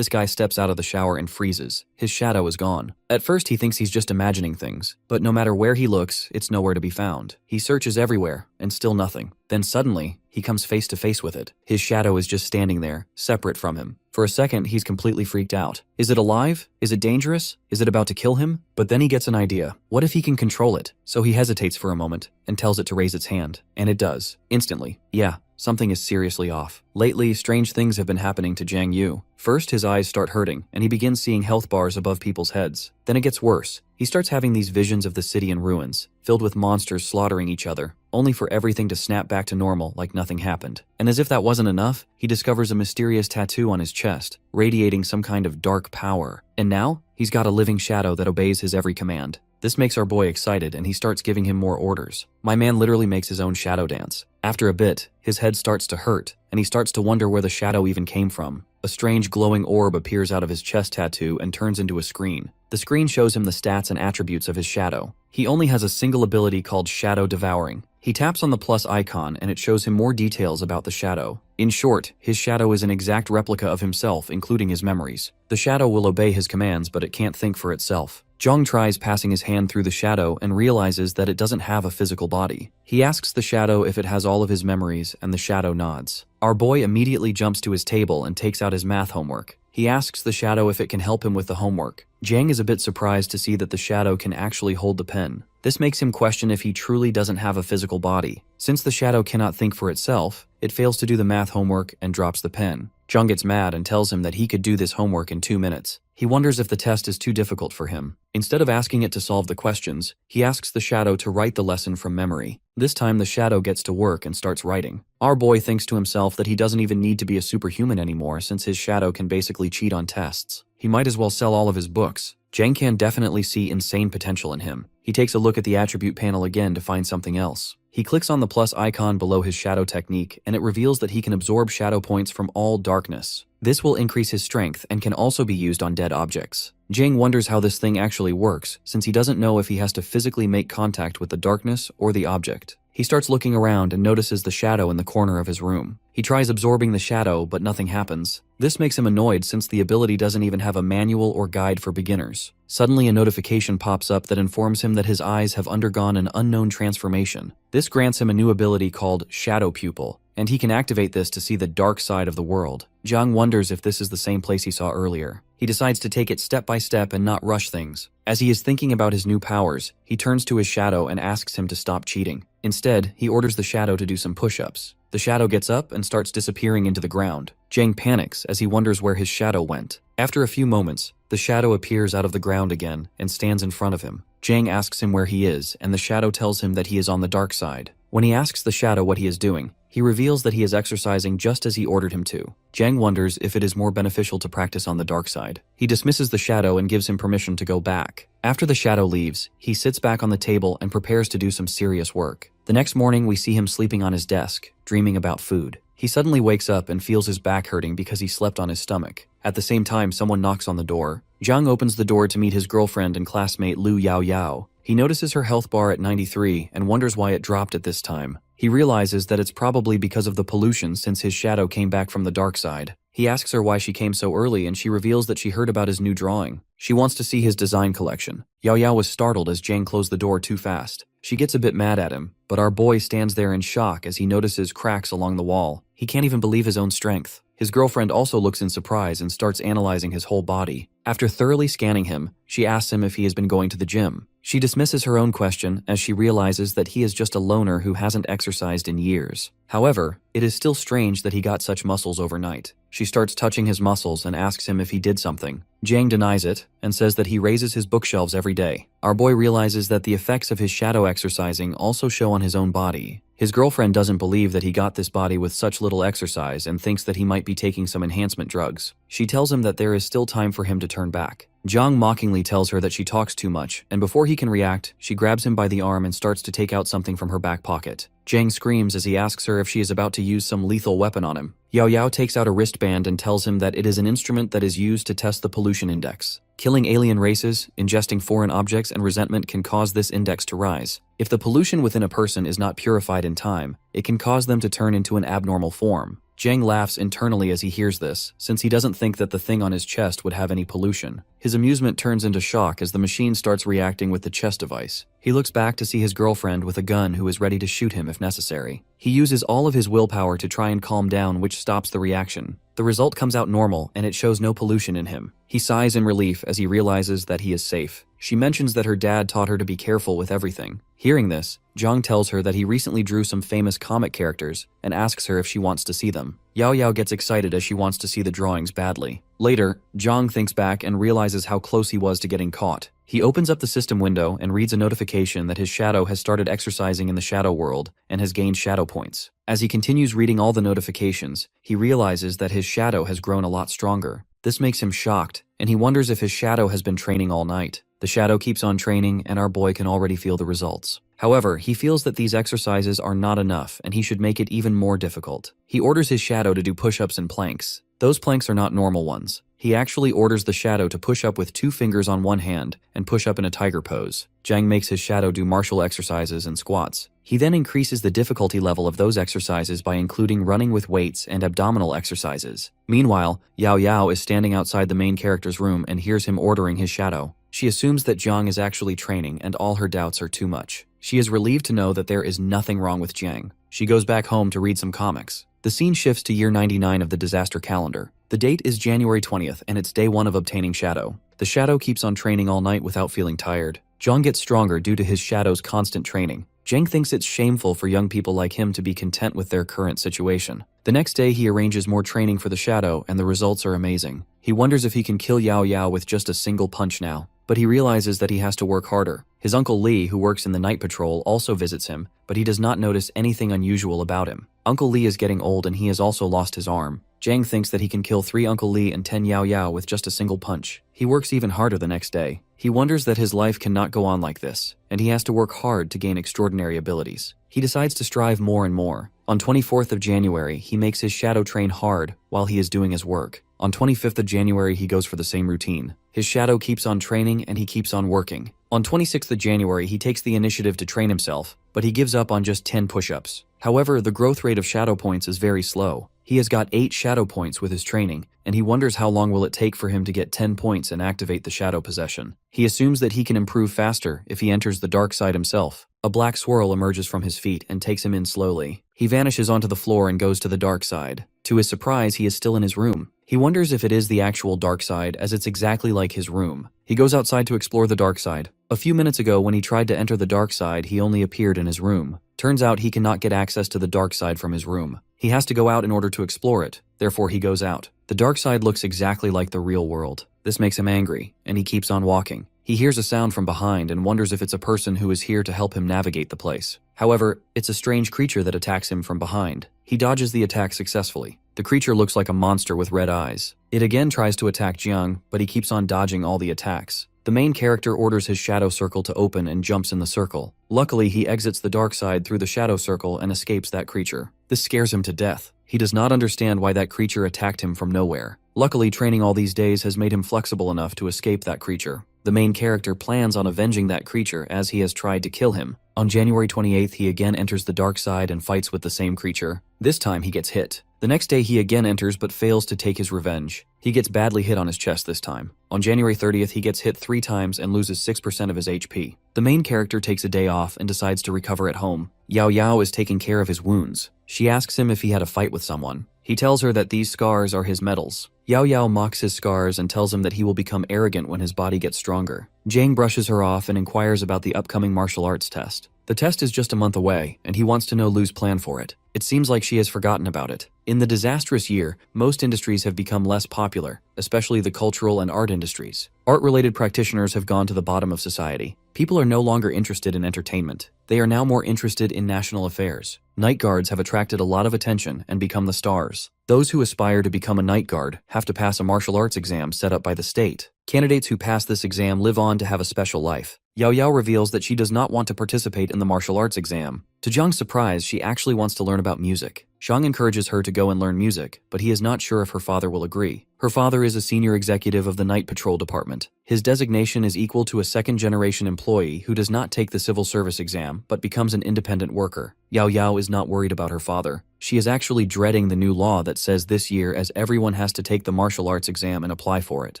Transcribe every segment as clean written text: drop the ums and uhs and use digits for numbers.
This guy steps out of the shower and freezes. His shadow is gone. At first he thinks he's just imagining things, but no matter where he looks, it's nowhere to be found. He searches everywhere, and still nothing. Then suddenly, he comes face to face with it. His shadow is just standing there, separate from him. For a second, he's completely freaked out. Is it alive? Is it dangerous? Is it about to kill him? But then he gets an idea. What if he can control it? So he hesitates for a moment and tells it to raise its hand. And it does. Instantly. Yeah, something is seriously off. Lately, strange things have been happening to Jiang Yu. First, his eyes start hurting, and he begins seeing health bars above people's heads. Then it gets worse. He starts having these visions of the city in ruins, filled with monsters slaughtering each other, only for everything to snap back to normal like nothing happened. And as if that wasn't enough, he discovers a mysterious tattoo on his chest, radiating some kind of dark power. And now, he's got a living shadow that obeys his every command. This makes our boy excited, and he starts giving him more orders. My man literally makes his own shadow dance. After a bit, his head starts to hurt, and he starts to wonder where the shadow even came from. A strange glowing orb appears out of his chest tattoo and turns into a screen. The screen shows him the stats and attributes of his shadow. He only has a single ability called Shadow Devouring. He taps on the plus icon and it shows him more details about the shadow. In short, his shadow is an exact replica of himself, including his memories. The shadow will obey his commands, but it can't think for itself. Zhang tries passing his hand through the shadow and realizes that it doesn't have a physical body. He asks the shadow if it has all of his memories, and the shadow nods. Our boy immediately jumps to his table and takes out his math homework. He asks the shadow if it can help him with the homework. Jiang is a bit surprised to see that the shadow can actually hold the pen. This makes him question if he truly doesn't have a physical body. Since the shadow cannot think for itself, it fails to do the math homework and drops the pen. Zhang gets mad and tells him that he could do this homework in 2 minutes. He wonders if the test is too difficult for him. Instead of asking it to solve the questions, he asks the shadow to write the lesson from memory. This time the shadow gets to work and starts writing. Our boy thinks to himself that he doesn't even need to be a superhuman anymore since his shadow can basically cheat on tests. He might as well sell all of his books. Jiang can definitely see insane potential in him. He takes a look at the attribute panel again to find something else. He clicks on the plus icon below his shadow technique, and it reveals that he can absorb shadow points from all darkness. This will increase his strength and can also be used on dead objects. Jiang wonders how this thing actually works, since he doesn't know if he has to physically make contact with the darkness or the object. He starts looking around and notices the shadow in the corner of his room. He tries absorbing the shadow, but nothing happens. This makes him annoyed since the ability doesn't even have a manual or guide for beginners. Suddenly a notification pops up that informs him that his eyes have undergone an unknown transformation. This grants him a new ability called Shadow Pupil, and he can activate this to see the dark side of the world. Jiang wonders if this is the same place he saw earlier. He decides to take it step by step and not rush things. As he is thinking about his new powers, he turns to his shadow and asks him to stop cheating. Instead, he orders the shadow to do some push-ups. The shadow gets up and starts disappearing into the ground. Jiang panics as he wonders where his shadow went. After a few moments, the shadow appears out of the ground again and stands in front of him. Jiang asks him where he is, and the shadow tells him that he is on the dark side. When he asks the shadow what he is doing, he reveals that he is exercising just as he ordered him to. Jiang wonders if it is more beneficial to practice on the dark side. He dismisses the shadow and gives him permission to go back. After the shadow leaves, he sits back on the table and prepares to do some serious work. The next morning, we see him sleeping on his desk, dreaming about food. He suddenly wakes up and feels his back hurting because he slept on his stomach. At the same time, someone knocks on the door. Jiang opens the door to meet his girlfriend and classmate Lu Yao Yao. He notices her health bar at 93 and wonders why it dropped at this time. He realizes that it's probably because of the pollution since his shadow came back from the dark side. He asks her why she came so early and she reveals that she heard about his new drawing. She wants to see his design collection. Yao Yao was startled as Jiang closed the door too fast. She gets a bit mad at him, but our boy stands there in shock as he notices cracks along the wall. He can't even believe his own strength. His girlfriend also looks in surprise and starts analyzing his whole body. After thoroughly scanning him, she asks him if he has been going to the gym. She dismisses her own question as she realizes that he is just a loner who hasn't exercised in years. However, it is still strange that he got such muscles overnight. She starts touching his muscles and asks him if he did something. Jiang denies it and says that he raises his bookshelves every day. Our boy realizes that the effects of his shadow exercising also show on his own body. His girlfriend doesn't believe that he got this body with such little exercise and thinks that he might be taking some enhancement drugs. She tells him that there is still time for him to turn back. Jiang mockingly tells her that she talks too much, and before he can react, she grabs him by the arm and starts to take out something from her back pocket. Jiang screams as he asks her if she is about to use some lethal weapon on him. Yao Yao takes out a wristband and tells him that it is an instrument that is used to test the pollution index. Killing alien races, ingesting foreign objects, and resentment can cause this index to rise. If the pollution within a person is not purified in time, it can cause them to turn into an abnormal form. Jiang laughs internally as he hears this, since he doesn't think that the thing on his chest would have any pollution. His amusement turns into shock as the machine starts reacting with the chest device. He looks back to see his girlfriend with a gun who is ready to shoot him if necessary. He uses all of his willpower to try and calm down, which stops the reaction. The result comes out normal, and it shows no pollution in him. He sighs in relief as he realizes that he is safe. She mentions that her dad taught her to be careful with everything. Hearing this, Zhang tells her that he recently drew some famous comic characters and asks her if she wants to see them. Yao Yao gets excited as she wants to see the drawings badly. Later, Zhang thinks back and realizes how close he was to getting caught. He opens up the system window and reads a notification that his shadow has started exercising in the shadow world and has gained shadow points. As he continues reading all the notifications, he realizes that his shadow has grown a lot stronger. This makes him shocked, and he wonders if his shadow has been training all night. The shadow keeps on training, and our boy can already feel the results. However, he feels that these exercises are not enough, and he should make it even more difficult. He orders his shadow to do push-ups and planks. Those planks are not normal ones. He actually orders the shadow to push up with 2 fingers on one hand and push up in a tiger pose. Jiang makes his shadow do martial exercises and squats. He then increases the difficulty level of those exercises by including running with weights and abdominal exercises. Meanwhile, Yao Yao is standing outside the main character's room and hears him ordering his shadow. She assumes that Jiang is actually training, and all her doubts are too much. She is relieved to know that there is nothing wrong with Jiang. She goes back home to read some comics. The scene shifts to year 99 of the disaster calendar. The date is January 20th, and it's day 1 of obtaining shadow. The shadow keeps on training all night without feeling tired. Jiang gets stronger due to his shadow's constant training. Jiang thinks it's shameful for young people like him to be content with their current situation. The next day, he arranges more training for the shadow, and the results are amazing. He wonders if he can kill Yao Yao with just a single punch now, but he realizes that he has to work harder. His uncle Lee, who works in the night patrol, also visits him, but he does not notice anything unusual about him. Uncle Lee is getting old, and he has also lost his arm. Jiang thinks that he can kill 3 Uncle Lee and 10 Yao Yao with just a single punch. He works even harder the next day. He wonders that his life cannot go on like this, and he has to work hard to gain extraordinary abilities. He decides to strive more and more. On 24th of January, he makes his shadow train hard while he is doing his work. On 25th of January, he goes for the same routine. His shadow keeps on training and he keeps on working. On 26th of January, he takes the initiative to train himself, but he gives up on just 10 push-ups. However, the growth rate of shadow points is very slow. He has got 8 shadow points with his training, and he wonders how long will it take for him to get 10 points and activate the shadow possession. He assumes that he can improve faster if he enters the dark side himself. A black swirl emerges from his feet and takes him in slowly. He vanishes onto the floor and goes to the dark side. To his surprise, he is still in his room. He wonders if it is the actual dark side, as it's exactly like his room. He goes outside to explore the dark side. A few minutes ago, when he tried to enter the dark side, he only appeared in his room. Turns out he cannot get access to the dark side from his room. He has to go out in order to explore it. Therefore, he goes out. The dark side looks exactly like the real world. This makes him angry, and he keeps on walking. He hears a sound from behind and wonders if it's a person who is here to help him navigate the place. However, it's a strange creature that attacks him from behind. He dodges the attack successfully. The creature looks like a monster with red eyes. It again tries to attack Jiang, but he keeps on dodging all the attacks. The main character orders his shadow circle to open and jumps in the circle. Luckily, he exits the dark side through the shadow circle and escapes that creature. This scares him to death. He does not understand why that creature attacked him from nowhere. Luckily, training all these days has made him flexible enough to escape that creature. The main character plans on avenging that creature as he has tried to kill him. On January 28th, he again enters the dark side and fights with the same creature. This time, he gets hit. The next day, he again enters but fails to take his revenge. He gets badly hit on his chest this time. On January 30th, he gets hit 3 times and loses 6% of his HP. The main character takes a day off and decides to recover at home. Yao Yao is taking care of his wounds. She asks him if he had a fight with someone. He tells her that these scars are his medals. Yao Yao mocks his scars and tells him that he will become arrogant when his body gets stronger. Jiang brushes her off and inquires about the upcoming martial arts test. The test is just a month away, and he wants to know Lu's plan for it. It seems like she has forgotten about it. In the disastrous year, most industries have become less popular, especially the cultural and art industries. Art-related practitioners have gone to the bottom of society. People are no longer interested in entertainment. They are now more interested in national affairs. Night guards have attracted a lot of attention and become the stars. Those who aspire to become a night guard have to pass a martial arts exam set up by the state. Candidates who pass this exam live on to have a special life. Yao Yao reveals that she does not want to participate in the martial arts exam. To Zhang's surprise, she actually wants to learn about music. Zhang encourages her to go and learn music, but he is not sure if her father will agree. Her father is a senior executive of the Night Patrol Department. His designation is equal to a second-generation employee who does not take the civil service exam but becomes an independent worker. Yao is not worried about her father. She is actually dreading the new law that says this year as everyone has to take the martial arts exam and apply for it.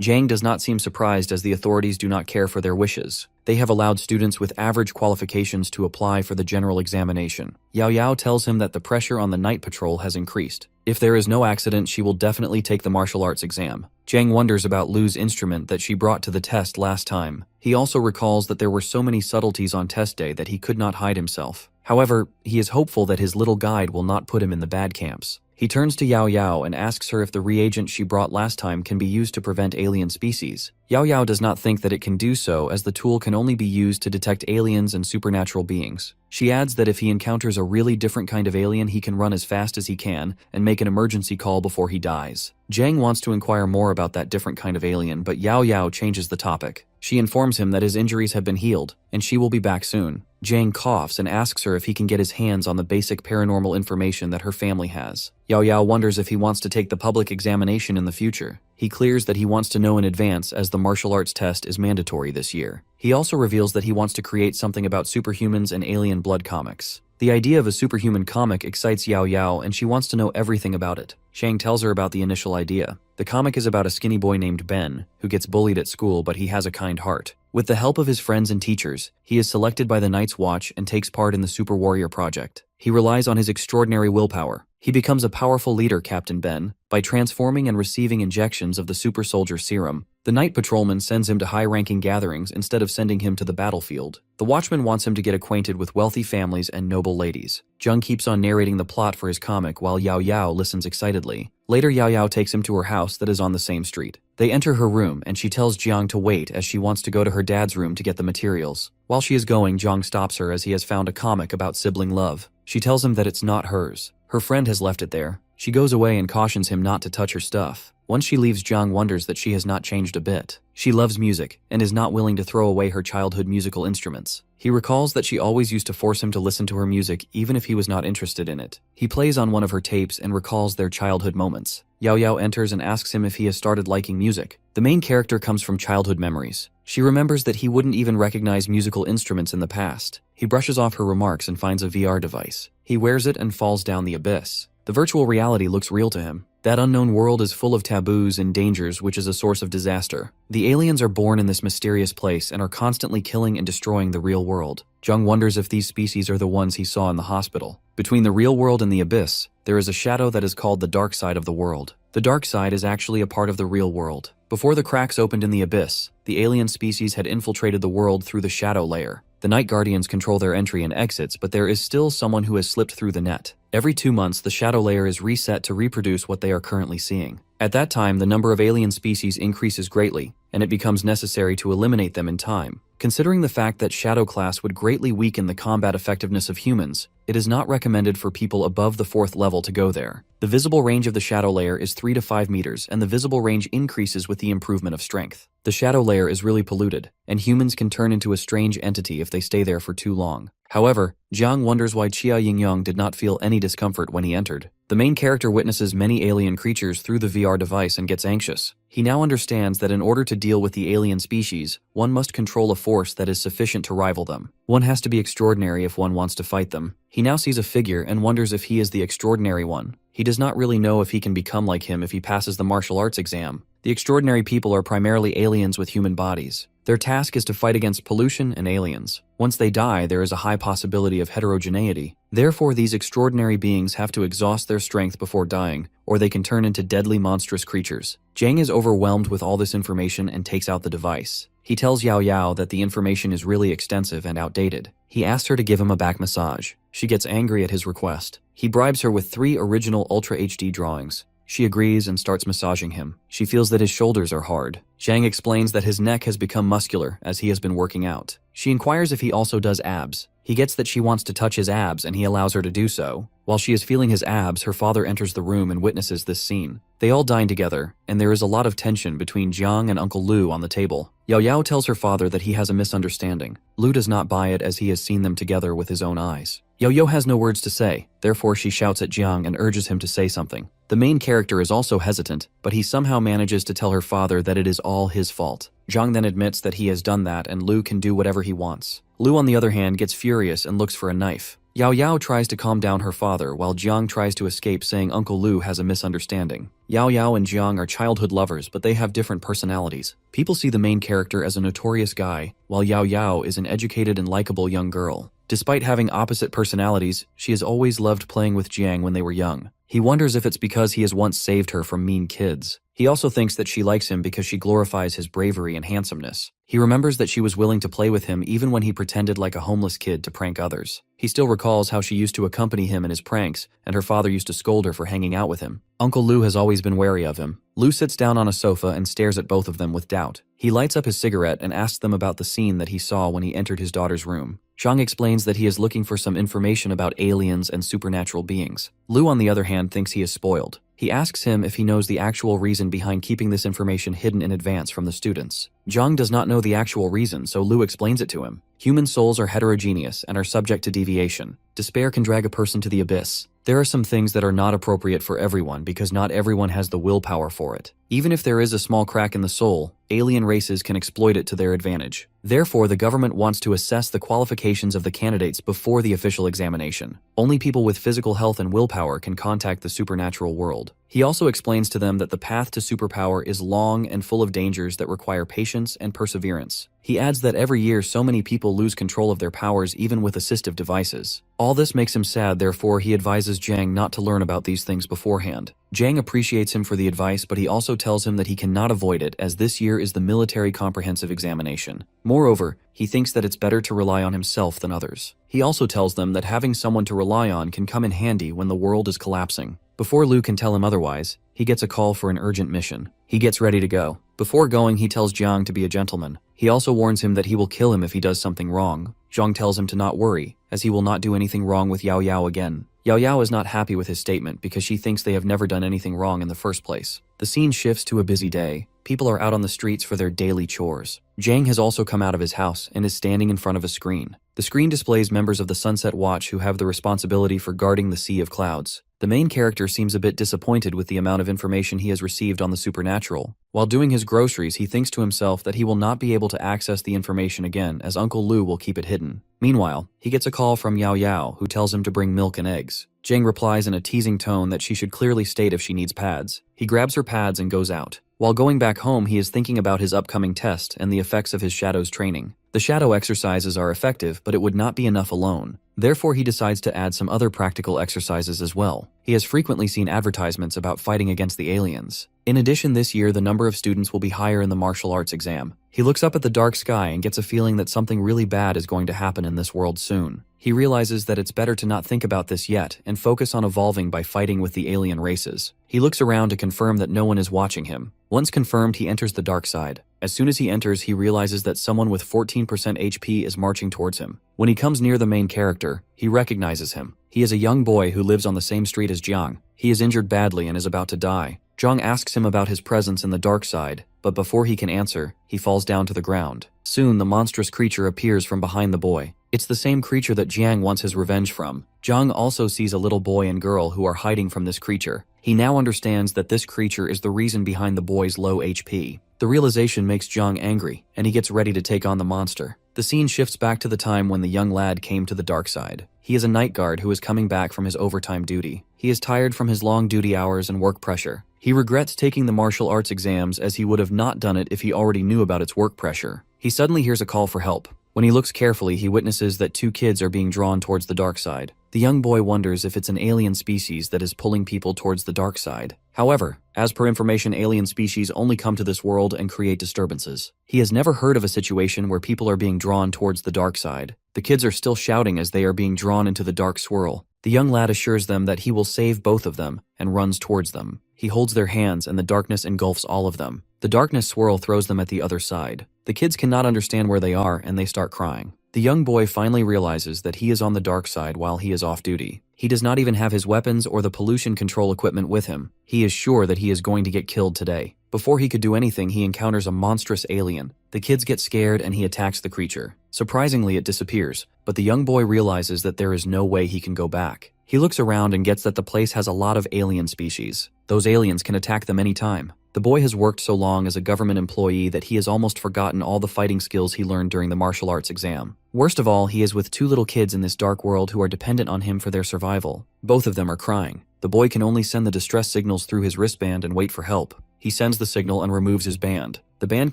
Zhang does not seem surprised as the authorities do not care for their wishes. They have allowed students with average qualifications to apply for the general examination. Yao tells him that the pressure on the night patrol has increased. If there is no accident, she will definitely take the martial arts exam. Zhang wonders about Lu's instrument that she brought to the test last time. He also recalls that there were so many subtleties on test day that he could not hide himself. However, he is hopeful that his little guide will not put him in the bad camps. He turns to Yao and asks her if the reagent she brought last time can be used to prevent alien species. Yao does not think that it can do so as the tool can only be used to detect aliens and supernatural beings. She adds that if he encounters a really different kind of alien, he can run as fast as he can and make an emergency call before he dies. Zhang wants to inquire more about that different kind of alien, but Yao changes the topic. She informs him that his injuries have been healed, and she will be back soon. Zhang coughs and asks her if he can get his hands on the basic paranormal information that her family has. Yao wonders if he wants to take the public examination in the future. He clears that he wants to know in advance as the martial arts test is mandatory this year. He also reveals that he wants to create something about superhumans and alien blood comics. The idea of a superhuman comic excites Yao and she wants to know everything about it. Shang tells her about the initial idea. The comic is about a skinny boy named Ben, who gets bullied at school but he has a kind heart. With the help of his friends and teachers, he is selected by the Night's Watch and takes part in the Super Warrior Project. He relies on his extraordinary willpower. He becomes a powerful leader, Captain Ben, by transforming and receiving injections of the Super Soldier Serum. The Night Patrolman sends him to high-ranking gatherings instead of sending him to the battlefield. The Watchman wants him to get acquainted with wealthy families and noble ladies. Zhang keeps on narrating the plot for his comic while Yao listens excitedly. Later, Yao takes him to her house that is on the same street. They enter her room and she tells Jiang to wait as she wants to go to her dad's room to get the materials. While she is going, Jiang stops her as he has found a comic about sibling love. She tells him that it's not hers. Her friend has left it there. She goes away and cautions him not to touch her stuff. Once she leaves, Jiang wonders that she has not changed a bit. She loves music and is not willing to throw away her childhood musical instruments. He recalls that she always used to force him to listen to her music even if he was not interested in it. He plays on one of her tapes and recalls their childhood moments. Yao enters and asks him if he has started liking music. The main character comes from childhood memories. She remembers that he wouldn't even recognize musical instruments in the past. He brushes off her remarks and finds a VR device. He wears it and falls down the abyss. The virtual reality looks real to him. That unknown world is full of taboos and dangers, which is a source of disaster. The aliens are born in this mysterious place and are constantly killing and destroying the real world. Zhang wonders if these species are the ones he saw in the hospital. Between the real world and the abyss, there is a shadow that is called the dark side of the world. The dark side is actually a part of the real world. Before the cracks opened in the abyss, the alien species had infiltrated the world through the shadow layer. The Night Guardians control their entry and exits, but there is still someone who has slipped through the net. Every 2 months, the shadow layer is reset to reproduce what they are currently seeing. At that time, the number of alien species increases greatly, and it becomes necessary to eliminate them in time. Considering the fact that Shadow Class would greatly weaken the combat effectiveness of humans, it is not recommended for people above the 4th level to go there. The visible range of the shadow layer is 3 to 5 meters, and the visible range increases with the improvement of strength. The shadow layer is really polluted, and humans can turn into a strange entity if they stay there for too long. However, Jiang wonders why Chia Yingyang did not feel any discomfort when he entered. The main character witnesses many alien creatures through the VR device and gets anxious. He now understands that in order to deal with the alien species, one must control a force that is sufficient to rival them. One has to be extraordinary if one wants to fight them. He now sees a figure and wonders if he is the extraordinary one. He does not really know if he can become like him if he passes the martial arts exam. The extraordinary people are primarily aliens with human bodies. Their task is to fight against pollution and aliens. Once they die, there is a high possibility of heterogeneity. Therefore, these extraordinary beings have to exhaust their strength before dying, or they can turn into deadly monstrous creatures. Jiang is overwhelmed with all this information and takes out the device. He tells Yao that the information is really extensive and outdated. He asks her to give him a back massage. She gets angry at his request. He bribes her with 3 original Ultra HD drawings. She agrees and starts massaging him. She feels that his shoulders are hard. Zhang explains that his neck has become muscular as he has been working out. She inquires if he also does abs. He gets that she wants to touch his abs and he allows her to do so. While she is feeling his abs, her father enters the room and witnesses this scene. They all dine together, and there is a lot of tension between Jiang and Uncle Lu on the table. Yao tells her father that he has a misunderstanding. Lu does not buy it as he has seen them together with his own eyes. Yo-Yo has no words to say, therefore she shouts at Jiang and urges him to say something. The main character is also hesitant, but he somehow manages to tell her father that it is all his fault. Jiang then admits that he has done that and Lu can do whatever he wants. Lu, on the other hand, gets furious and looks for a knife. Yao Yao tries to calm down her father while Jiang tries to escape, saying Uncle Lu has a misunderstanding. Yao Yao and Jiang are childhood lovers, but they have different personalities. People see the main character as a notorious guy, while Yao Yao is an educated and likable young girl. Despite having opposite personalities, she has always loved playing with Jiang when they were young. He wonders if it's because he has once saved her from mean kids. He also thinks that she likes him because she glorifies his bravery and handsomeness. He remembers that she was willing to play with him even when he pretended like a homeless kid to prank others. He still recalls how she used to accompany him in his pranks, and her father used to scold her for hanging out with him. Uncle Lu has always been wary of him. Lu sits down on a sofa and stares at both of them with doubt. He lights up his cigarette and asks them about the scene that he saw when he entered his daughter's room. Zhang explains that he is looking for some information about aliens and supernatural beings. Lu, on the other hand, thinks he is spoiled. He asks him if he knows the actual reason behind keeping this information hidden in advance from the students. Zhang does not know the actual reason, so Lu explains it to him. Human souls are heterogeneous and are subject to deviation. Despair can drag a person to the abyss. There are some things that are not appropriate for everyone because not everyone has the willpower for it. Even if there is a small crack in the soul, alien races can exploit it to their advantage. Therefore, the government wants to assess the qualifications of the candidates before the official examination. Only people with physical health and willpower can contact the supernatural world. He also explains to them that the path to superpower is long and full of dangers that require patience and perseverance. He adds that every year so many people lose control of their powers even with assistive devices. All this makes him sad, therefore he advises Jiang not to learn about these things beforehand. Jiang appreciates him for the advice, but he also tells him that he cannot avoid it as this year is the military comprehensive examination. Moreover, he thinks that it's better to rely on himself than others. He also tells them that having someone to rely on can come in handy when the world is collapsing. Before Lu can tell him otherwise, he gets a call for an urgent mission. He gets ready to go. Before going, he tells Jiang to be a gentleman. He also warns him that he will kill him if he does something wrong. Jiang tells him to not worry, as he will not do anything wrong with Yao Yao again. Yao Yao is not happy with his statement because she thinks they have never done anything wrong in the first place. The scene shifts to a busy day. People are out on the streets for their daily chores. Jiang has also come out of his house and is standing in front of a screen. The screen displays members of the Sunset Watch who have the responsibility for guarding the Sea of Clouds. The main character seems a bit disappointed with the amount of information he has received on the supernatural. While doing his groceries, he thinks to himself that he will not be able to access the information again as Uncle Lu will keep it hidden. Meanwhile, he gets a call from Yao Yao who tells him to bring milk and eggs. Jiang replies in a teasing tone that she should clearly state if she needs pads. He grabs her pads and goes out. While going back home, he is thinking about his upcoming test and the effects of his shadow's training. The shadow exercises are effective, but it would not be enough alone. Therefore, he decides to add some other practical exercises as well. He has frequently seen advertisements about fighting against the aliens. In addition, this year the number of students will be higher in the martial arts exam. He looks up at the dark sky and gets a feeling that something really bad is going to happen in this world soon. He realizes that it's better to not think about this yet and focus on evolving by fighting with the alien races. He looks around to confirm that no one is watching him. Once confirmed, he enters the dark side. As soon as he enters, he realizes that someone with 14% HP is marching towards him. When he comes near the main character, he recognizes him. He is a young boy who lives on the same street as Jiang. He is injured badly and is about to die. Jiang asks him about his presence in the dark side, but before he can answer, he falls down to the ground. Soon, the monstrous creature appears from behind the boy. It's the same creature that Jiang wants his revenge from. Jiang also sees a little boy and girl who are hiding from this creature. He now understands that this creature is the reason behind the boy's low HP. The realization makes Jiang angry, and he gets ready to take on the monster. The scene shifts back to the time when the young lad came to the dark side. He is a night guard who is coming back from his overtime duty. He is tired from his long duty hours and work pressure. He regrets taking the martial arts exams as he would have not done it if he already knew about its work pressure. He suddenly hears a call for help. When he looks carefully, he witnesses that two kids are being drawn towards the dark side. The young boy wonders if it's an alien species that is pulling people towards the dark side. However, as per information, alien species only come to this world and create disturbances. He has never heard of a situation where people are being drawn towards the dark side. The kids are still shouting as they are being drawn into the dark swirl. The young lad assures them that he will save both of them and runs towards them. He holds their hands and the darkness engulfs all of them. The darkness swirl throws them at the other side. The kids cannot understand where they are and they start crying. The young boy finally realizes that he is on the dark side while he is off duty. He does not even have his weapons or the pollution control equipment with him. He is sure that he is going to get killed today. Before he could do anything, he encounters a monstrous alien. The kids get scared and he attacks the creature. Surprisingly, it disappears, but the young boy realizes that there is no way he can go back. He looks around and gets that the place has a lot of alien species. Those aliens can attack them anytime. The boy has worked so long as a government employee that he has almost forgotten all the fighting skills he learned during the martial arts exam. Worst of all, he is with two little kids in this dark world who are dependent on him for their survival. Both of them are crying. The boy can only send the distress signals through his wristband and wait for help. He sends the signal and removes his band. The band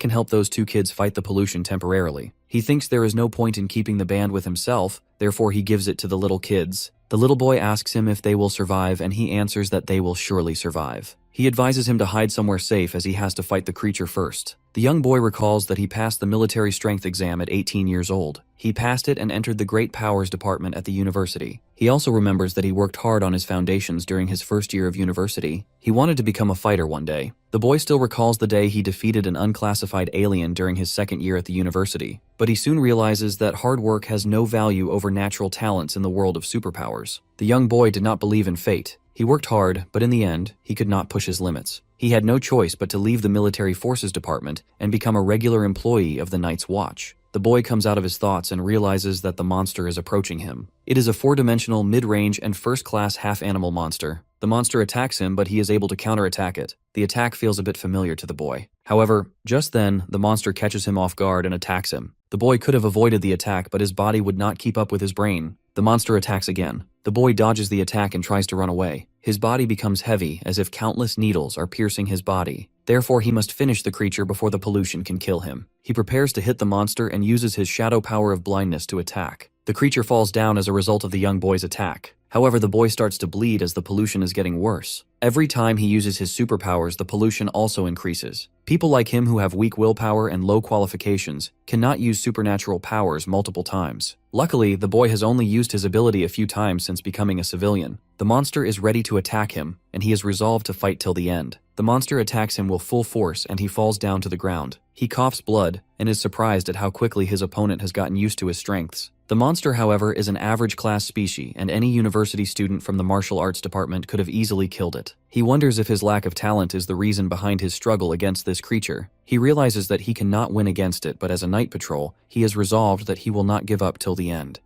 can help those two kids fight the pollution temporarily. He thinks there is no point in keeping the band with himself, therefore he gives it to the little kids. The little boy asks him if they will survive, and he answers that they will surely survive. He advises him to hide somewhere safe as he has to fight the creature first. The young boy recalls that he passed the military strength exam at 18 years old. He passed it and entered the Great Powers Department at the university. He also remembers that he worked hard on his foundations during his first year of university. He wanted to become a fighter one day. The boy still recalls the day he defeated an unclassified alien during his second year at the university. But he soon realizes that hard work has no value over natural talents in the world of superpowers. The young boy did not believe in fate. He worked hard, but in the end, he could not push his limits. He had no choice but to leave the military forces department and become a regular employee of the Night's Watch. The boy comes out of his thoughts and realizes that the monster is approaching him. It is a four-dimensional, mid-range, and first-class half-animal monster. The monster attacks him, but he is able to counterattack it. The attack feels a bit familiar to the boy. However, just then, the monster catches him off guard and attacks him. The boy could have avoided the attack, but his body would not keep up with his brain. The monster attacks again. The boy dodges the attack and tries to run away. His body becomes heavy, as if countless needles are piercing his body. Therefore, he must finish the creature before the pollution can kill him. He prepares to hit the monster and uses his shadow power of blindness to attack. The creature falls down as a result of the young boy's attack. However, the boy starts to bleed as the pollution is getting worse. Every time he uses his superpowers, the pollution also increases. People like him who have weak willpower and low qualifications cannot use supernatural powers multiple times. Luckily, the boy has only used his ability a few times since becoming a civilian. The monster is ready to attack him, and he is resolved to fight till the end. The monster attacks him with full force and he falls down to the ground. He coughs blood and is surprised at how quickly his opponent has gotten used to his strengths. The monster, however, is an average class species, and any university student from the martial arts department could have easily killed it. He wonders if his lack of talent is the reason behind his struggle against this creature. He realizes that he cannot win against it, but as a night patrol, he is resolved that he will not give up till the end.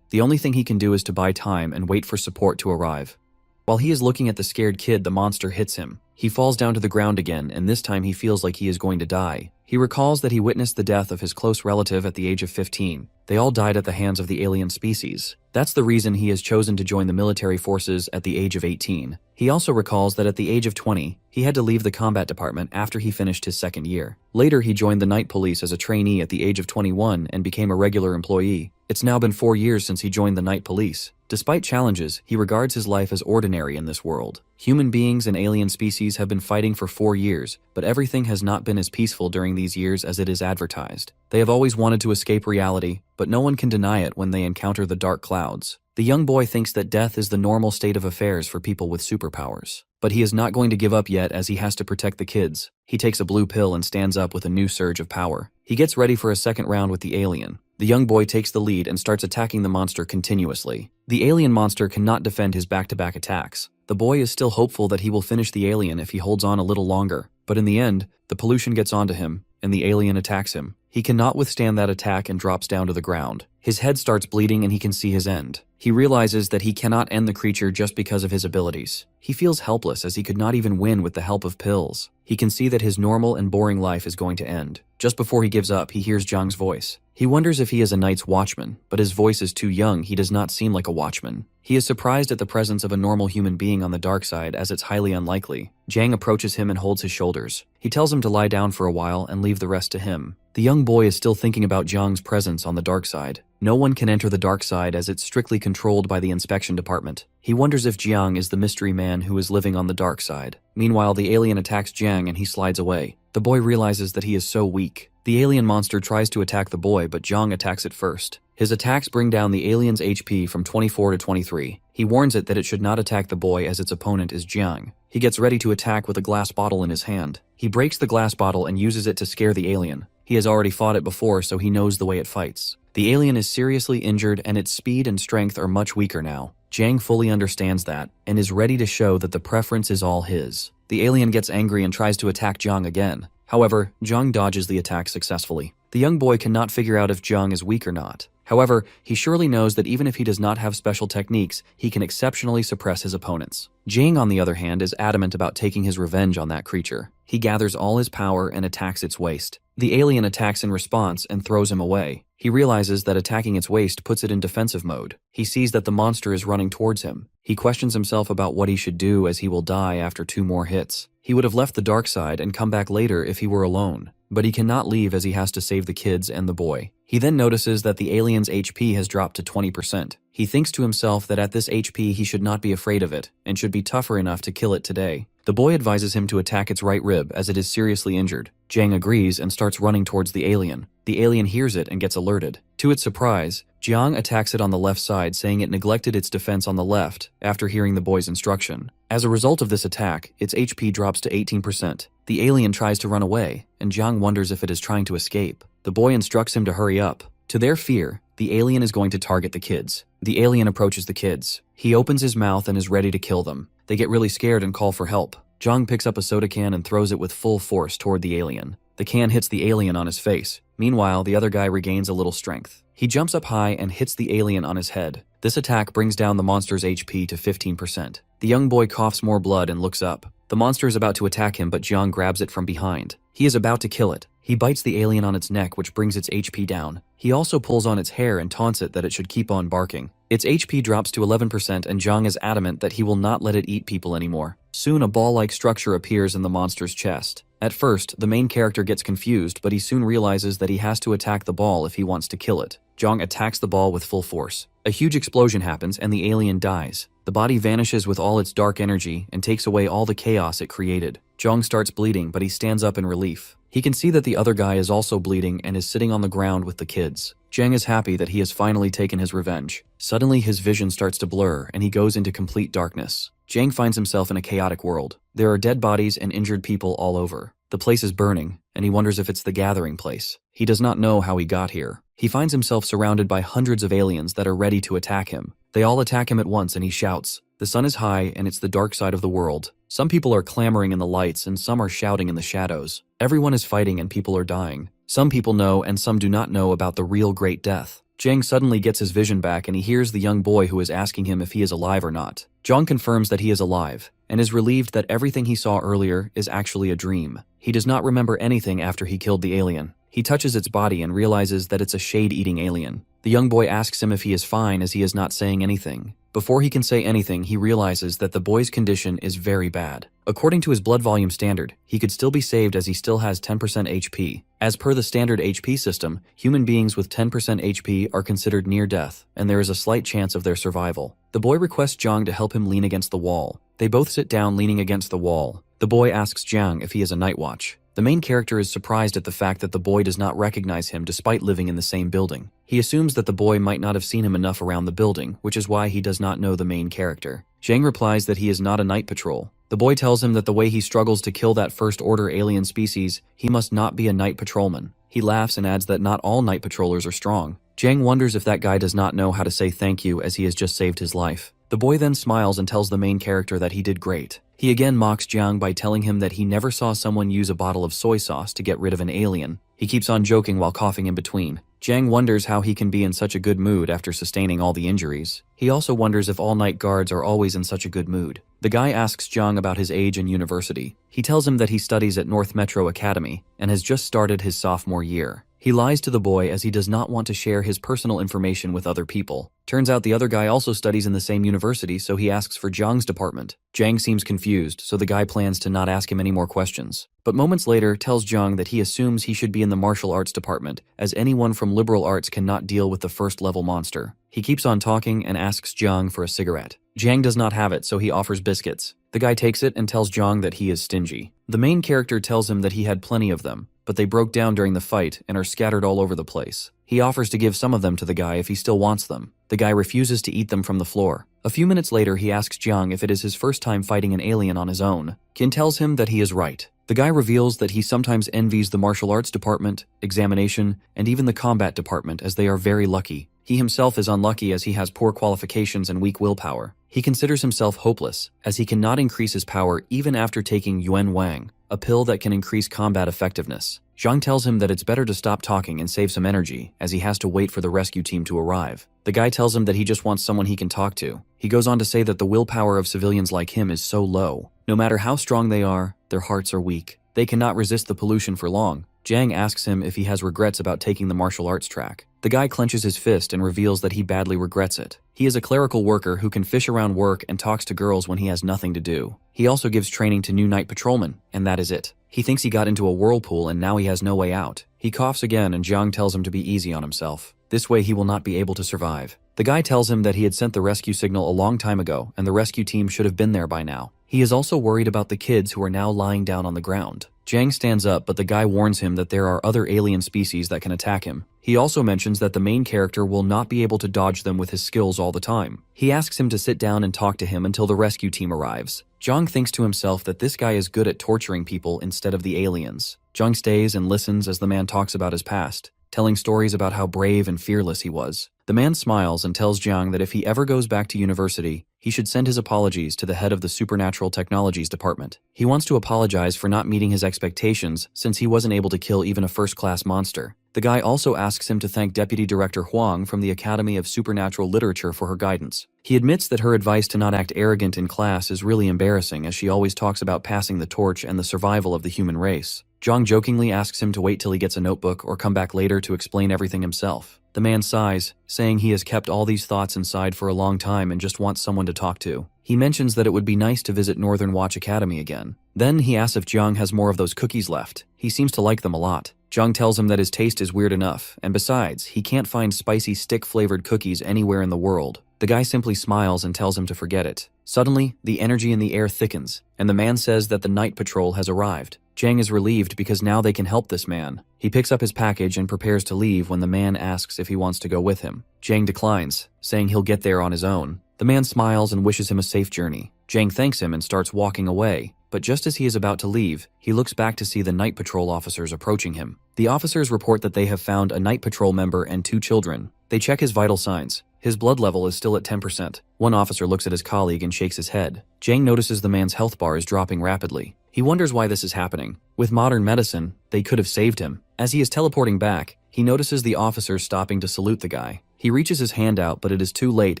The only thing he can do is to buy time and wait for support to arrive. While he is looking at the scared kid, the monster hits him. He falls down to the ground again, and this time he feels like he is going to die. He recalls that he witnessed the death of his close relative at the age of 15. They all died at the hands of the alien species. That's the reason he has chosen to join the military forces at the age of 18. He also recalls that at the age of 20, he had to leave the combat department after he finished his second year. Later, he joined the night police as a trainee at the age of 21 and became a regular employee. It's now been 4 years since he joined the night police. Despite challenges, he regards his life as ordinary in this world. Human beings and alien species have been fighting for 4 years, but everything has not been as peaceful during these years as it is advertised. They have always wanted to escape reality, but no one can deny it when they encounter the dark clouds. The young boy thinks that death is the normal state of affairs for people with superpowers. But he is not going to give up yet, as he has to protect the kids. He takes a blue pill and stands up with a new surge of power. He gets ready for a second round with the alien. The young boy takes the lead and starts attacking the monster continuously. The alien monster cannot defend his back-to-back attacks. The boy is still hopeful that he will finish the alien if he holds on a little longer. But in the end, the pollution gets onto him, and the alien attacks him. He cannot withstand that attack and drops down to the ground. His head starts bleeding and he can see his end. He realizes that he cannot end the creature just because of his abilities. He feels helpless as he could not even win with the help of pills. He can see that his normal and boring life is going to end. Just before he gives up, he hears Zhang's voice. He wonders if he is a night's watchman, but his voice is too young. He does not seem like a watchman. He is surprised at the presence of a normal human being on the dark side, as it's highly unlikely. Zhang approaches him and holds his shoulders. He tells him to lie down for a while and leave the rest to him. The young boy is still thinking about Zhang's presence on the dark side. No one can enter the dark side as it's strictly controlled by the inspection department. He wonders if Jiang is the mystery man who is living on the dark side. Meanwhile, the alien attacks Jiang and he slides away. The boy realizes that he is so weak. The alien monster tries to attack the boy, but Jiang attacks it first. His attacks bring down the alien's HP from 24 to 23. He warns it that it should not attack the boy as its opponent is Jiang. He gets ready to attack with a glass bottle in his hand. He breaks the glass bottle and uses it to scare the alien. He has already fought it before, so he knows the way it fights. The alien is seriously injured and its speed and strength are much weaker now. Jang fully understands that, and is ready to show that the preference is all his. The alien gets angry and tries to attack Jang again. However, Jang dodges the attack successfully. The young boy cannot figure out if Jang is weak or not. However, he surely knows that even if he does not have special techniques, he can exceptionally suppress his opponents. Jang, on the other hand, is adamant about taking his revenge on that creature. He gathers all his power and attacks its waist. The alien attacks in response and throws him away. He realizes that attacking its waist puts it in defensive mode. He sees that the monster is running towards him. He questions himself about what he should do, as he will die after 2 more hits. He would have left the dark side and come back later if he were alone, but he cannot leave as he has to save the kids and the boy. He then notices that the alien's HP has dropped to 20%. He thinks to himself that at this HP he should not be afraid of it, and should be tougher enough to kill it today. The boy advises him to attack its right rib as it is seriously injured. Jang agrees and starts running towards the alien. The alien hears it and gets alerted. To its surprise, Jiang attacks it on the left side, saying it neglected its defense on the left after hearing the boy's instruction. As a result of this attack, its HP drops to 18%. The alien tries to run away, and Jiang wonders if it is trying to escape. The boy instructs him to hurry up. To their fear, the alien is going to target the kids. The alien approaches the kids. He opens his mouth and is ready to kill them. They get really scared and call for help. Jiang picks up a soda can and throws it with full force toward the alien. The can hits the alien on his face. Meanwhile, the other guy regains a little strength. He jumps up high and hits the alien on his head. This attack brings down the monster's HP to 15%. The young boy coughs more blood and looks up. The monster is about to attack him, but Jiang grabs it from behind. He is about to kill it. He bites the alien on its neck, which brings its HP down. He also pulls on its hair and taunts it that it should keep on barking. Its HP drops to 11%, and Jiang is adamant that he will not let it eat people anymore. Soon a ball-like structure appears in the monster's chest. At first, the main character gets confused, but he soon realizes that he has to attack the ball if he wants to kill it. Jiang attacks the ball with full force. A huge explosion happens and the alien dies. The body vanishes with all its dark energy and takes away all the chaos it created. Jiang starts bleeding, but he stands up in relief. He can see that the other guy is also bleeding and is sitting on the ground with the kids. Jiang is happy that he has finally taken his revenge. Suddenly his vision starts to blur and he goes into complete darkness. Jiang finds himself in a chaotic world. There are dead bodies and injured people all over. The place is burning, and he wonders if it's the gathering place. He does not know how he got here. He finds himself surrounded by hundreds of aliens that are ready to attack him. They all attack him at once and he shouts. The sun is high and it's the dark side of the world. Some people are clamoring in the lights and some are shouting in the shadows. Everyone is fighting and people are dying. Some people know and some do not know about the real great death. Jiang suddenly gets his vision back and he hears the young boy who is asking him if he is alive or not. Jiang confirms that he is alive and is relieved that everything he saw earlier is actually a dream. He does not remember anything after he killed the alien. He touches its body and realizes that it's a shade-eating alien. The young boy asks him if he is fine, as he is not saying anything. Before he can say anything, he realizes that the boy's condition is very bad. According to his blood volume standard, he could still be saved as he still has 10% HP. As per the standard HP system, human beings with 10% HP are considered near death, and there is a slight chance of their survival. The boy requests Jiang to help him lean against the wall. They both sit down leaning against the wall. The boy asks Jiang if he is a night watch. The main character is surprised at the fact that the boy does not recognize him despite living in the same building. He assumes that the boy might not have seen him enough around the building, which is why he does not know the main character. Jiang replies that he is not a night patrol. The boy tells him that the way he struggles to kill that first-order alien species, he must not be a night patrolman. He laughs and adds that not all night patrollers are strong. Jiang wonders if that guy does not know how to say thank you, as he has just saved his life. The boy then smiles and tells the main character that he did great. He again mocks Jiang by telling him that he never saw someone use a bottle of soy sauce to get rid of an alien. He keeps on joking while coughing in between. Jiang wonders how he can be in such a good mood after sustaining all the injuries. He also wonders if all night guards are always in such a good mood. The guy asks Jiang about his age and university. He tells him that he studies at North Metro Academy and has just started his sophomore year. He lies to the boy as he does not want to share his personal information with other people. Turns out the other guy also studies in the same university, so he asks for Jiang's department. Jiang seems confused, so the guy plans to not ask him any more questions. But moments later tells Jiang that he assumes he should be in the martial arts department, as anyone from liberal arts cannot deal with the first-level monster. He keeps on talking and asks Jiang for a cigarette. Jiang does not have it, so he offers biscuits. The guy takes it and tells Jiang that he is stingy. The main character tells him that he had plenty of them, but they broke down during the fight and are scattered all over the place. He offers to give some of them to the guy if he still wants them. The guy refuses to eat them from the floor. A few minutes later, he asks Jiang if it is his first time fighting an alien on his own. Qin tells him that he is right. The The guy reveals that he sometimes envies the martial arts department, examination, and even the combat department as they are very lucky. He himself is unlucky as he has poor qualifications and weak willpower. He considers himself hopeless, as he cannot increase his power even after taking Yuan Wang, a pill that can increase combat effectiveness. Zhang tells him that it's better to stop talking and save some energy, as he has to wait for the rescue team to arrive. The guy tells him that he just wants someone he can talk to. He goes on to say that the willpower of civilians like him is so low. No matter how strong they are, their hearts are weak. They cannot resist the pollution for long. Zhang asks him if he has regrets about taking the martial arts track. The guy clenches his fist and reveals that he badly regrets it. He is a clerical worker who can fish around work and talks to girls when he has nothing to do. He also gives training to new night patrolmen, and that is it. He thinks he got into a whirlpool and now he has no way out. He coughs again and Zhang tells him to be easy on himself. This way he will not be able to survive. The guy tells him that he had sent the rescue signal a long time ago and the rescue team should have been there by now. He is also worried about the kids who are now lying down on the ground. Zhang stands up, but the guy warns him that there are other alien species that can attack him. He also mentions that the main character will not be able to dodge them with his skills all the time. He asks him to sit down and talk to him until the rescue team arrives. Zhang thinks to himself that this guy is good at torturing people instead of the aliens. Zhang stays and listens as the man talks about his past, telling stories about how brave and fearless he was. The man smiles and tells Zhang that if he ever goes back to university, he should send his apologies to the head of the Supernatural Technologies Department. He wants to apologize for not meeting his expectations since he wasn't able to kill even a first-class monster. The guy also asks him to thank Deputy Director Huang from the Academy of Supernatural Literature for her guidance. He admits that her advice to not act arrogant in class is really embarrassing as she always talks about passing the torch and the survival of the human race. Zhang jokingly asks him to wait till he gets a notebook or come back later to explain everything himself. The man sighs, saying he has kept all these thoughts inside for a long time and just wants someone to talk to. He mentions that it would be nice to visit Northern Watch Academy again. Then he asks if Zhang has more of those cookies left. He seems to like them a lot. Zhang tells him that his taste is weird enough, and besides, he can't find spicy stick-flavored cookies anywhere in the world. The guy simply smiles and tells him to forget it. Suddenly, the energy in the air thickens, and the man says that the night patrol has arrived. Zhang is relieved because now they can help this man. He picks up his package and prepares to leave when the man asks if he wants to go with him. Zhang declines, saying he'll get there on his own. The man smiles and wishes him a safe journey. Zhang thanks him and starts walking away, but just as he is about to leave, he looks back to see the night patrol officers approaching him. The officers report that they have found a night patrol member and 2 children. They check his vital signs. His blood level is still at 10%. One officer looks at his colleague and shakes his head. Zhang notices the man's health bar is dropping rapidly. He wonders why this is happening. With modern medicine, they could have saved him. As he is teleporting back, he notices the officers stopping to salute the guy. He reaches his hand out, but it is too late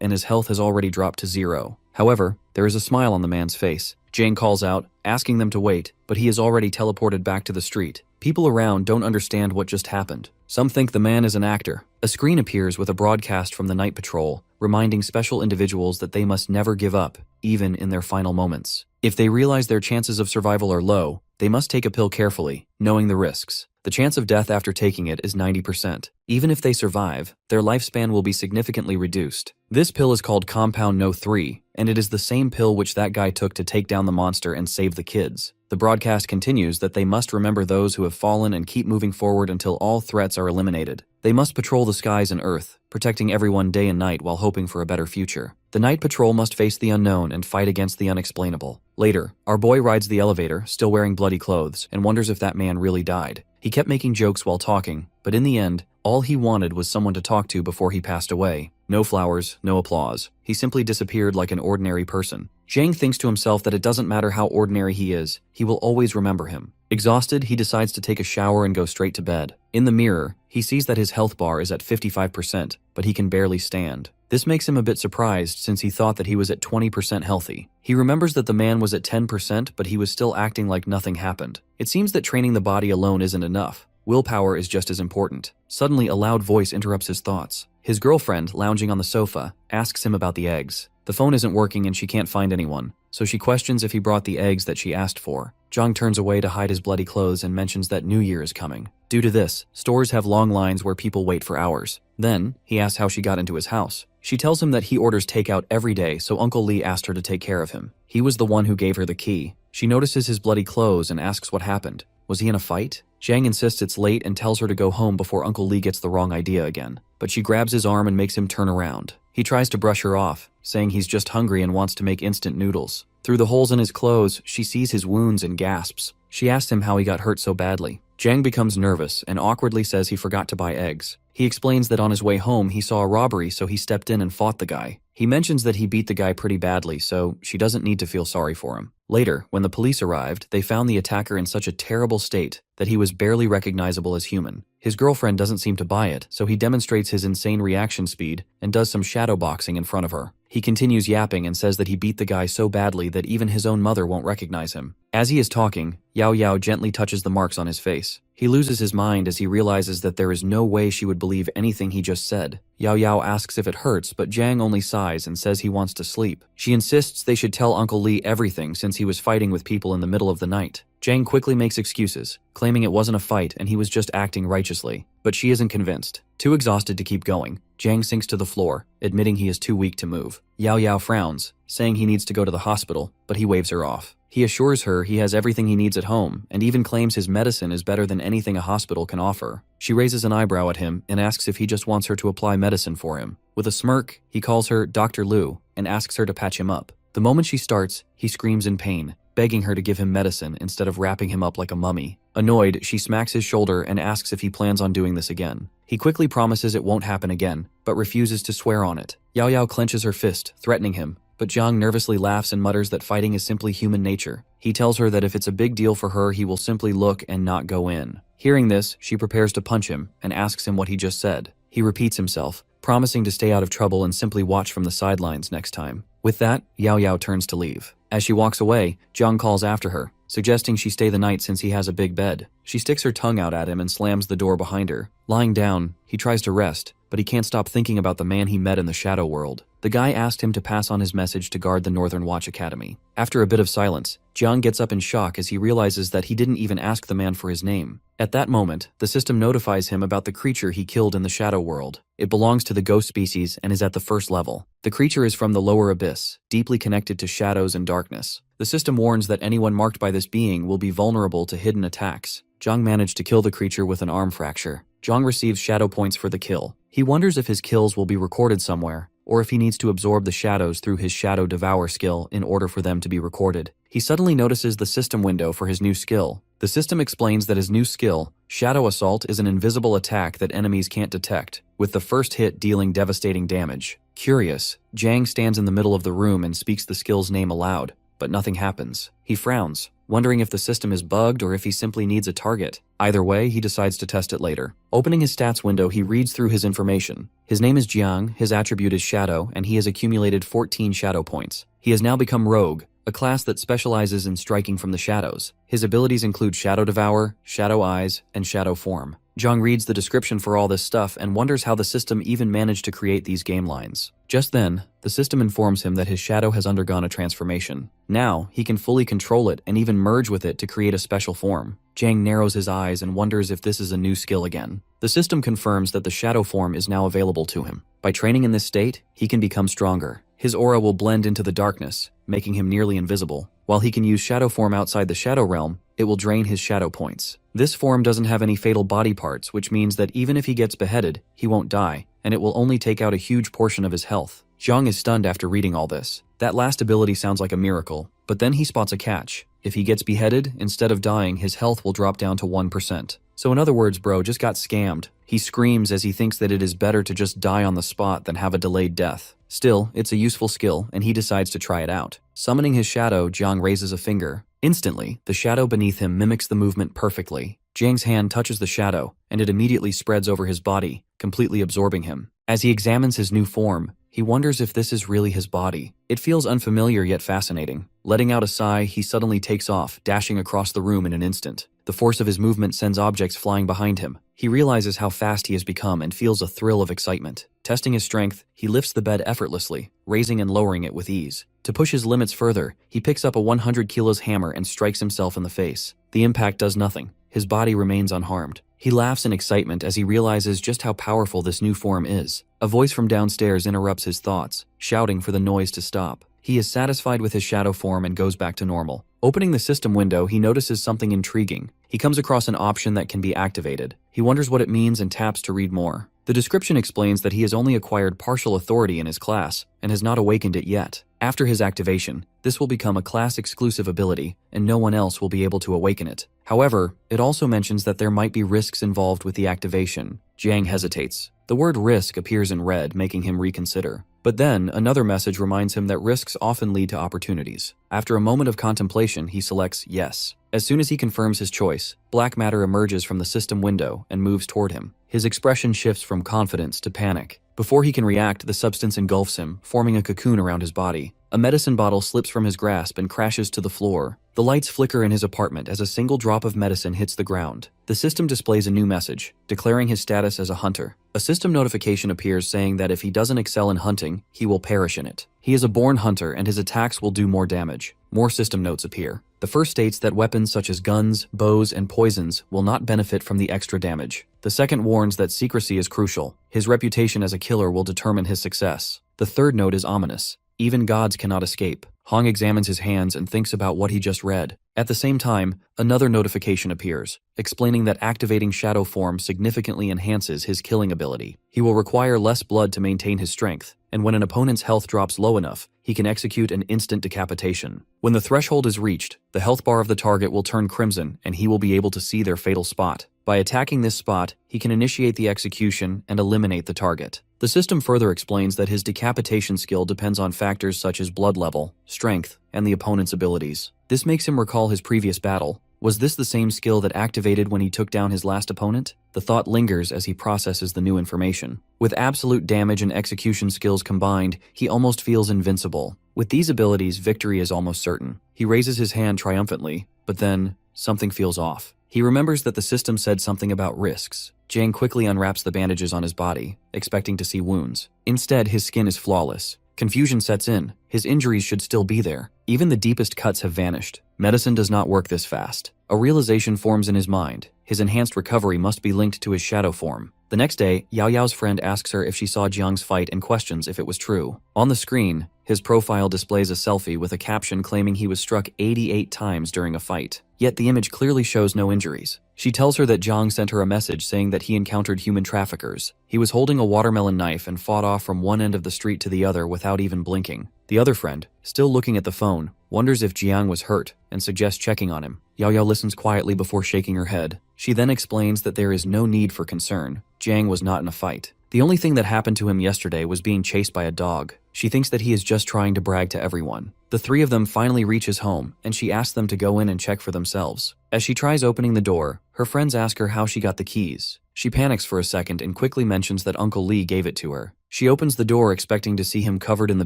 and his health has already dropped to 0. However, there is a smile on the man's face. Zhang calls out, asking them to wait, but he is already teleported back to the street. People around don't understand what just happened. Some think the man is an actor. A screen appears with a broadcast from the night patrol, reminding special individuals that they must never give up, even in their final moments. If they realize their chances of survival are low, they must take a pill carefully, knowing the risks. The chance of death after taking it is 90%. Even if they survive, their lifespan will be significantly reduced. This pill is called Compound No. 3, and it is the same pill which that guy took to take down the monster and save the kids. The broadcast continues that they must remember those who have fallen and keep moving forward until all threats are eliminated. They must patrol the skies and Earth, protecting everyone day and night while hoping for a better future. The night patrol must face the unknown and fight against the unexplainable. Later, our boy rides the elevator, still wearing bloody clothes, and wonders if that man really died. He kept making jokes while talking, but in the end, all he wanted was someone to talk to before he passed away. No flowers, no applause. He simply disappeared like an ordinary person. Zhang thinks to himself that it doesn't matter how ordinary he is, he will always remember him. Exhausted, he decides to take a shower and go straight to bed. In the mirror, he sees that his health bar is at 55%, but he can barely stand. This makes him a bit surprised since he thought that he was at 20% healthy. He remembers that the man was at 10%, but he was still acting like nothing happened. It seems that training the body alone isn't enough. Willpower is just as important. Suddenly, a loud voice interrupts his thoughts. His girlfriend, lounging on the sofa, asks him about the eggs. The phone isn't working and she can't find anyone, so she questions if he brought the eggs that she asked for. Zhang turns away to hide his bloody clothes and mentions that New Year is coming. Due to this, stores have long lines where people wait for hours. Then, he asks how she got into his house. She tells him that he orders takeout every day, so Uncle Lee asked her to take care of him. He was the one who gave her the key. She notices his bloody clothes and asks what happened. Was he in a fight? Zhang insists it's late and tells her to go home before Uncle Lee gets the wrong idea again. But she grabs his arm and makes him turn around. He tries to brush her off, saying he's just hungry and wants to make instant noodles. Through the holes in his clothes, she sees his wounds and gasps. She asks him how he got hurt so badly. Jang becomes nervous and awkwardly says he forgot to buy eggs. He explains that on his way home he saw a robbery, so he stepped in and fought the guy. He mentions that he beat the guy pretty badly, so she doesn't need to feel sorry for him. Later, when the police arrived, they found the attacker in such a terrible state that he was barely recognizable as human. His girlfriend doesn't seem to buy it, so he demonstrates his insane reaction speed and does some shadow boxing in front of her. He continues yapping and says that he beat the guy so badly that even his own mother won't recognize him. As he is talking, Yao Yao gently touches the marks on his face. He loses his mind as he realizes that there is no way she would believe anything he just said. Yao Yao asks if it hurts, but Jang only sighs and says he wants to sleep. She insists they should tell Uncle Lee everything since he was fighting with people in the middle of the night. Jang quickly makes excuses, claiming it wasn't a fight and he was just acting righteously. But she isn't convinced. Too exhausted to keep going, Jang sinks to the floor, admitting he is too weak to move. Yao Yao frowns, saying he needs to go to the hospital, but he waves her off. He assures her he has everything he needs at home, and even claims his medicine is better than anything a hospital can offer. She raises an eyebrow at him and asks if he just wants her to apply medicine for him. With a smirk, he calls her Dr. Liu and asks her to patch him up. The moment she starts, he screams in pain, begging her to give him medicine instead of wrapping him up like a mummy. Annoyed, she smacks his shoulder and asks if he plans on doing this again. He quickly promises it won't happen again, but refuses to swear on it. Yao Yao clenches her fist, threatening him, but Jiang nervously laughs and mutters that fighting is simply human nature. He tells her that if it's a big deal for her, he will simply look and not go in. Hearing this, she prepares to punch him and asks him what he just said. He repeats himself, promising to stay out of trouble and simply watch from the sidelines next time. With that, Yao Yao turns to leave. As she walks away, Jiang calls after her, suggesting she stay the night since he has a big bed. She sticks her tongue out at him and slams the door behind her. Lying down, he tries to rest, but he can't stop thinking about the man he met in the shadow world. The guy asked him to pass on his message to guard the Northern Watch Academy. After a bit of silence, Jiang gets up in shock as he realizes that he didn't even ask the man for his name. At that moment, the system notifies him about the creature he killed in the shadow world. It belongs to the ghost species and is at the first level. The creature is from the lower abyss, deeply connected to shadows and darkness. The system warns that anyone marked by this being will be vulnerable to hidden attacks. Jiang managed to kill the creature with an arm fracture. Jiang receives shadow points for the kill. He wonders if his kills will be recorded somewhere, or if he needs to absorb the shadows through his Shadow Devour skill in order for them to be recorded. He suddenly notices the system window for his new skill. The system explains that his new skill, Shadow Assault, is an invisible attack that enemies can't detect, with the first hit dealing devastating damage. Curious, Jiang stands in the middle of the room and speaks the skill's name aloud, but nothing happens. He frowns, wondering if the system is bugged or if he simply needs a target. Either way, he decides to test it later. Opening his stats window, he reads through his information. His name is Jiang, his attribute is Shadow, and he has accumulated 14 Shadow points. He has now become Rogue, a class that specializes in striking from the shadows. His abilities include Shadow Devour, Shadow Eyes, and Shadow Form. Jiang reads the description for all this stuff and wonders how the system even managed to create these game lines. Just then, the system informs him that his shadow has undergone a transformation. Now, he can fully control it and even merge with it to create a special form. Jiang narrows his eyes and wonders if this is a new skill again. The system confirms that the shadow form is now available to him. By training in this state, he can become stronger. His aura will blend into the darkness, making him nearly invisible. While he can use shadow form outside the shadow realm, it will drain his shadow points. This form doesn't have any fatal body parts, which means that even if he gets beheaded, he won't die, and it will only take out a huge portion of his health. Jiang is stunned after reading all this. That last ability sounds like a miracle, but then he spots a catch. If he gets beheaded, instead of dying, his health will drop down to 1%. So in other words, bro just got scammed. He screams as he thinks that it is better to just die on the spot than have a delayed death. Still, it's a useful skill, and he decides to try it out. Summoning his shadow, Jiang raises a finger. Instantly, the shadow beneath him mimics the movement perfectly. Jiang's hand touches the shadow, and it immediately spreads over his body, completely absorbing him. As he examines his new form, he wonders if this is really his body. It feels unfamiliar yet fascinating. Letting out a sigh, he suddenly takes off, dashing across the room in an instant. The force of his movement sends objects flying behind him. He realizes how fast he has become and feels a thrill of excitement. Testing his strength, he lifts the bed effortlessly, raising and lowering it with ease. To push his limits further, he picks up a 100 kilos hammer and strikes himself in the face. The impact does nothing. His body remains unharmed. He laughs in excitement as he realizes just how powerful this new form is. A voice from downstairs interrupts his thoughts, shouting for the noise to stop. He is satisfied with his shadow form and goes back to normal. Opening the system window, he notices something intriguing. He comes across an option that can be activated. He wonders what it means and taps to read more. The description explains that he has only acquired partial authority in his class and has not awakened it yet. After his activation, this will become a class-exclusive ability, and no one else will be able to awaken it. However, it also mentions that there might be risks involved with the activation. Jiang hesitates. The word risk appears in red, making him reconsider. But then, another message reminds him that risks often lead to opportunities. After a moment of contemplation, he selects yes. As soon as he confirms his choice, black matter emerges from the system window and moves toward him. His expression shifts from confidence to panic. Before he can react, the substance engulfs him, forming a cocoon around his body. A medicine bottle slips from his grasp and crashes to the floor. The lights flicker in his apartment as a single drop of medicine hits the ground. The system displays a new message, declaring his status as a hunter. A system notification appears saying that if he doesn't excel in hunting, he will perish in it. He is a born hunter and his attacks will do more damage. More system notes appear. The first states that weapons such as guns, bows, and poisons will not benefit from the extra damage. The second warns that secrecy is crucial. His reputation as a killer will determine his success. The third note is ominous. Even gods cannot escape. Hong examines his hands and thinks about what he just read. At the same time, another notification appears, explaining that activating shadow form significantly enhances his killing ability. He will require less blood to maintain his strength, and when an opponent's health drops low enough, he can execute an instant decapitation. When the threshold is reached, the health bar of the target will turn crimson and he will be able to see their fatal spot. By attacking this spot, he can initiate the execution and eliminate the target. The system further explains that his decapitation skill depends on factors such as blood level, strength, and the opponent's abilities. This makes him recall his previous battle. Was this the same skill that activated when he took down his last opponent? The thought lingers as he processes the new information. With absolute damage and execution skills combined, he almost feels invincible. With these abilities, victory is almost certain. He raises his hand triumphantly, but then something feels off. He remembers that the system said something about risks. Jiang quickly unwraps the bandages on his body, expecting to see wounds. Instead, his skin is flawless. Confusion sets in. His injuries should still be there. Even the deepest cuts have vanished. Medicine does not work this fast. A realization forms in his mind. His enhanced recovery must be linked to his shadow form. The next day, Yao Yao's friend asks her if she saw Jiang's fight and questions if it was true. On the screen, his profile displays a selfie with a caption claiming he was struck 88 times during a fight. Yet the image clearly shows no injuries. She tells her that Jiang sent her a message saying that he encountered human traffickers. He was holding a watermelon knife and fought off from one end of the street to the other without even blinking. The other friend, still looking at the phone, wonders if Jiang was hurt and suggests checking on him. Yao Yao listens quietly before shaking her head. She then explains that there is no need for concern. Jiang was not in a fight. The only thing that happened to him yesterday was being chased by a dog. She thinks that he is just trying to brag to everyone. The three of them finally reach his home, and she asks them to go in and check for themselves. As she tries opening the door, her friends ask her how she got the keys. She panics for a second and quickly mentions that Uncle Lee gave it to her. She opens the door expecting to see him covered in the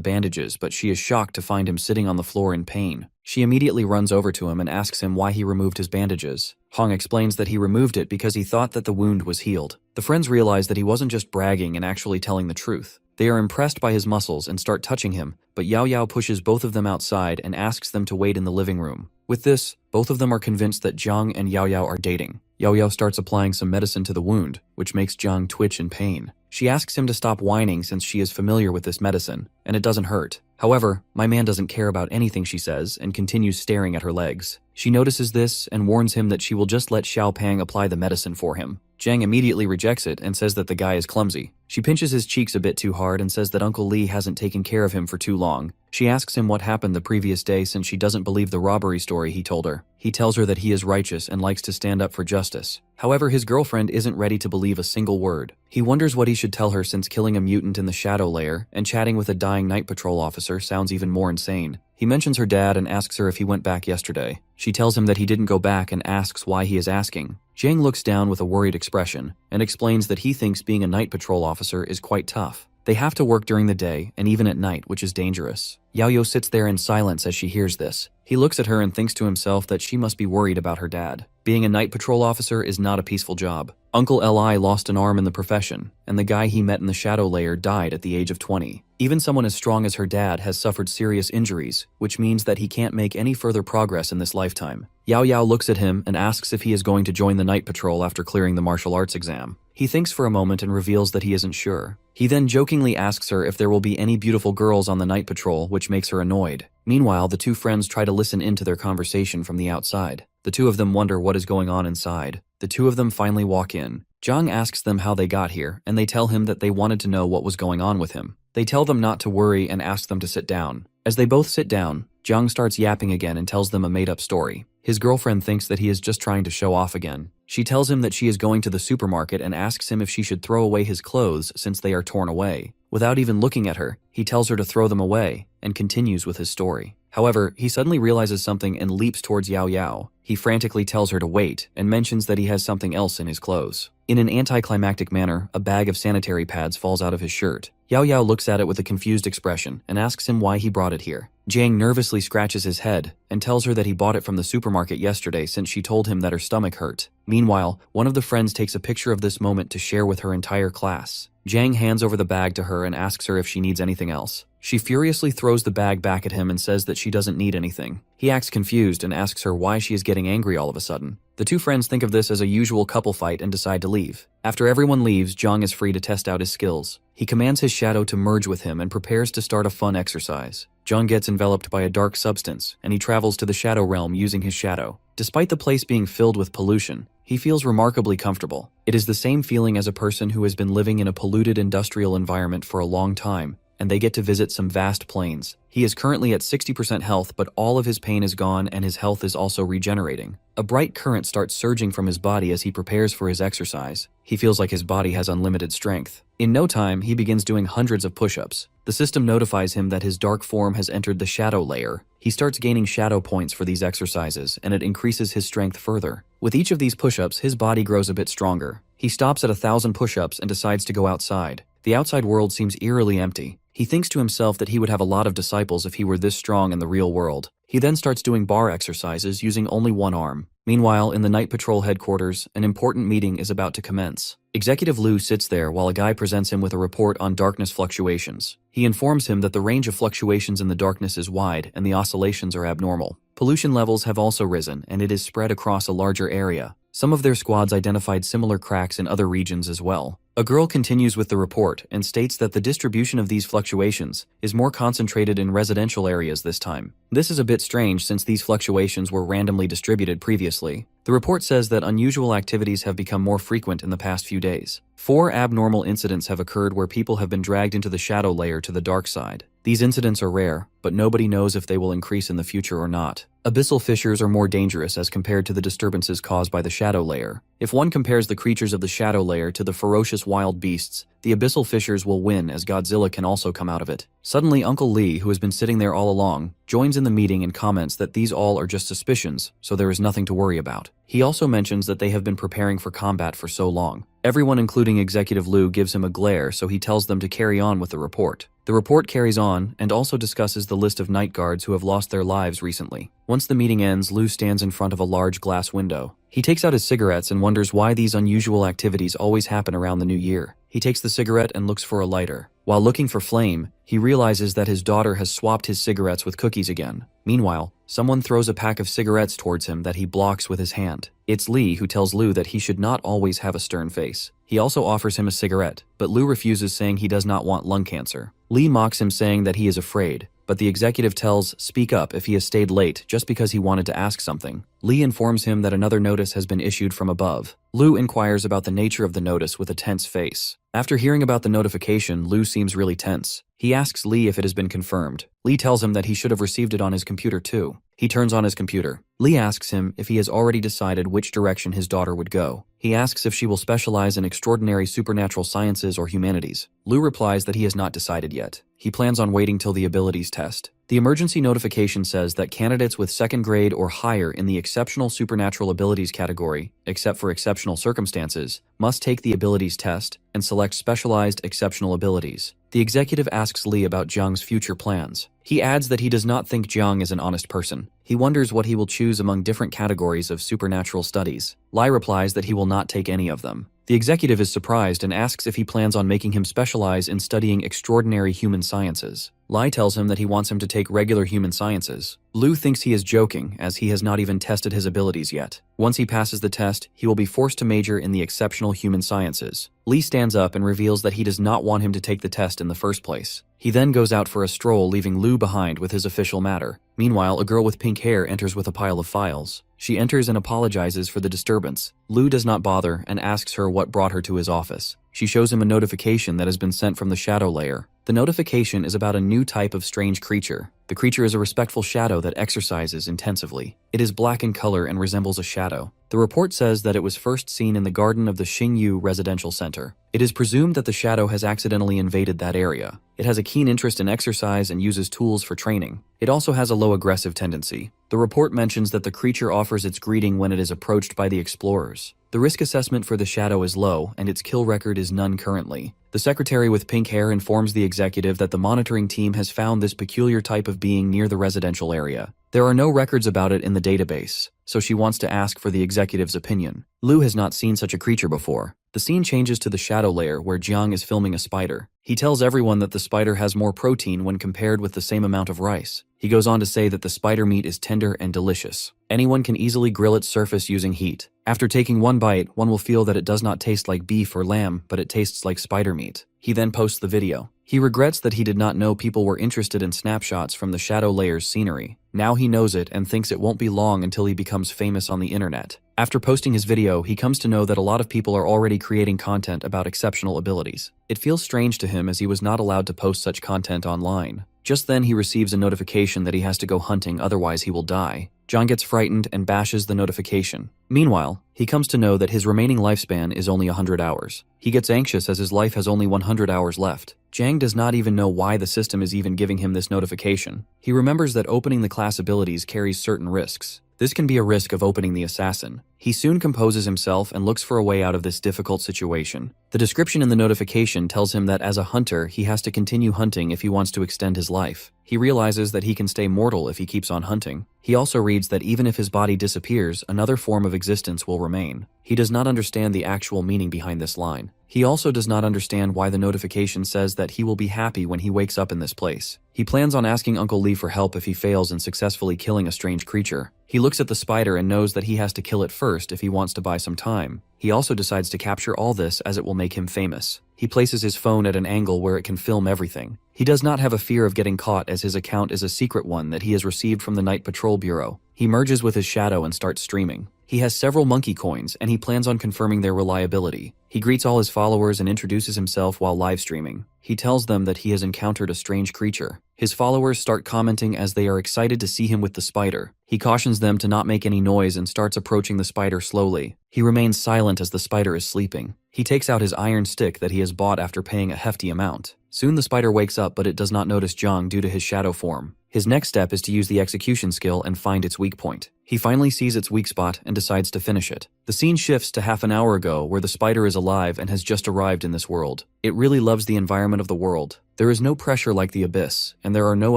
bandages, but she is shocked to find him sitting on the floor in pain. She immediately runs over to him and asks him why he removed his bandages. Hong explains that he removed it because he thought that the wound was healed. The friends realize that he wasn't just bragging and actually telling the truth. They are impressed by his muscles and start touching him, but Yao Yao pushes both of them outside and asks them to wait in the living room. With this, both of them are convinced that Jiang and Yao Yao are dating. Yao Yao starts applying some medicine to the wound, which makes Jiang twitch in pain. She asks him to stop whining since she is familiar with this medicine, and it doesn't hurt. However, my man doesn't care about anything she says and continues staring at her legs. She notices this and warns him that she will just let Xiao Pang apply the medicine for him. Jiang immediately rejects it and says that the guy is clumsy. She pinches his cheeks a bit too hard and says that Uncle Lee hasn't taken care of him for too long. She asks him what happened the previous day since she doesn't believe the robbery story he told her. He tells her that he is righteous and likes to stand up for justice. However, his girlfriend isn't ready to believe a single word. He wonders what he should tell her since killing a mutant in the shadow layer and chatting with a dying night patrol officer sounds even more insane. He mentions her dad and asks her if he went back yesterday. She tells him that he didn't go back and asks why he is asking. Jiang looks down with a worried expression and explains that he thinks being a night patrol officer is quite tough. They have to work during the day and even at night, which is dangerous. Yao Yao sits there in silence as she hears this. He looks at her and thinks to himself that she must be worried about her dad. Being a night patrol officer is not a peaceful job. Uncle Li lost an arm in the profession, and the guy he met in the shadow layer died at the age of 20. Even someone as strong as her dad has suffered serious injuries, which means that he can't make any further progress in this lifetime. Yao Yao looks at him and asks if he is going to join the night patrol after clearing the martial arts exam. He thinks for a moment and reveals that he isn't sure. He then jokingly asks her if there will be any beautiful girls on the night patrol, which which makes her annoyed. Meanwhile, the two friends try to listen into their conversation from the outside. The two of them wonder what is going on inside. The two of them finally walk in. Jung asks them how they got here, and they tell him that they wanted to know what was going on with him. They tell them not to worry and ask them to sit down. As they both sit down, Jung starts yapping again and tells them a made-up story. His girlfriend thinks that he is just trying to show off again. She tells him that she is going to the supermarket and asks him if she should throw away his clothes since they are torn away. Without even looking at her, he tells her to throw them away and continues with his story. However, he suddenly realizes something and leaps towards Yao Yao. He frantically tells her to wait and mentions that he has something else in his clothes. In an anticlimactic manner, a bag of sanitary pads falls out of his shirt. Yao Yao looks at it with a confused expression and asks him why he brought it here. Jiang nervously scratches his head and tells her that he bought it from the supermarket yesterday since she told him that her stomach hurt. Meanwhile, one of the friends takes a picture of this moment to share with her entire class. Jiang hands over the bag to her and asks her if she needs anything else. She furiously throws the bag back at him and says that she doesn't need anything. He acts confused and asks her why she is getting angry all of a sudden. The two friends think of this as a usual couple fight and decide to leave. After everyone leaves, Jung is free to test out his skills. He commands his shadow to merge with him and prepares to start a fun exercise. Jung gets enveloped by a dark substance, and he travels to the shadow realm using his shadow. Despite the place being filled with pollution, he feels remarkably comfortable. It is the same feeling as a person who has been living in a polluted industrial environment for a long time, and they get to visit some vast plains. He is currently at 60% health, but all of his pain is gone and his health is also regenerating. A bright current starts surging from his body as he prepares for his exercise. He feels like his body has unlimited strength. In no time, he begins doing hundreds of push-ups. The system notifies him that his dark form has entered the shadow layer. He starts gaining shadow points for these exercises, and it increases his strength further. With each of these push-ups, his body grows a bit stronger. He stops at 1,000 push-ups and decides to go outside. The outside world seems eerily empty. He thinks to himself that he would have a lot of disciples if he were this strong in the real world. He then starts doing bar exercises using only one arm. Meanwhile, in the night patrol headquarters, an important meeting is about to commence. Executive Liu sits there while a guy presents him with a report on darkness fluctuations. He informs him that the range of fluctuations in the darkness is wide and the oscillations are abnormal. Pollution levels have also risen, and it is spread across a larger area. Some of their squads identified similar cracks in other regions as well. A girl continues with the report and states that the distribution of these fluctuations is more concentrated in residential areas this time. This is a bit strange since these fluctuations were randomly distributed previously. The report says that unusual activities have become more frequent in the past few days. 4 abnormal incidents have occurred where people have been dragged into the shadow layer to the dark side. These incidents are rare, but nobody knows if they will increase in the future or not. Abyssal fissures are more dangerous as compared to the disturbances caused by the shadow layer. If one compares the creatures of the shadow layer to the ferocious wild beasts, the abyssal fissures will win as Godzilla can also come out of it. Suddenly, Uncle Lee, who has been sitting there all along, joins in the meeting and comments that these all are just suspicions, so there is nothing to worry about. He also mentions that they have been preparing for combat for so long. Everyone, including Executive Liu, gives him a glare, so he tells them to carry on with the report. The report carries on and also discusses the list of night guards who have lost their lives recently. Once the meeting ends, Liu stands in front of a large glass window. He takes out his cigarettes and wonders why these unusual activities always happen around the new year. He takes the cigarette and looks for a lighter. While looking for flame, he realizes that his daughter has swapped his cigarettes with cookies again. Meanwhile, someone throws a pack of cigarettes towards him that he blocks with his hand. It's Lee, who tells Liu that he should not always have a stern face. He also offers him a cigarette, but Liu refuses, saying he does not want lung cancer. Lee mocks him, saying that he is afraid, but the executive tells speak up if he has stayed late just because he wanted to ask something. Lee informs him that another notice has been issued from above. Liu inquires about the nature of the notice with a tense face. After hearing about the notification, Liu seems really tense. He asks Lee if it has been confirmed. Lee tells him that he should have received it on his computer too. He turns on his computer. Lee asks him if he has already decided which direction his daughter would go. He asks if she will specialize in extraordinary supernatural sciences or humanities. Liu replies that he has not decided yet. He plans on waiting till the abilities test. The emergency notification says that candidates with 2nd grade or higher in the exceptional supernatural abilities category, except for exceptional circumstances, must take the abilities test and select specialized exceptional abilities. The executive asks Lee about Jung's future plans. He adds that he does not think Jung is an honest person. He wonders what he will choose among different categories of supernatural studies. Lai replies that he will not take any of them. The executive is surprised and asks if he plans on making him specialize in studying extraordinary human sciences. Lai tells him that he wants him to take regular human sciences. Lu thinks he is joking, as he has not even tested his abilities yet. Once he passes the test, he will be forced to major in the exceptional human sciences. Lee stands up and reveals that he does not want him to take the test in the first place. He then goes out for a stroll, leaving Lu behind with his official matter. Meanwhile, a girl with pink hair enters with a pile of files. She enters and apologizes for the disturbance. Lu does not bother and asks her what brought her to his office. She shows him a notification that has been sent from the shadow layer. The notification is about a new type of strange creature. The creature is a respectful shadow that exercises intensively. It is black in color and resembles a shadow. The report says that it was first seen in the garden of the Xingyu Residential Center. It is presumed that the shadow has accidentally invaded that area. It has a keen interest in exercise and uses tools for training. It also has a low aggressive tendency. The report mentions that the creature offers its greeting when it is approached by the explorers. The risk assessment for the shadow is low, and its kill record is none currently. The secretary with pink hair informs the executive that the monitoring team has found this peculiar type of being near the residential area. There are no records about it in the database, so she wants to ask for the executive's opinion. Lu has not seen such a creature before. The scene changes to the shadow layer where Jiang is filming a spider. He tells everyone that the spider has more protein when compared with the same amount of rice. He goes on to say that the spider meat is tender and delicious. Anyone can easily grill its surface using heat. After taking one bite, one will feel that it does not taste like beef or lamb, but it tastes like spider meat. He then posts the video. He regrets that he did not know people were interested in snapshots from the shadow layer's scenery. Now he knows it and thinks it won't be long until he becomes famous on the internet. After posting his video, he comes to know that a lot of people are already creating content about exceptional abilities. It feels strange to him as he was not allowed to post such content online. Just then he receives a notification that he has to go hunting, otherwise he will die. John gets frightened and bashes the notification. Meanwhile, he comes to know that his remaining lifespan is only 100 hours. He gets anxious as his life has only 100 hours left. Jiang does not even know why the system is even giving him this notification. He remembers that opening the class abilities carries certain risks. This can be a risk of opening the assassin. He soon composes himself and looks for a way out of this difficult situation. The description in the notification tells him that as a hunter, he has to continue hunting if he wants to extend his life. He realizes that he can stay mortal if he keeps on hunting. He also reads that even if his body disappears, another form of existence will remain. He does not understand the actual meaning behind this line. He also does not understand why the notification says that he will be happy when he wakes up in this place. He plans on asking Uncle Lee for help if he fails in successfully killing a strange creature. He looks at the spider and knows that he has to kill it first if he wants to buy some time. He also decides to capture all this as it will make him famous. He places his phone at an angle where it can film everything. He does not have a fear of getting caught as his account is a secret one that he has received from the Night Patrol Bureau. He merges with his shadow and starts streaming. He has several monkey coins and he plans on confirming their reliability. He greets all his followers and introduces himself while live streaming. He tells them that he has encountered a strange creature. His followers start commenting as they are excited to see him with the spider. He cautions them to not make any noise and starts approaching the spider slowly. He remains silent as the spider is sleeping. He takes out his iron stick that he has bought after paying a hefty amount. Soon the spider wakes up, but it does not notice Jiang due to his shadow form. His next step is to use the execution skill and find its weak point. He finally sees its weak spot and decides to finish it. The scene shifts to half an hour ago where the spider is alive and has just arrived in this world. It really loves the environment of the world. There is no pressure like the abyss, and there are no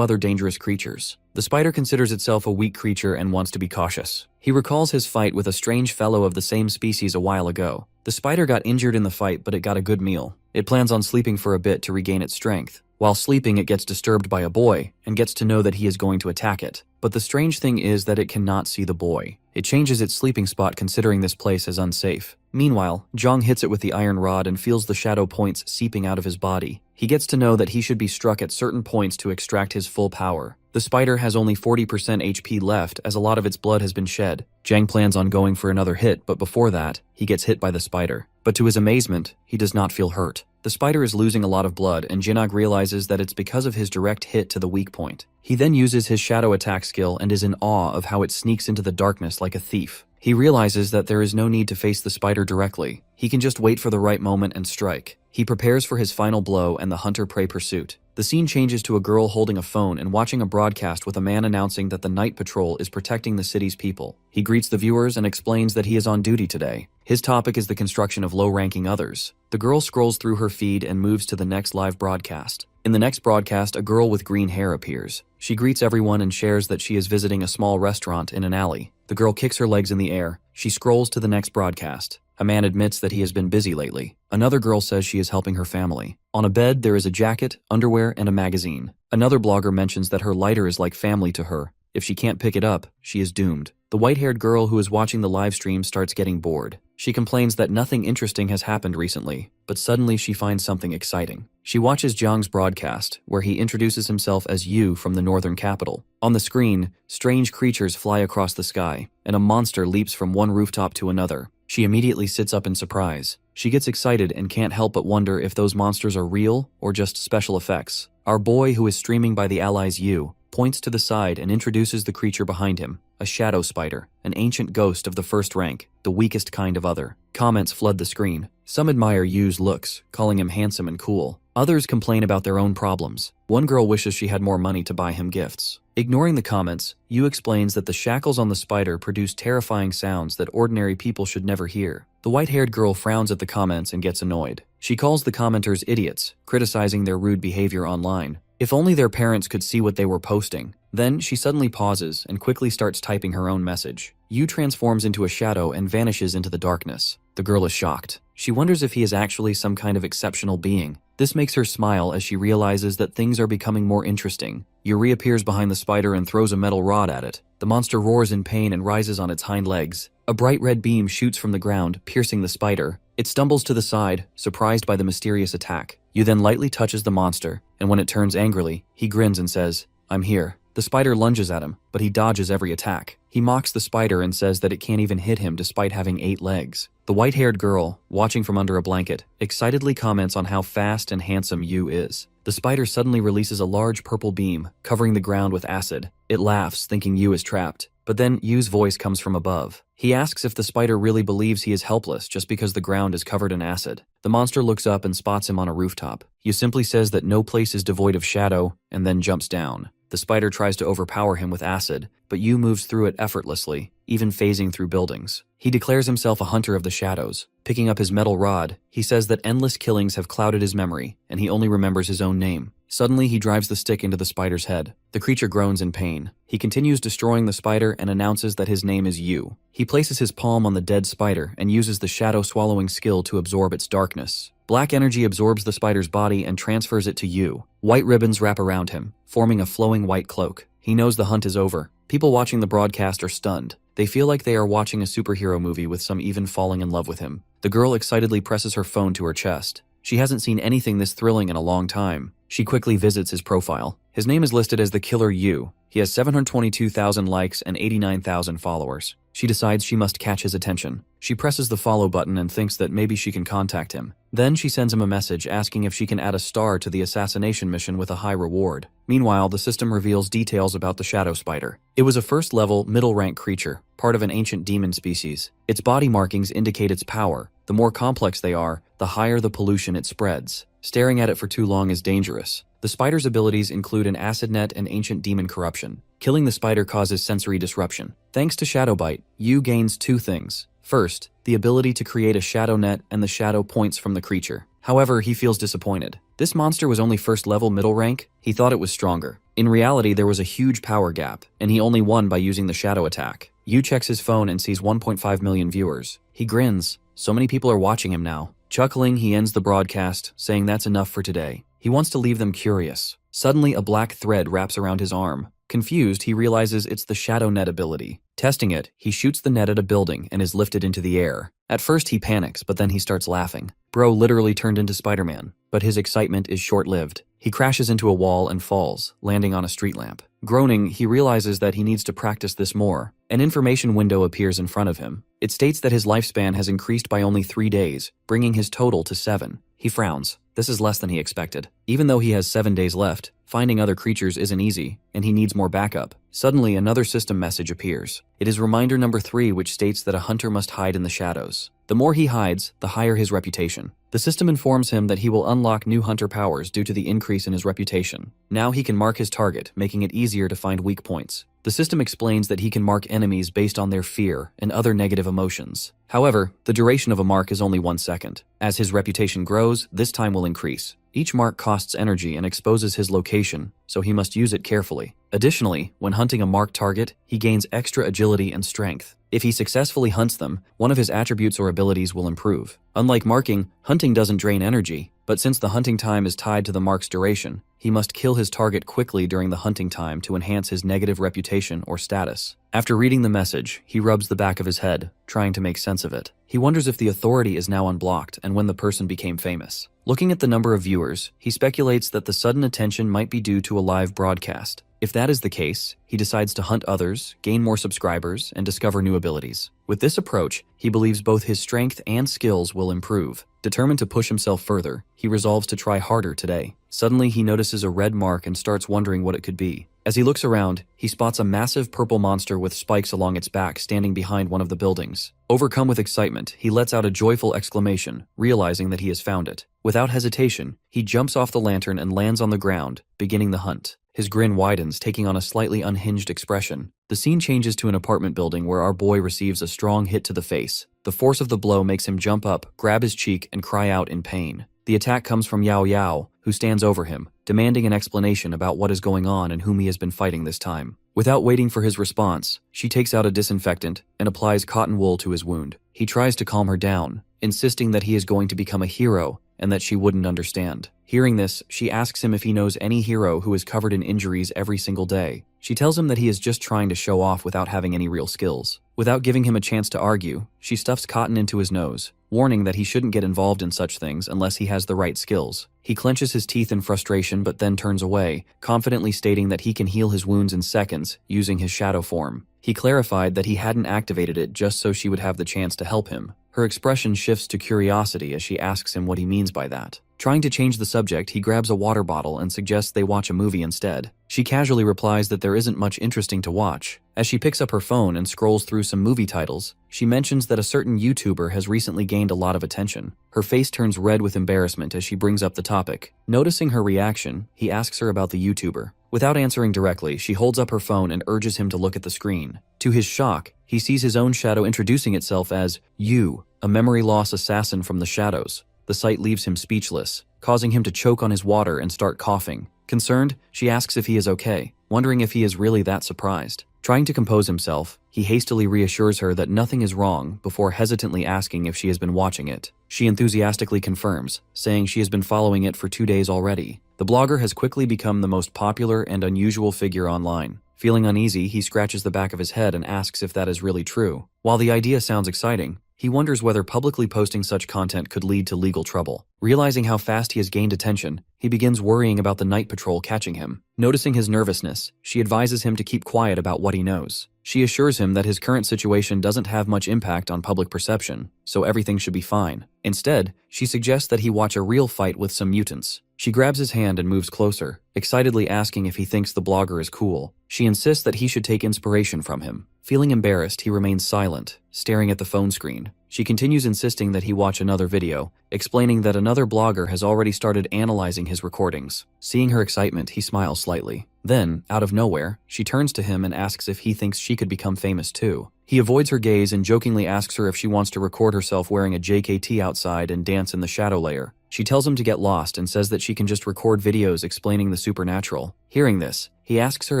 other dangerous creatures. The spider considers itself a weak creature and wants to be cautious. He recalls his fight with a strange fellow of the same species a while ago. The spider got injured in the fight, but it got a good meal. It plans on sleeping for a bit to regain its strength. While sleeping, it gets disturbed by a boy and gets to know that he is going to attack it. But the strange thing is that it cannot see the boy. It changes its sleeping spot considering this place as unsafe. Meanwhile, Zhang hits it with the iron rod and feels the shadow points seeping out of his body. He gets to know that he should be struck at certain points to extract his full power. The spider has only 40% HP left as a lot of its blood has been shed. Zhang plans on going for another hit, but before that, he gets hit by the spider. But to his amazement, he does not feel hurt. The spider is losing a lot of blood, and Jinog realizes that it's because of his direct hit to the weak point. He then uses his shadow attack skill and is in awe of how it sneaks into the darkness like a thief. He realizes that there is no need to face the spider directly. He can just wait for the right moment and strike. He prepares for his final blow and the hunter-prey pursuit. The scene changes to a girl holding a phone and watching a broadcast with a man announcing that the Night Patrol is protecting the city's people. He greets the viewers and explains that he is on duty today. His topic is the construction of low-ranking others. The girl scrolls through her feed and moves to the next live broadcast. In the next broadcast, a girl with green hair appears. She greets everyone and shares that she is visiting a small restaurant in an alley. The girl kicks her legs in the air. She scrolls to the next broadcast. A man admits that he has been busy lately. Another girl says she is helping her family. On a bed, there is a jacket, underwear, and a magazine. Another blogger mentions that her lighter is like family to her. If she can't pick it up, she is doomed. The white-haired girl who is watching the live stream starts getting bored. She complains that nothing interesting has happened recently, but suddenly she finds something exciting. She watches Jiang's broadcast, where he introduces himself as Yu from the northern capital. On the screen, strange creatures fly across the sky, and a monster leaps from one rooftop to another. She immediately sits up in surprise. She gets excited and can't help but wonder if those monsters are real or just special effects. Our boy, who is streaming by the allies Yu, points to the side and introduces the creature behind him, a shadow spider, an ancient ghost of the first rank, the weakest kind of other. Comments flood the screen. Some admire Yu's looks, calling him handsome and cool. Others complain about their own problems. One girl wishes she had more money to buy him gifts. Ignoring the comments, Yu explains that the shackles on the spider produce terrifying sounds that ordinary people should never hear. The white-haired girl frowns at the comments and gets annoyed. She calls the commenters idiots, criticizing their rude behavior online. If only their parents could see what they were posting. Then she suddenly pauses and quickly starts typing her own message. Yu transforms into a shadow and vanishes into the darkness. The girl is shocked. She wonders if he is actually some kind of exceptional being. This makes her smile as she realizes that things are becoming more interesting. Yu reappears behind the spider and throws a metal rod at it. The monster roars in pain and rises on its hind legs. A bright red beam shoots from the ground, piercing the spider. It stumbles to the side, surprised by the mysterious attack. Yu then lightly touches the monster, and when it turns angrily, he grins and says, "I'm here." The spider lunges at him, but he dodges every attack. He mocks the spider and says that it can't even hit him despite having 8 legs. The white-haired girl, watching from under a blanket, excitedly comments on how fast and handsome Yu is. The spider suddenly releases a large purple beam, covering the ground with acid. It laughs, thinking Yu is trapped. But then Yu's voice comes from above. He asks if the spider really believes he is helpless just because the ground is covered in acid. The monster looks up and spots him on a rooftop. Yu simply says that no place is devoid of shadow, and then jumps down. The spider tries to overpower him with acid, but Yu moves through it effortlessly, even phasing through buildings. He declares himself a hunter of the shadows. Picking up his metal rod, he says that endless killings have clouded his memory, and he only remembers his own name. Suddenly, he drives the stick into the spider's head. The creature groans in pain. He continues destroying the spider and announces that his name is Yu. He places his palm on the dead spider and uses the shadow-swallowing skill to absorb its darkness. Black energy absorbs the spider's body and transfers it to Yu. White ribbons wrap around him, forming a flowing white cloak. He knows the hunt is over. People watching the broadcast are stunned. They feel like they are watching a superhero movie, with some even falling in love with him. The girl excitedly presses her phone to her chest. She hasn't seen anything this thrilling in a long time. She quickly visits his profile. His name is listed as the Killer Yu. He has 722,000 likes and 89,000 followers. She decides she must catch his attention. She presses the follow button and thinks that maybe she can contact him. Then she sends him a message asking if she can add a star to the assassination mission with a high reward. Meanwhile, the system reveals details about the shadow spider. It was a first-level, middle-rank creature, part of an ancient demon species. Its body markings indicate its power. The more complex they are, the higher the pollution it spreads. Staring at it for too long is dangerous. The spider's abilities include an acid net and ancient demon corruption. Killing the spider causes sensory disruption. Thanks to Shadow Bite, Yu gains 2 things. First, the ability to create a shadow net and the shadow points from the creature. However, he feels disappointed. This monster was only first level middle rank. He thought it was stronger. In reality, there was a huge power gap, and he only won by using the shadow attack. Yu checks his phone and sees 1.5 million viewers. He grins. So many people are watching him now. Chuckling, he ends the broadcast, saying that's enough for today. He wants to leave them curious. Suddenly, a black thread wraps around his arm. Confused, he realizes it's the shadow net ability. Testing it, he shoots the net at a building and is lifted into the air. At first he panics, but then he starts laughing. Bro literally turned into Spider-Man, but his excitement is short-lived. He crashes into a wall and falls, landing on a street lamp. Groaning, he realizes that he needs to practice this more. An information window appears in front of him. It states that his lifespan has increased by only 3 days, bringing his total to 7. He frowns. This is less than he expected. Even though he has 7 days left, finding other creatures isn't easy, and he needs more backup. Suddenly, another system message appears. It is reminder number 3, which states that a hunter must hide in the shadows. The more he hides, the higher his reputation. The system informs him that he will unlock new hunter powers due to the increase in his reputation. Now he can mark his target, making it easier to find weak points. The system explains that he can mark enemies based on their fear and other negative emotions. However, the duration of a mark is only 1 second. As his reputation grows, this time will increase. Each mark costs energy and exposes his location, so he must use it carefully. Additionally, when hunting a marked target, he gains extra agility and strength. If he successfully hunts them, one of his attributes or abilities will improve. Unlike marking, hunting doesn't drain energy, but since the hunting time is tied to the mark's duration, he must kill his target quickly during the hunting time to enhance his negative reputation or status. After reading the message, he rubs the back of his head, trying to make sense of it. He wonders if the authority is now unblocked and when the person became famous. Looking at the number of viewers, he speculates that the sudden attention might be due to a live broadcast. If that is the case, he decides to hunt others, gain more subscribers, and discover new abilities. With this approach, he believes both his strength and skills will improve. Determined to push himself further, he resolves to try harder today. Suddenly, he notices a red mark and starts wondering what it could be. As he looks around, he spots a massive purple monster with spikes along its back standing behind one of the buildings. Overcome with excitement, he lets out a joyful exclamation, realizing that he has found it. Without hesitation, he jumps off the lantern and lands on the ground, beginning the hunt. His grin widens, taking on a slightly unhinged expression. The scene changes to an apartment building where our boy receives a strong hit to the face. The force of the blow makes him jump up, grab his cheek, and cry out in pain. The attack comes from Yahello, who stands over him, demanding an explanation about what is going on and whom he has been fighting this time. Without waiting for his response, she takes out a disinfectant and applies cotton wool to his wound. He tries to calm her down, insisting that he is going to become a hero and that she wouldn't understand. Hearing this, she asks him if he knows any hero who is covered in injuries every single day. She tells him that he is just trying to show off without having any real skills. Without giving him a chance to argue, she stuffs cotton into his nose, warning that he shouldn't get involved in such things unless he has the right skills. He clenches his teeth in frustration but then turns away, confidently stating that he can heal his wounds in seconds using his shadow form. He clarified that he hadn't activated it just so she would have the chance to help him. Her expression shifts to curiosity as she asks him what he means by that. Trying to change the subject, he grabs a water bottle and suggests they watch a movie instead. She casually replies that there isn't much interesting to watch. As she picks up her phone and scrolls through some movie titles, she mentions that a certain YouTuber has recently gained a lot of attention. Her face turns red with embarrassment as she brings up the topic. Noticing her reaction, he asks her about the YouTuber. Without answering directly, she holds up her phone and urges him to look at the screen. To his shock, he sees his own shadow introducing itself as you, a memory loss assassin from the shadows. The sight leaves him speechless, causing him to choke on his water and start coughing. Concerned, she asks if he is okay, wondering if he is really that surprised. Trying to compose himself, he hastily reassures her that nothing is wrong before hesitantly asking if she has been watching it. She enthusiastically confirms, saying she has been following it for 2 days already. The blogger has quickly become the most popular and unusual figure online. Feeling uneasy, he scratches the back of his head and asks if that is really true. While the idea sounds exciting, he wonders whether publicly posting such content could lead to legal trouble. Realizing how fast he has gained attention, he begins worrying about the night patrol catching him. Noticing his nervousness, she advises him to keep quiet about what he knows. She assures him that his current situation doesn't have much impact on public perception, so everything should be fine. Instead, she suggests that he watch a real fight with some mutants. She grabs his hand and moves closer, excitedly asking if he thinks the blogger is cool. She insists that he should take inspiration from him. Feeling embarrassed, he remains silent, staring at the phone screen. She continues insisting that he watch another video, explaining that another blogger has already started analyzing his recordings. Seeing her excitement, he smiles slightly. Then, out of nowhere, she turns to him and asks if he thinks she could become famous too. He avoids her gaze and jokingly asks her if she wants to record herself wearing a JKT outside and dance in the shadow layer. She tells him to get lost and says that she can just record videos explaining the supernatural. Hearing this, he asks her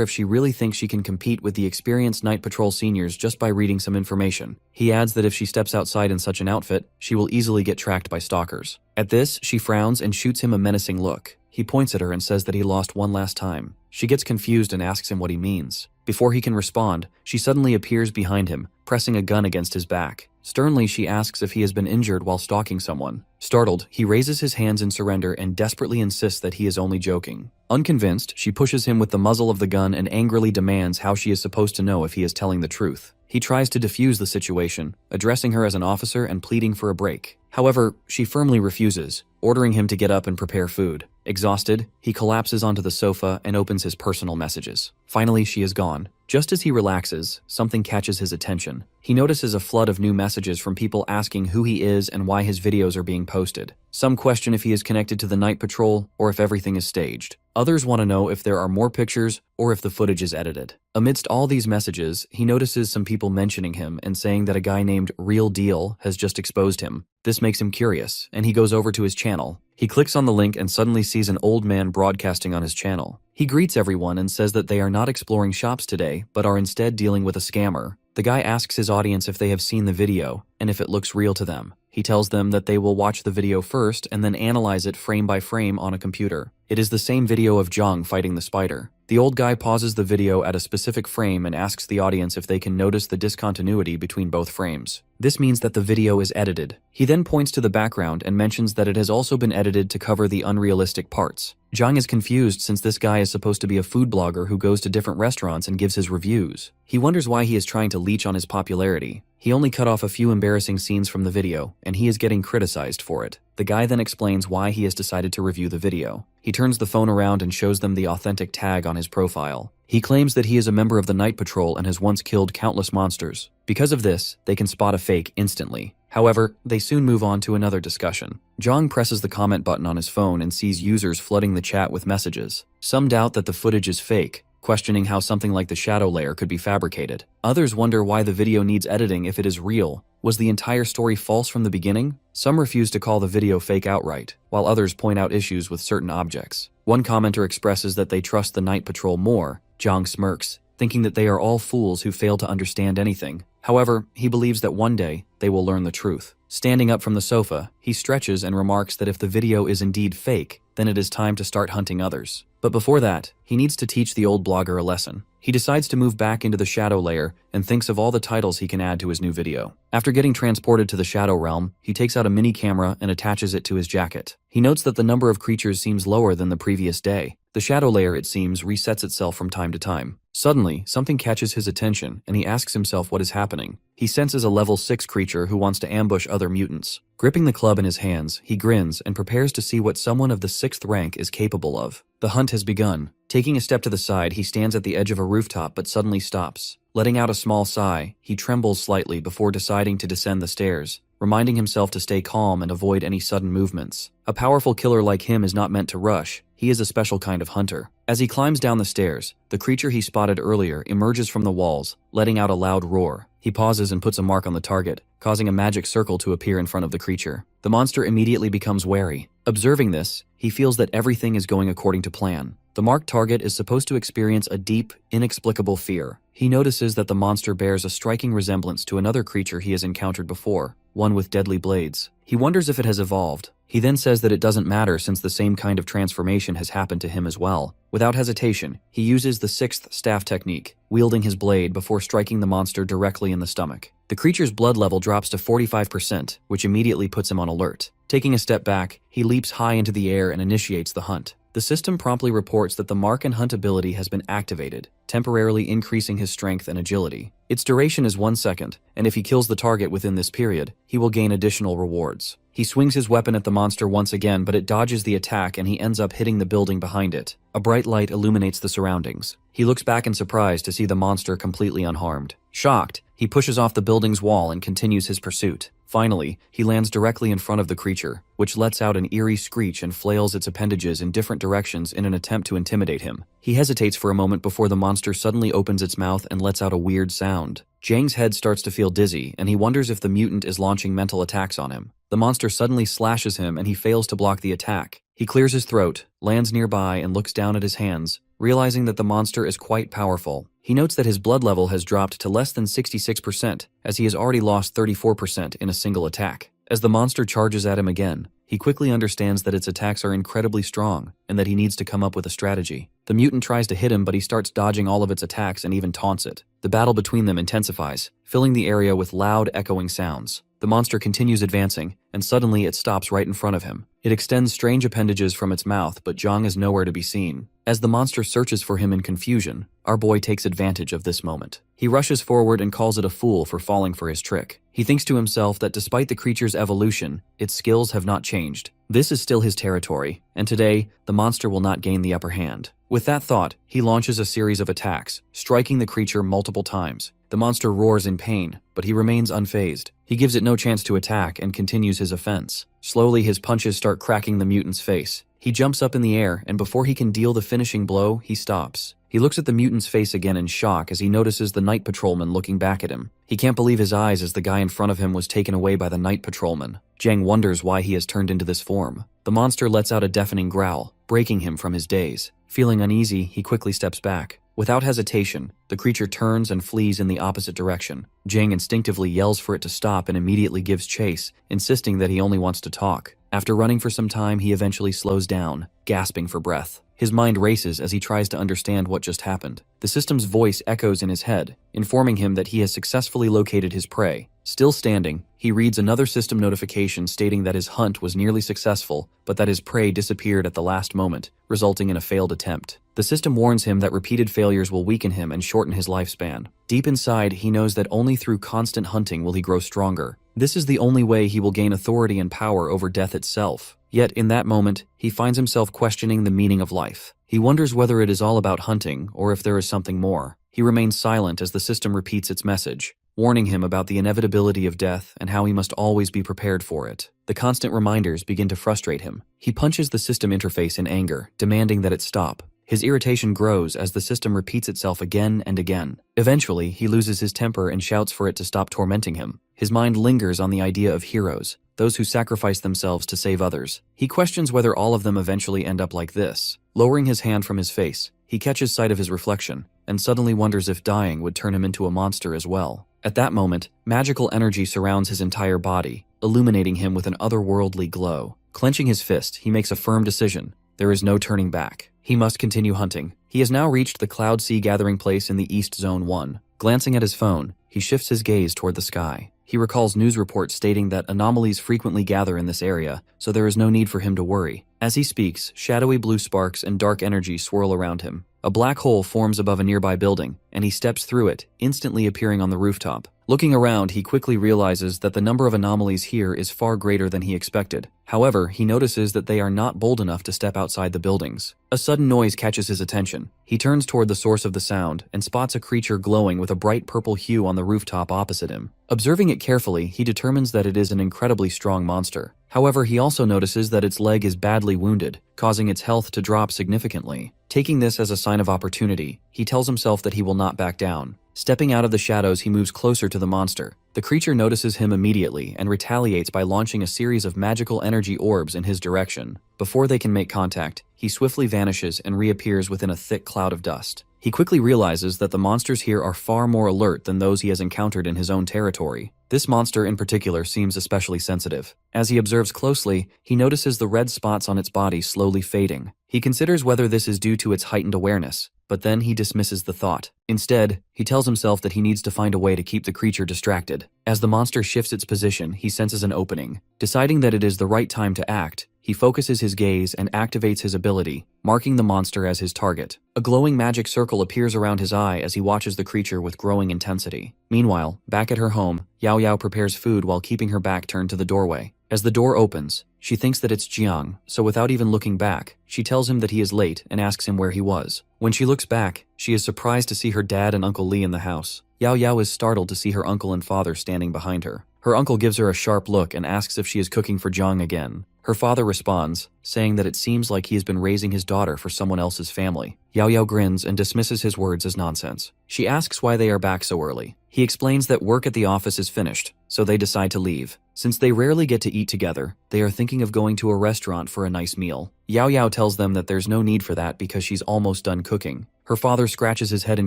if she really thinks she can compete with the experienced Night Patrol seniors just by reading some information. He adds that if she steps outside in such an outfit, she will easily get tracked by stalkers. At this, she frowns and shoots him a menacing look. He points at her and says that he lost one last time. She gets confused and asks him what he means. Before he can respond, she suddenly appears behind him, pressing a gun against his back. Sternly, she asks if he has been injured while stalking someone. Startled, he raises his hands in surrender and desperately insists that he is only joking. Unconvinced, she pushes him with the muzzle of the gun and angrily demands how she is supposed to know if he is telling the truth. He tries to defuse the situation, addressing her as an officer and pleading for a break. However, she firmly refuses, ordering him to get up and prepare food. Exhausted, he collapses onto the sofa and opens his personal messages. Finally, she is gone. Just as he relaxes, something catches his attention. He notices a flood of new messages from people asking who he is and why his videos are being posted. Some question if he is connected to the Night Patrol or if everything is staged. Others want to know if there are more pictures or if the footage is edited. Amidst all these messages, he notices some people mentioning him and saying that a guy named Real Deal has just exposed him. This makes him curious, and he goes over to his channel. He clicks on the link and suddenly sees an old man broadcasting on his channel. He greets everyone and says that they are not exploring shops today, but are instead dealing with a scammer. The guy asks his audience if they have seen the video and if it looks real to them. He tells them that they will watch the video first and then analyze it frame by frame on a computer. It is the same video of Zhang fighting the spider. The old guy pauses the video at a specific frame and asks the audience if they can notice the discontinuity between both frames. This means that the video is edited. He then points to the background and mentions that it has also been edited to cover the unrealistic parts. Zhang is confused since this guy is supposed to be a food blogger who goes to different restaurants and gives his reviews. He wonders why he is trying to leech on his popularity. He only cut off a few embarrassing scenes from the video, and he is getting criticized for it. The guy then explains why he has decided to review the video. He turns the phone around and shows them the authentic tag on his profile. He claims that he is a member of the Night Patrol and has once killed countless monsters. Because of this, they can spot a fake instantly. However, they soon move on to another discussion. Zhang presses the comment button on his phone and sees users flooding the chat with messages. Some doubt that the footage is fake, questioning how something like the shadow layer could be fabricated. Others wonder why the video needs editing if it is real. Was the entire story false from the beginning? Some refuse to call the video fake outright, while others point out issues with certain objects. One commenter expresses that they trust the Night Patrol more. Zhang smirks, thinking that they are all fools who fail to understand anything. However, he believes that one day they will learn the truth. Standing up from the sofa, he stretches and remarks that if the video is indeed fake, then it is time to start hunting others. But before that, he needs to teach the old blogger a lesson. He decides to move back into the shadow layer and thinks of all the titles he can add to his new video. After getting transported to the shadow realm, he takes out a mini camera and attaches it to his jacket. He notes that the number of creatures seems lower than the previous day. The shadow layer, it seems, resets itself from time to time. Suddenly, something catches his attention, and he asks himself what is happening. He senses a level 6 creature who wants to ambush other mutants. Gripping the club in his hands, he grins and prepares to see what someone of the 6th rank is capable of. The hunt has begun. Taking a step to the side, he stands at the edge of a rooftop but suddenly stops. Letting out a small sigh, he trembles slightly before deciding to descend the stairs, reminding himself to stay calm and avoid any sudden movements. A powerful killer like him is not meant to rush. He is a special kind of hunter. As he climbs down the stairs, the creature he spotted earlier emerges from the walls, letting out a loud roar. He pauses and puts a mark on the target, causing a magic circle to appear in front of the creature. The monster immediately becomes wary. Observing this, he feels that everything is going according to plan. The marked target is supposed to experience a deep, inexplicable fear. He notices that the monster bears a striking resemblance to another creature he has encountered before, one with deadly blades. He wonders if it has evolved. He then says that it doesn't matter since the same kind of transformation has happened to him as well. Without hesitation, he uses the 6th staff technique, wielding his blade before striking the monster directly in the stomach. The creature's blood level drops to 45%, which immediately puts him on alert. Taking a step back, he leaps high into the air and initiates the hunt. The system promptly reports that the mark and hunt ability has been activated, temporarily increasing his strength and agility. Its duration is 1 second, and if he kills the target within this period, he will gain additional rewards. He swings his weapon at the monster once again, but it dodges the attack and he ends up hitting the building behind it. A bright light illuminates the surroundings. He looks back in surprise to see the monster completely unharmed. Shocked, he pushes off the building's wall and continues his pursuit. Finally, he lands directly in front of the creature, which lets out an eerie screech and flails its appendages in different directions in an attempt to intimidate him. He hesitates for a moment before the monster suddenly opens its mouth and lets out a weird sound. Zhang's head starts to feel dizzy, and he wonders if the mutant is launching mental attacks on him. The monster suddenly slashes him and he fails to block the attack. He clears his throat, lands nearby, and looks down at his hands, realizing that the monster is quite powerful. He notes that his blood level has dropped to less than 66%, as he has already lost 34% in a single attack. As the monster charges at him again, he quickly understands that its attacks are incredibly strong, and that he needs to come up with a strategy. The mutant tries to hit him, but he starts dodging all of its attacks and even taunts it. The battle between them intensifies, filling the area with loud, echoing sounds. The monster continues advancing, and suddenly it stops right in front of him. It extends strange appendages from its mouth, but Zhang is nowhere to be seen. As the monster searches for him in confusion, our boy takes advantage of this moment. He rushes forward and calls it a fool for falling for his trick. He thinks to himself that despite the creature's evolution, its skills have not changed. This is still his territory, and today, the monster will not gain the upper hand. With that thought, he launches a series of attacks, striking the creature multiple times. The monster roars in pain, but he remains unfazed. He gives it no chance to attack and continues his offense. Slowly, his punches start cracking the mutant's face. He jumps up in the air, and before he can deal the finishing blow, he stops. He He looks at the mutant's face again in shock as he notices the night patrolman looking back at him. He can't believe his eyes as the guy in front of him was taken away by the night patrolman. Jiang wonders why he has turned into this form. The monster lets out a deafening growl, breaking him from his daze. Feeling uneasy, he quickly steps back. Without hesitation, the creature turns and flees in the opposite direction. Jiang instinctively yells for it to stop and immediately gives chase, insisting that he only wants to talk. After running for some time, he eventually slows down, gasping for breath. His mind races as he tries to understand what just happened. The system's voice echoes in his head, informing him that he has successfully located his prey. Still standing, he reads another system notification stating that his hunt was nearly successful, but that his prey disappeared at the last moment, resulting in a failed attempt. The system warns him that repeated failures will weaken him and shorten his lifespan. Deep inside, he knows that only through constant hunting will he grow stronger. This is the only way he will gain authority and power over death itself. Yet, in that moment, he finds himself questioning the meaning of life. He wonders whether it is all about hunting or if there is something more. He remains silent as the system repeats its message, warning him about the inevitability of death and how he must always be prepared for it. The constant reminders begin to frustrate him. He punches the system interface in anger, demanding that it stop. His irritation grows as the system repeats itself again and again. Eventually, he loses his temper and shouts for it to stop tormenting him. His mind lingers on the idea of heroes, those who sacrifice themselves to save others. He questions whether all of them eventually end up like this. Lowering his hand from his face, he catches sight of his reflection, and suddenly wonders if dying would turn him into a monster as well. At that moment, magical energy surrounds his entire body, illuminating him with an otherworldly glow. Clenching his fist, he makes a firm decision. There is no turning back. He must continue hunting. He has now reached the Cloud Sea gathering place in the East Zone 1. Glancing at his phone, he shifts his gaze toward the sky. He recalls news reports stating that anomalies frequently gather in this area, so there is no need for him to worry. As he speaks, shadowy blue sparks and dark energy swirl around him. A black hole forms above a nearby building, and he steps through it, instantly appearing on the rooftop. Looking around, he quickly realizes that the number of anomalies here is far greater than he expected. However, he notices that they are not bold enough to step outside the buildings. A sudden noise catches his attention. He turns toward the source of the sound and spots a creature glowing with a bright purple hue on the rooftop opposite him. Observing it carefully, he determines that it is an incredibly strong monster. However, he also notices that its leg is badly wounded, causing its health to drop significantly. Taking this as a sign of opportunity, he tells himself that he will not back down. Stepping out of the shadows, he moves closer to the monster. The creature notices him immediately and retaliates by launching a series of magical energy orbs in his direction. Before they can make contact, he swiftly vanishes and reappears within a thick cloud of dust. He quickly realizes that the monsters here are far more alert than those he has encountered in his own territory. This monster in particular seems especially sensitive. As he observes closely, he notices the red spots on its body slowly fading. He considers whether this is due to its heightened awareness, but then he dismisses the thought. Instead, he tells himself that he needs to find a way to keep the creature distracted. As the monster shifts its position, he senses an opening. Deciding that it is the right time to act, he focuses his gaze and activates his ability, marking the monster as his target. A glowing magic circle appears around his eye as he watches the creature with growing intensity. Meanwhile, back at her home, Yao Yao prepares food while keeping her back turned to the doorway. As the door opens, she thinks that it's Jiang, so without even looking back, she tells him that he is late and asks him where he was. When she looks back, she is surprised to see her dad and Uncle Lee in the house. Yao Yao is startled to see her uncle and father standing behind her. Her uncle gives her a sharp look and asks if she is cooking for Jiang again. Her father responds, saying that it seems like he has been raising his daughter for someone else's family. Yao Yao grins and dismisses his words as nonsense. She asks why they are back so early. He explains that work at the office is finished, so they decide to leave. Since they rarely get to eat together, they are thinking of going to a restaurant for a nice meal. Yao Yao tells them that there's no need for that because she's almost done cooking. Her father scratches his head in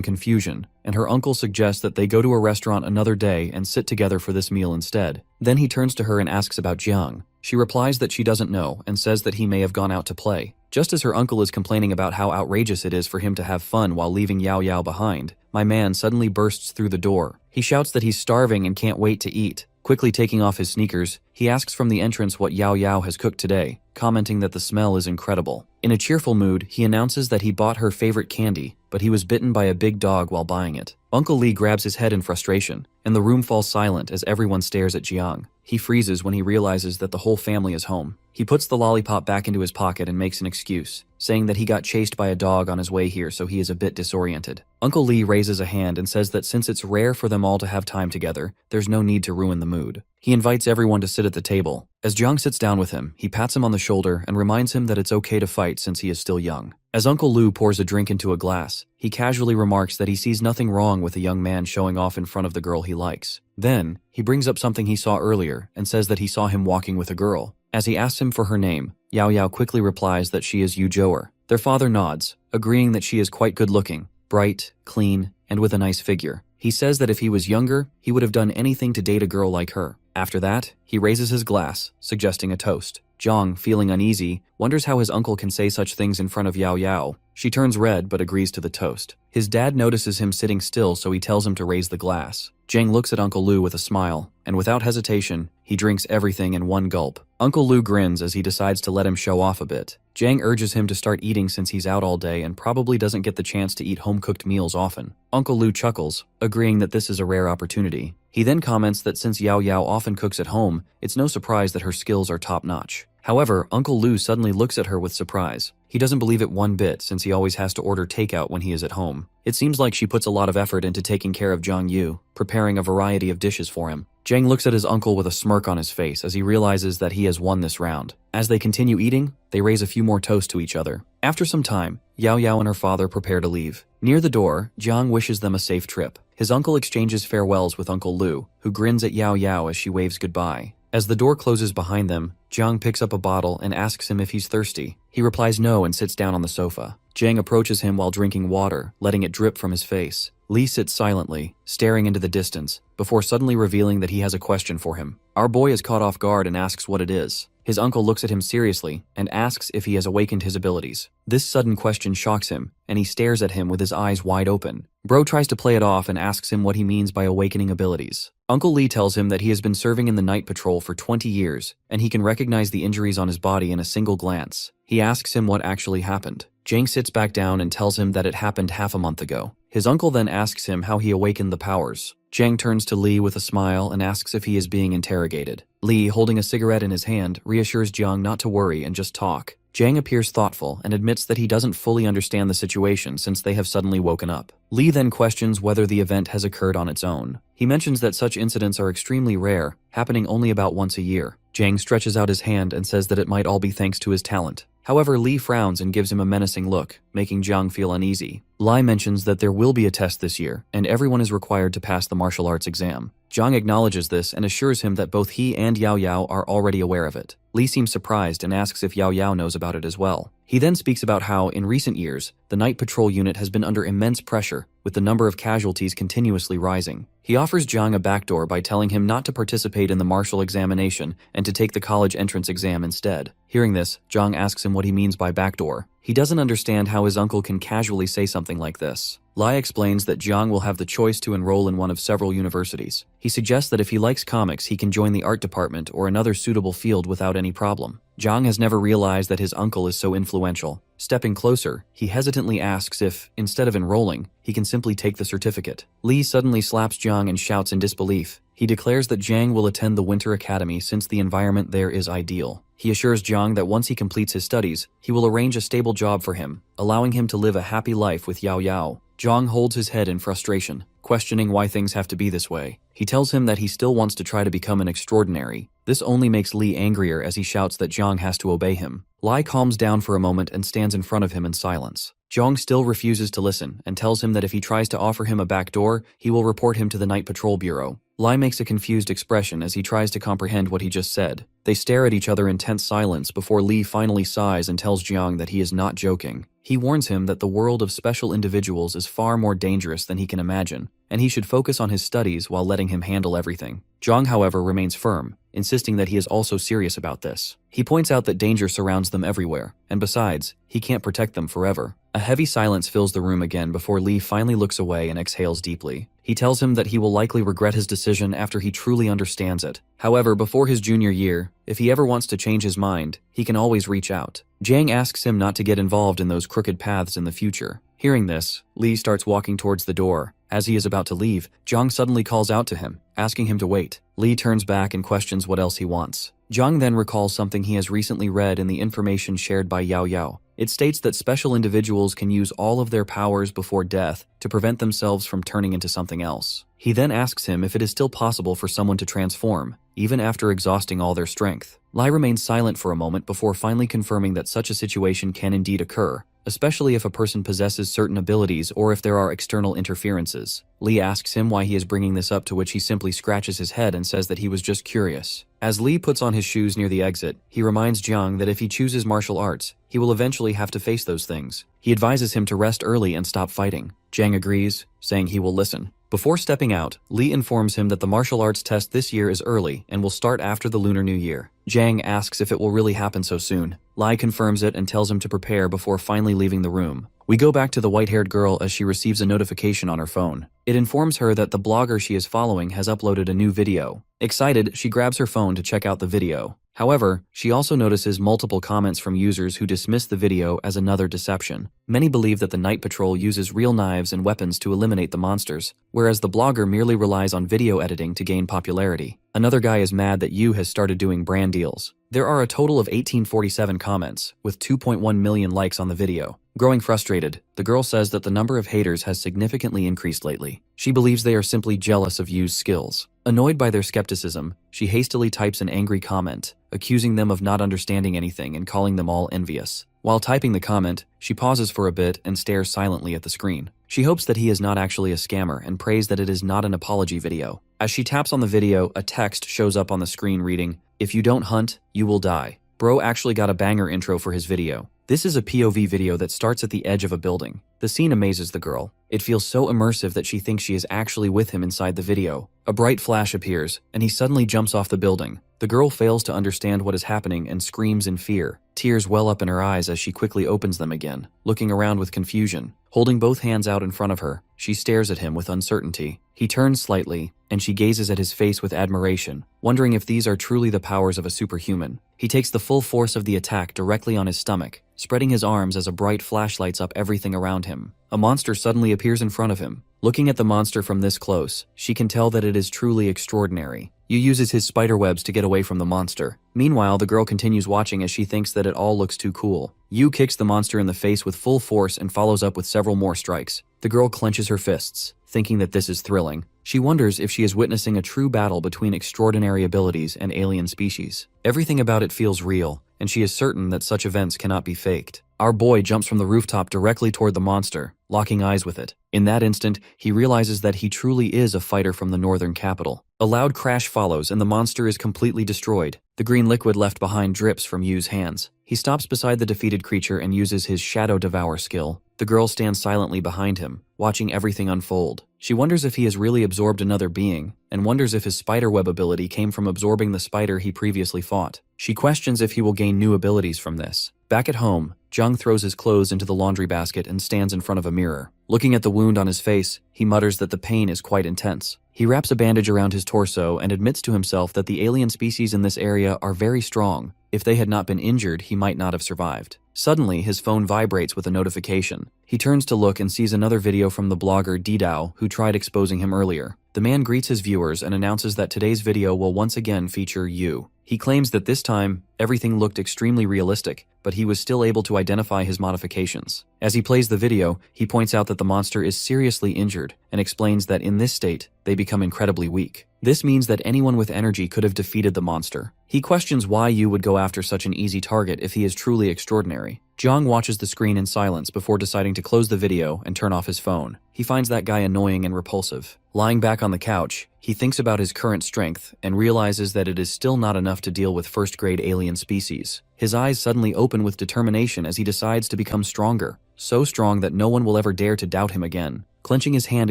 confusion, and her uncle suggests that they go to a restaurant another day and sit together for this meal instead. Then he turns to her and asks about Jiang. She replies that she doesn't know and says that he may have gone out to play. Just as her uncle is complaining about how outrageous it is for him to have fun while leaving Yao Yao behind, my man suddenly bursts through the door. He shouts that he's starving and can't wait to eat. Quickly taking off his sneakers, he asks from the entrance what Yao Yao has cooked today, commenting that the smell is incredible. In a cheerful mood, he announces that he bought her favorite candy, but he was bitten by a big dog while buying it. Uncle Lee grabs his head in frustration, and the room falls silent as everyone stares at Jiang. He freezes when he realizes that the whole family is home. He puts the lollipop back into his pocket and makes an excuse, saying that he got chased by a dog on his way here, so he is a bit disoriented. Uncle Lee raises a hand and says that since it's rare for them all to have time together, there's no need to ruin the mood. He invites everyone to sit at the table. As Jiang sits down with him, he pats him on the shoulder and reminds him that it's okay to fight since he is still young. As Uncle Lu pours a drink into a glass, he casually remarks that he sees nothing wrong with a young man showing off in front of the girl he likes. Then, he brings up something he saw earlier and says that he saw him walking with a girl. As he asks him for her name, Yao Yao quickly replies that she is Yu Zhou'er. Their father nods, agreeing that she is quite good-looking, bright, clean, and with a nice figure. He says that if he was younger, he would have done anything to date a girl like her. After that, he raises his glass, suggesting a toast. Zhang, feeling uneasy, wonders how his uncle can say such things in front of Yao Yao. She turns red but agrees to the toast. His dad notices him sitting still, so he tells him to raise the glass. Zhang looks at Uncle Lu with a smile, and without hesitation, he drinks everything in one gulp. Uncle Lu grins as he decides to let him show off a bit. Zhang urges him to start eating since he's out all day and probably doesn't get the chance to eat home-cooked meals often. Uncle Lu chuckles, agreeing that this is a rare opportunity. He then comments that since Yao Yao often cooks at home, it's no surprise that her skills are top-notch. However, Uncle Lu suddenly looks at her with surprise. He doesn't believe it one bit since he always has to order takeout when he is at home. It seems like she puts a lot of effort into taking care of Zhang Yu, preparing a variety of dishes for him. Zhang looks at his uncle with a smirk on his face as he realizes that he has won this round. As they continue eating, they raise a few more toasts to each other. After some time, Yao Yao and her father prepare to leave. Near the door, Zhang wishes them a safe trip. His uncle exchanges farewells with Uncle Lu, who grins at Yao Yao as she waves goodbye. As the door closes behind them, Zhang picks up a bottle and asks him if he's thirsty. He replies no and sits down on the sofa. Zhang approaches him while drinking water, letting it drip from his face. Li sits silently, staring into the distance, before suddenly revealing that he has a question for him. Our boy is caught off guard and asks what it is. His uncle looks at him seriously and asks if he has awakened his abilities. This sudden question shocks him, and he stares at him with his eyes wide open. Bro tries to play it off and asks him what he means by awakening abilities. Uncle Lee tells him that he has been serving in the night patrol for 20 years, and he can recognize the injuries on his body in a single glance. He asks him what actually happened. Zhang sits back down and tells him that it happened half a month ago. His uncle then asks him how he awakened the powers. Zhang turns to Li with a smile and asks if he is being interrogated. Li, holding a cigarette in his hand, reassures Jiang not to worry and just talk. Zhang appears thoughtful and admits that he doesn't fully understand the situation since they have suddenly woken up. Li then questions whether the event has occurred on its own. He mentions that such incidents are extremely rare, happening only about once a year. Zhang stretches out his hand and says that it might all be thanks to his talent. However, Li frowns and gives him a menacing look, making Jiang feel uneasy. Lai mentions that there will be a test this year, and everyone is required to pass the martial arts exam. Jiang acknowledges this and assures him that both he and Yao Yao are already aware of it. Li seems surprised and asks if Yao Yao knows about it as well. He then speaks about how, in recent years, the night patrol unit has been under immense pressure, with the number of casualties continuously rising. He offers Jiang a backdoor by telling him not to participate in the martial examination and to take the college entrance exam instead. Hearing this, Jiang asks him what he means by backdoor. He doesn't understand how his uncle can casually say something like this. Lai explains that Jiang will have the choice to enroll in one of several universities. He suggests that if he likes comics, he can join the art department or another suitable field without any problem. Jiang has never realized that his uncle is so influential. Stepping closer, he hesitantly asks if, instead of enrolling, he can simply take the certificate. Li suddenly slaps Jiang and shouts in disbelief. He declares that Jiang will attend the Winter Academy since the environment there is ideal. He assures Jiang that once he completes his studies, he will arrange a stable job for him, allowing him to live a happy life with Yao Yao. Jiang holds his head in frustration, questioning why things have to be this way. He tells him that he still wants to try to become an extraordinary. This only makes Li angrier as he shouts that Jiang has to obey him. Lai calms down for a moment and stands in front of him in silence. Jiang still refuses to listen and tells him that if he tries to offer him a backdoor, he will report him to the Night Patrol Bureau. Lai makes a confused expression as he tries to comprehend what he just said. They stare at each other in tense silence before Li finally sighs and tells Jiang that he is not joking. He warns him that the world of special individuals is far more dangerous than he can imagine, and he should focus on his studies while letting him handle everything. Jiang, however, remains firm, insisting that he is also serious about this. He points out that danger surrounds them everywhere, and besides, he can't protect them forever. A heavy silence fills the room again before Li finally looks away and exhales deeply. He tells him that he will likely regret his decision after he truly understands it. However, before his junior year, if he ever wants to change his mind, he can always reach out. Jiang asks him not to get involved in those crooked paths in the future. Hearing this, Li starts walking towards the door. As he is about to leave, Jiang suddenly calls out to him, asking him to wait. Li turns back and questions what else he wants. Jiang then recalls something he has recently read in the information shared by Yao Yao. It states that special individuals can use all of their powers before death to prevent themselves from turning into something else. He then asks him if it is still possible for someone to transform, even after exhausting all their strength. Lee remains silent for a moment before finally confirming that such a situation can indeed occur, especially if a person possesses certain abilities or if there are external interferences. Lee asks him why he is bringing this up, to which he simply scratches his head and says that he was just curious. As Lee puts on his shoes near the exit, he reminds Jiang that if he chooses martial arts, he will eventually have to face those things. He advises him to rest early and stop fighting. Jiang agrees, saying he will listen. Before stepping out, Lee informs him that the martial arts test this year is early and will start after the Lunar New Year. Jiang asks if it will really happen so soon. Lee confirms it and tells him to prepare before finally leaving the room. We go back to the white-haired girl as she receives a notification on her phone. It informs her that the blogger she is following has uploaded a new video. Excited, she grabs her phone to check out the video. However, she also notices multiple comments from users who dismiss the video as another deception. Many believe that the Night Patrol uses real knives and weapons to eliminate the monsters, whereas the blogger merely relies on video editing to gain popularity. Another guy is mad that Yu has started doing brand deals. There are a total of 1847 comments, with 2.1 million likes on the video. Growing frustrated, the girl says that the number of haters has significantly increased lately. She believes they are simply jealous of Yu's skills. Annoyed by their skepticism, she hastily types an angry comment, accusing them of not understanding anything and calling them all envious. While typing the comment, she pauses for a bit and stares silently at the screen. She hopes that he is not actually a scammer and prays that it is not an apology video. As she taps on the video, a text shows up on the screen reading, "If you don't hunt, you will die." Bro actually got a banger intro for his video. This is a POV video that starts at the edge of a building. The scene amazes the girl. It feels so immersive that she thinks she is actually with him inside the video. A bright flash appears, and he suddenly jumps off the building. The girl fails to understand what is happening and screams in fear. Tears well up in her eyes as she quickly opens them again, looking around with confusion. Holding both hands out in front of her, she stares at him with uncertainty. He turns slightly, and she gazes at his face with admiration, wondering if these are truly the powers of a superhuman. He takes the full force of the attack directly on his stomach, spreading his arms as a bright flash lights up everything around him. A monster suddenly appears in front of him. Looking at the monster from this close, she can tell that it is truly extraordinary. Yu uses his spider webs to get away from the monster. Meanwhile, the girl continues watching as she thinks that it all looks too cool. Yu kicks the monster in the face with full force and follows up with several more strikes. The girl clenches her fists, thinking that this is thrilling. She wonders if she is witnessing a true battle between extraordinary abilities and alien species. Everything about it feels real, and she is certain that such events cannot be faked. Our boy jumps from the rooftop directly toward the monster, locking eyes with it. In that instant, he realizes that he truly is a fighter from the northern capital. A loud crash follows and the monster is completely destroyed. The green liquid left behind drips from Yu's hands. He stops beside the defeated creature and uses his Shadow Devour skill. The girl stands silently behind him, watching everything unfold. She wonders if he has really absorbed another being, and wonders if his spiderweb ability came from absorbing the spider he previously fought. She questions if he will gain new abilities from this. Back at home, Jung throws his clothes into the laundry basket and stands in front of a mirror. Looking at the wound on his face, he mutters that the pain is quite intense. He wraps a bandage around his torso and admits to himself that the alien species in this area are very strong. If they had not been injured, he might not have survived. Suddenly, his phone vibrates with a notification. He turns to look and sees another video from the blogger Didao, who tried exposing him earlier. The man greets his viewers and announces that today's video will once again feature Yu. He claims that this time, everything looked extremely realistic, but he was still able to identify his modifications. As he plays the video, he points out that the monster is seriously injured and explains that in this state, they become incredibly weak. This means that anyone with energy could have defeated the monster. He questions why Yu would go after such an easy target if he is truly extraordinary. Jiang watches the screen in silence before deciding to close the video and turn off his phone. He finds that guy annoying and repulsive. Lying back on the couch, he thinks about his current strength and realizes that it is still not enough to deal with first-grade alien species. His eyes suddenly open with determination as he decides to become stronger, so strong that no one will ever dare to doubt him again. Clenching his hand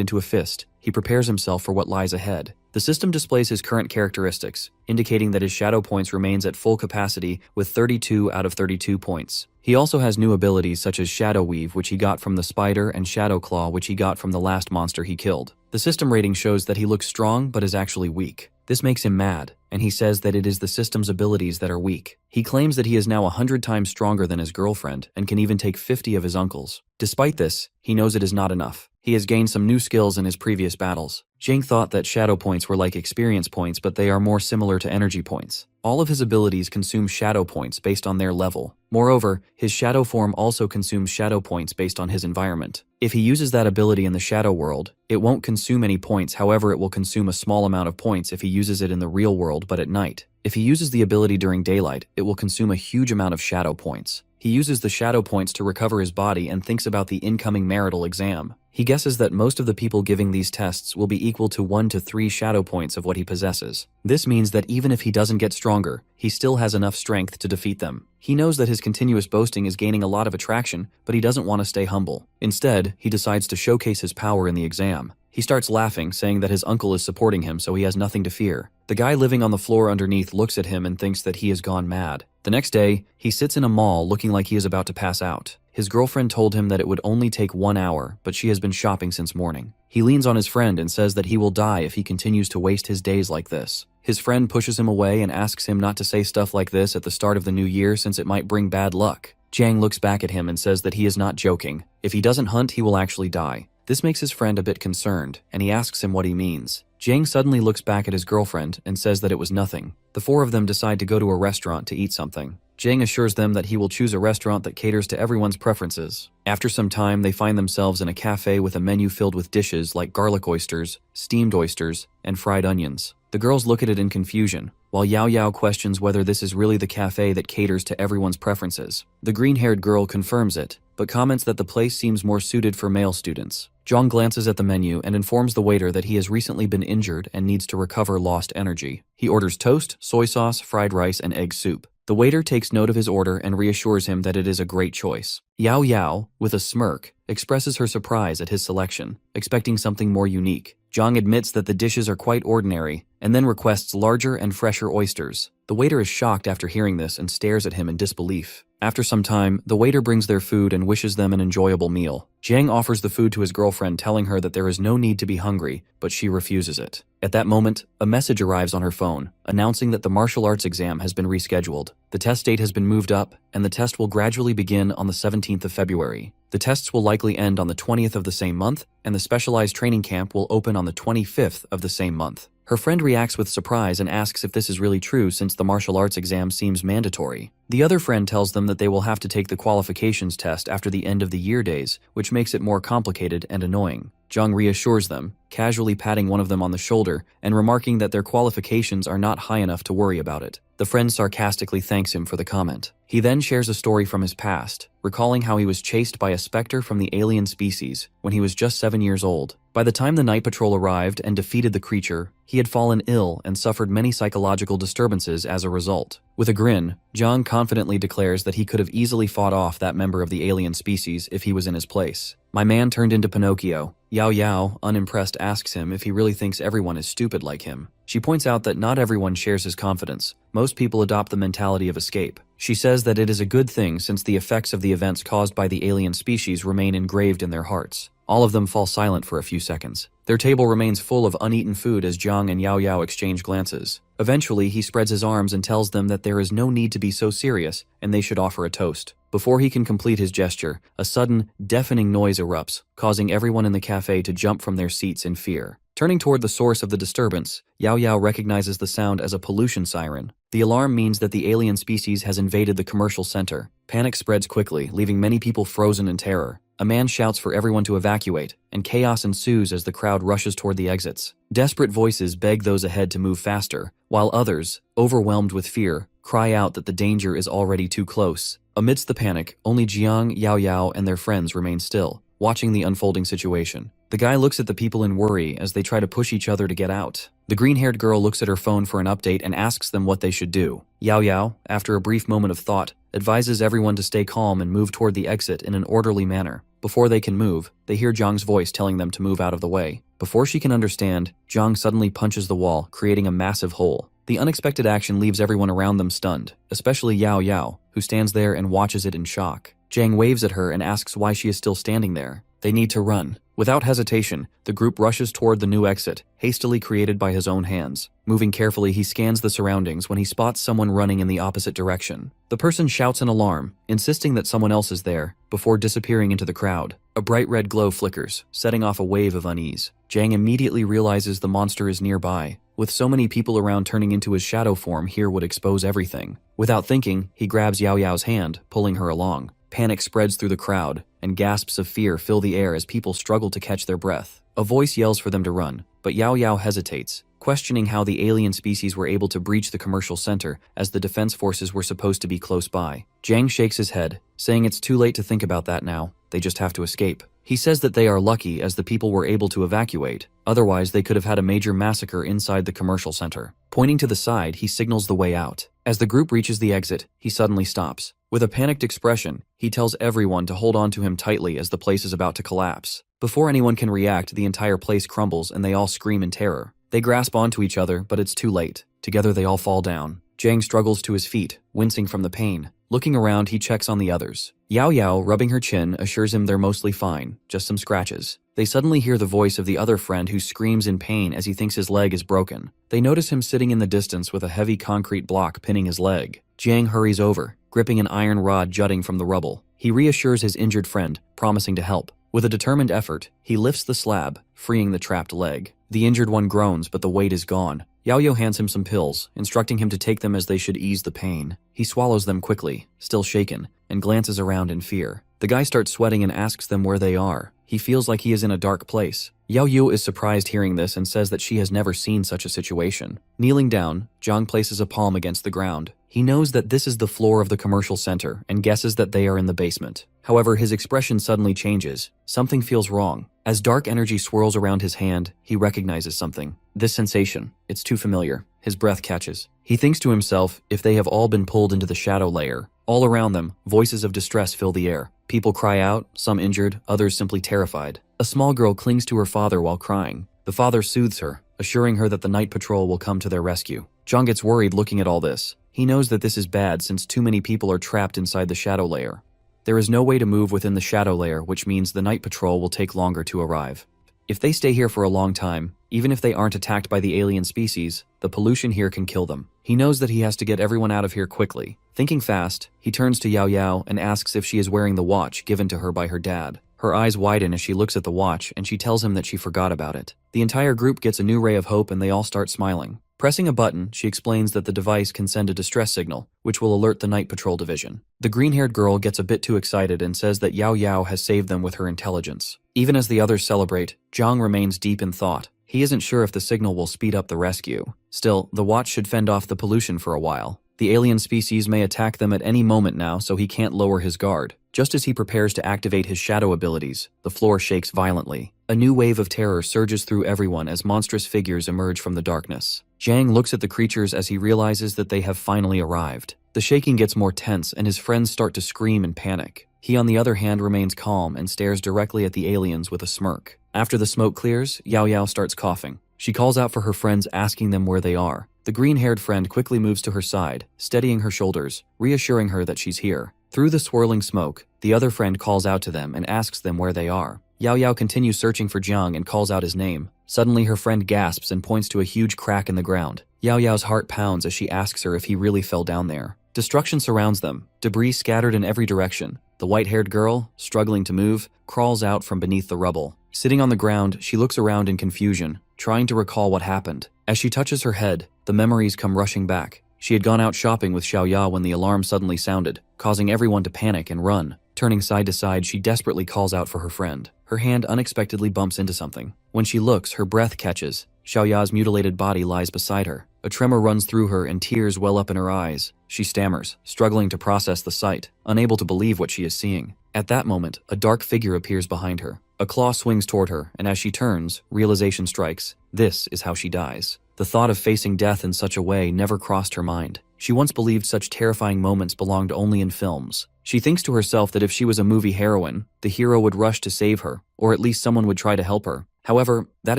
into a fist, he prepares himself for what lies ahead. The system displays his current characteristics, indicating that his shadow points remains at full capacity with 32 out of 32 points. He also has new abilities such as Shadow Weave, which he got from the spider, and Shadow Claw, which he got from the last monster he killed. The system rating shows that he looks strong but is actually weak. This makes him mad, and he says that it is the system's abilities that are weak. He claims that he is now 100 times stronger than his girlfriend and can even take 50 of his uncles. Despite this, he knows it is not enough. He has gained some new skills in his previous battles. Jing thought that shadow points were like experience points, but they are more similar to energy points. All of his abilities consume shadow points based on their level. Moreover, his shadow form also consumes shadow points based on his environment. If he uses that ability in the shadow world, it won't consume any points, however it will consume a small amount of points if he uses it in the real world but at night. If he uses the ability during daylight, it will consume a huge amount of shadow points. He uses the shadow points to recover his body and thinks about the incoming marital exam. He guesses that most of the people giving these tests will be equal to 1 to 3 shadow points of what he possesses. This means that even if he doesn't get stronger, he still has enough strength to defeat them. He knows that his continuous boasting is gaining a lot of attraction, but he doesn't want to stay humble. Instead, he decides to showcase his power in the exam. He starts laughing, saying that his uncle is supporting him, so he has nothing to fear. The guy living on the floor underneath looks at him and thinks that he has gone mad. The next day, he sits in a mall looking like he is about to pass out. His girlfriend told him that it would only take 1 hour, but she has been shopping since morning. He leans on his friend and says that he will die if he continues to waste his days like this. His friend pushes him away and asks him not to say stuff like this at the start of the new year since it might bring bad luck. Jang looks back at him and says that he is not joking. If he doesn't hunt, he will actually die. This makes his friend a bit concerned, and he asks him what he means. Jang suddenly looks back at his girlfriend and says that it was nothing. The four of them decide to go to a restaurant to eat something. Jang assures them that he will choose a restaurant that caters to everyone's preferences. After some time, they find themselves in a cafe with a menu filled with dishes like garlic oysters, steamed oysters, and fried onions. The girls look at it in confusion, while Yao Yao questions whether this is really the cafe that caters to everyone's preferences. The green-haired girl confirms it, but comments that the place seems more suited for male students. Zhang glances at the menu and informs the waiter that he has recently been injured and needs to recover lost energy. He orders toast, soy sauce, fried rice, and egg soup. The waiter takes note of his order and reassures him that it is a great choice. Yao Yao, with a smirk, expresses her surprise at his selection, expecting something more unique. Zhang admits that the dishes are quite ordinary, and then requests larger and fresher oysters. The waiter is shocked after hearing this and stares at him in disbelief. After some time, the waiter brings their food and wishes them an enjoyable meal. Zhang offers the food to his girlfriend, telling her that there is no need to be hungry, but she refuses it. At that moment, a message arrives on her phone, announcing that the martial arts exam has been rescheduled. The test date has been moved up, and the test will gradually begin on the 17th of February. The tests will likely end on the 20th of the same month, and the specialized training camp will open on the 25th of the same month. Her friend reacts with surprise and asks if this is really true since the martial arts exam seems mandatory. The other friend tells them that they will have to take the qualifications test after the end of the year days, which makes it more complicated and annoying. Zhang reassures them, casually patting one of them on the shoulder and remarking that their qualifications are not high enough to worry about it. The friend sarcastically thanks him for the comment. He then shares a story from his past, recalling how he was chased by a specter from the alien species when he was just 7 years old. By the time the night patrol arrived and defeated the creature, he had fallen ill and suffered many psychological disturbances as a result. With a grin, Zhang confidently declares that he could have easily fought off that member of the alien species if he was in his place. My man turned into Pinocchio. Yao Yao, unimpressed, asks him if he really thinks everyone is stupid like him. She points out that not everyone shares his confidence. Most people adopt the mentality of escape. She says that it is a good thing since the effects of the events caused by the alien species remain engraved in their hearts. All of them fall silent for a few seconds. Their table remains full of uneaten food as Zhang and Yao Yao exchange glances. Eventually, he spreads his arms and tells them that there is no need to be so serious and they should offer a toast. Before he can complete his gesture, a sudden, deafening noise erupts, causing everyone in the cafe to jump from their seats in fear. Turning toward the source of the disturbance, Yao Yao recognizes the sound as a pollution siren. The alarm means that the alien species has invaded the commercial center. Panic spreads quickly, leaving many people frozen in terror. A man shouts for everyone to evacuate, and chaos ensues as the crowd rushes toward the exits. Desperate voices beg those ahead to move faster, while others, overwhelmed with fear, cry out that the danger is already too close. Amidst the panic, only Jiang, Yao Yao, and their friends remain still, watching the unfolding situation. The guy looks at the people in worry as they try to push each other to get out. The green-haired girl looks at her phone for an update and asks them what they should do. Yao Yao, after a brief moment of thought, advises everyone to stay calm and move toward the exit in an orderly manner. Before they can move, they hear Zhang's voice telling them to move out of the way. Before she can understand, Zhang suddenly punches the wall, creating a massive hole. The unexpected action leaves everyone around them stunned, especially Yao Yao, who stands there and watches it in shock. Zhang waves at her and asks why she is still standing there. They need to run. Without hesitation, the group rushes toward the new exit, hastily created by his own hands. Moving carefully, he scans the surroundings when he spots someone running in the opposite direction. The person shouts an alarm, insisting that someone else is there, before disappearing into the crowd. A bright red glow flickers, setting off a wave of unease. Zhang immediately realizes the monster is nearby. With so many people around, turning into his shadow form here would expose everything. Without thinking, he grabs Yao Yao's hand, pulling her along. Panic spreads through the crowd, and gasps of fear fill the air as people struggle to catch their breath. A voice yells for them to run, but Yao Yao hesitates, questioning how the alien species were able to breach the commercial center as the defense forces were supposed to be close by. Jiang shakes his head, saying it's too late to think about that now, they just have to escape. He says that they are lucky as the people were able to evacuate, otherwise they could have had a major massacre inside the commercial center. Pointing to the side, he signals the way out. As the group reaches the exit, he suddenly stops. With a panicked expression, he tells everyone to hold on to him tightly as the place is about to collapse. Before anyone can react, the entire place crumbles and they all scream in terror. They grasp onto each other, but it's too late. Together they all fall down. Jiang struggles to his feet, wincing from the pain. Looking around, he checks on the others. Yao Yao, rubbing her chin, assures him they're mostly fine, just some scratches. They suddenly hear the voice of the other friend who screams in pain as he thinks his leg is broken. They notice him sitting in the distance with a heavy concrete block pinning his leg. Jiang hurries over, gripping an iron rod jutting from the rubble. He reassures his injured friend, promising to help. With a determined effort, he lifts the slab, freeing the trapped leg. The injured one groans, but the weight is gone. Yao Yao hands him some pills, instructing him to take them as they should ease the pain. He swallows them quickly, still shaken, and glances around in fear. The guy starts sweating and asks them where they are. He feels like he is in a dark place. Yao Yu is surprised hearing this and says that she has never seen such a situation. Kneeling down, Zhang places a palm against the ground. He knows that this is the floor of the commercial center and guesses that they are in the basement. However, his expression suddenly changes. Something feels wrong. As dark energy swirls around his hand, he recognizes something. This sensation, it's too familiar. His breath catches. He thinks to himself, if they have all been pulled into the shadow layer. All around them, voices of distress fill the air. People cry out, some injured, others simply terrified. A small girl clings to her father while crying. The father soothes her, assuring her that the night patrol will come to their rescue. Zhang gets worried looking at all this. He knows that this is bad since too many people are trapped inside the shadow layer. There is no way to move within the shadow layer, which means the night patrol will take longer to arrive. If they stay here for a long time, even if they aren't attacked by the alien species, the pollution here can kill them. He knows that he has to get everyone out of here quickly. Thinking fast, he turns to Yao Yao and asks if she is wearing the watch given to her by her dad. Her eyes widen as she looks at the watch and she tells him that she forgot about it. The entire group gets a new ray of hope and they all start smiling. Pressing a button, she explains that the device can send a distress signal, which will alert the Night Patrol Division. The green-haired girl gets a bit too excited and says that Yao Yao has saved them with her intelligence. Even as the others celebrate, Zhang remains deep in thought. He isn't sure if the signal will speed up the rescue. Still, the watch should fend off the pollution for a while. The alien species may attack them at any moment now, so he can't lower his guard. Just as he prepares to activate his shadow abilities, the floor shakes violently. A new wave of terror surges through everyone as monstrous figures emerge from the darkness. Zhang looks at the creatures as he realizes that they have finally arrived. The shaking gets more tense and his friends start to scream in panic. He, on the other hand, remains calm and stares directly at the aliens with a smirk. After the smoke clears, Yao Yao starts coughing. She calls out for her friends, asking them where they are. The green-haired friend quickly moves to her side, steadying her shoulders, reassuring her that she's here. Through the swirling smoke, the other friend calls out to them and asks them where they are. Yao Yao continues searching for Jiang and calls out his name. Suddenly her friend gasps and points to a huge crack in the ground. Yao Yao's heart pounds as she asks her if he really fell down there. Destruction surrounds them, debris scattered in every direction. The white-haired girl, struggling to move, crawls out from beneath the rubble. Sitting on the ground, she looks around in confusion, trying to recall what happened. As she touches her head, the memories come rushing back. She had gone out shopping with Xiaoya when the alarm suddenly sounded, causing everyone to panic and run. Turning side to side, she desperately calls out for her friend. Her hand unexpectedly bumps into something. When she looks, her breath catches. Xiaoya's mutilated body lies beside her. A tremor runs through her and tears well up in her eyes. She stammers, struggling to process the sight, unable to believe what she is seeing. At that moment, a dark figure appears behind her. A claw swings toward her, and as she turns, realization strikes. This is how she dies. The thought of facing death in such a way never crossed her mind. She once believed such terrifying moments belonged only in films. She thinks to herself that if she was a movie heroine, the hero would rush to save her, or at least someone would try to help her. However, that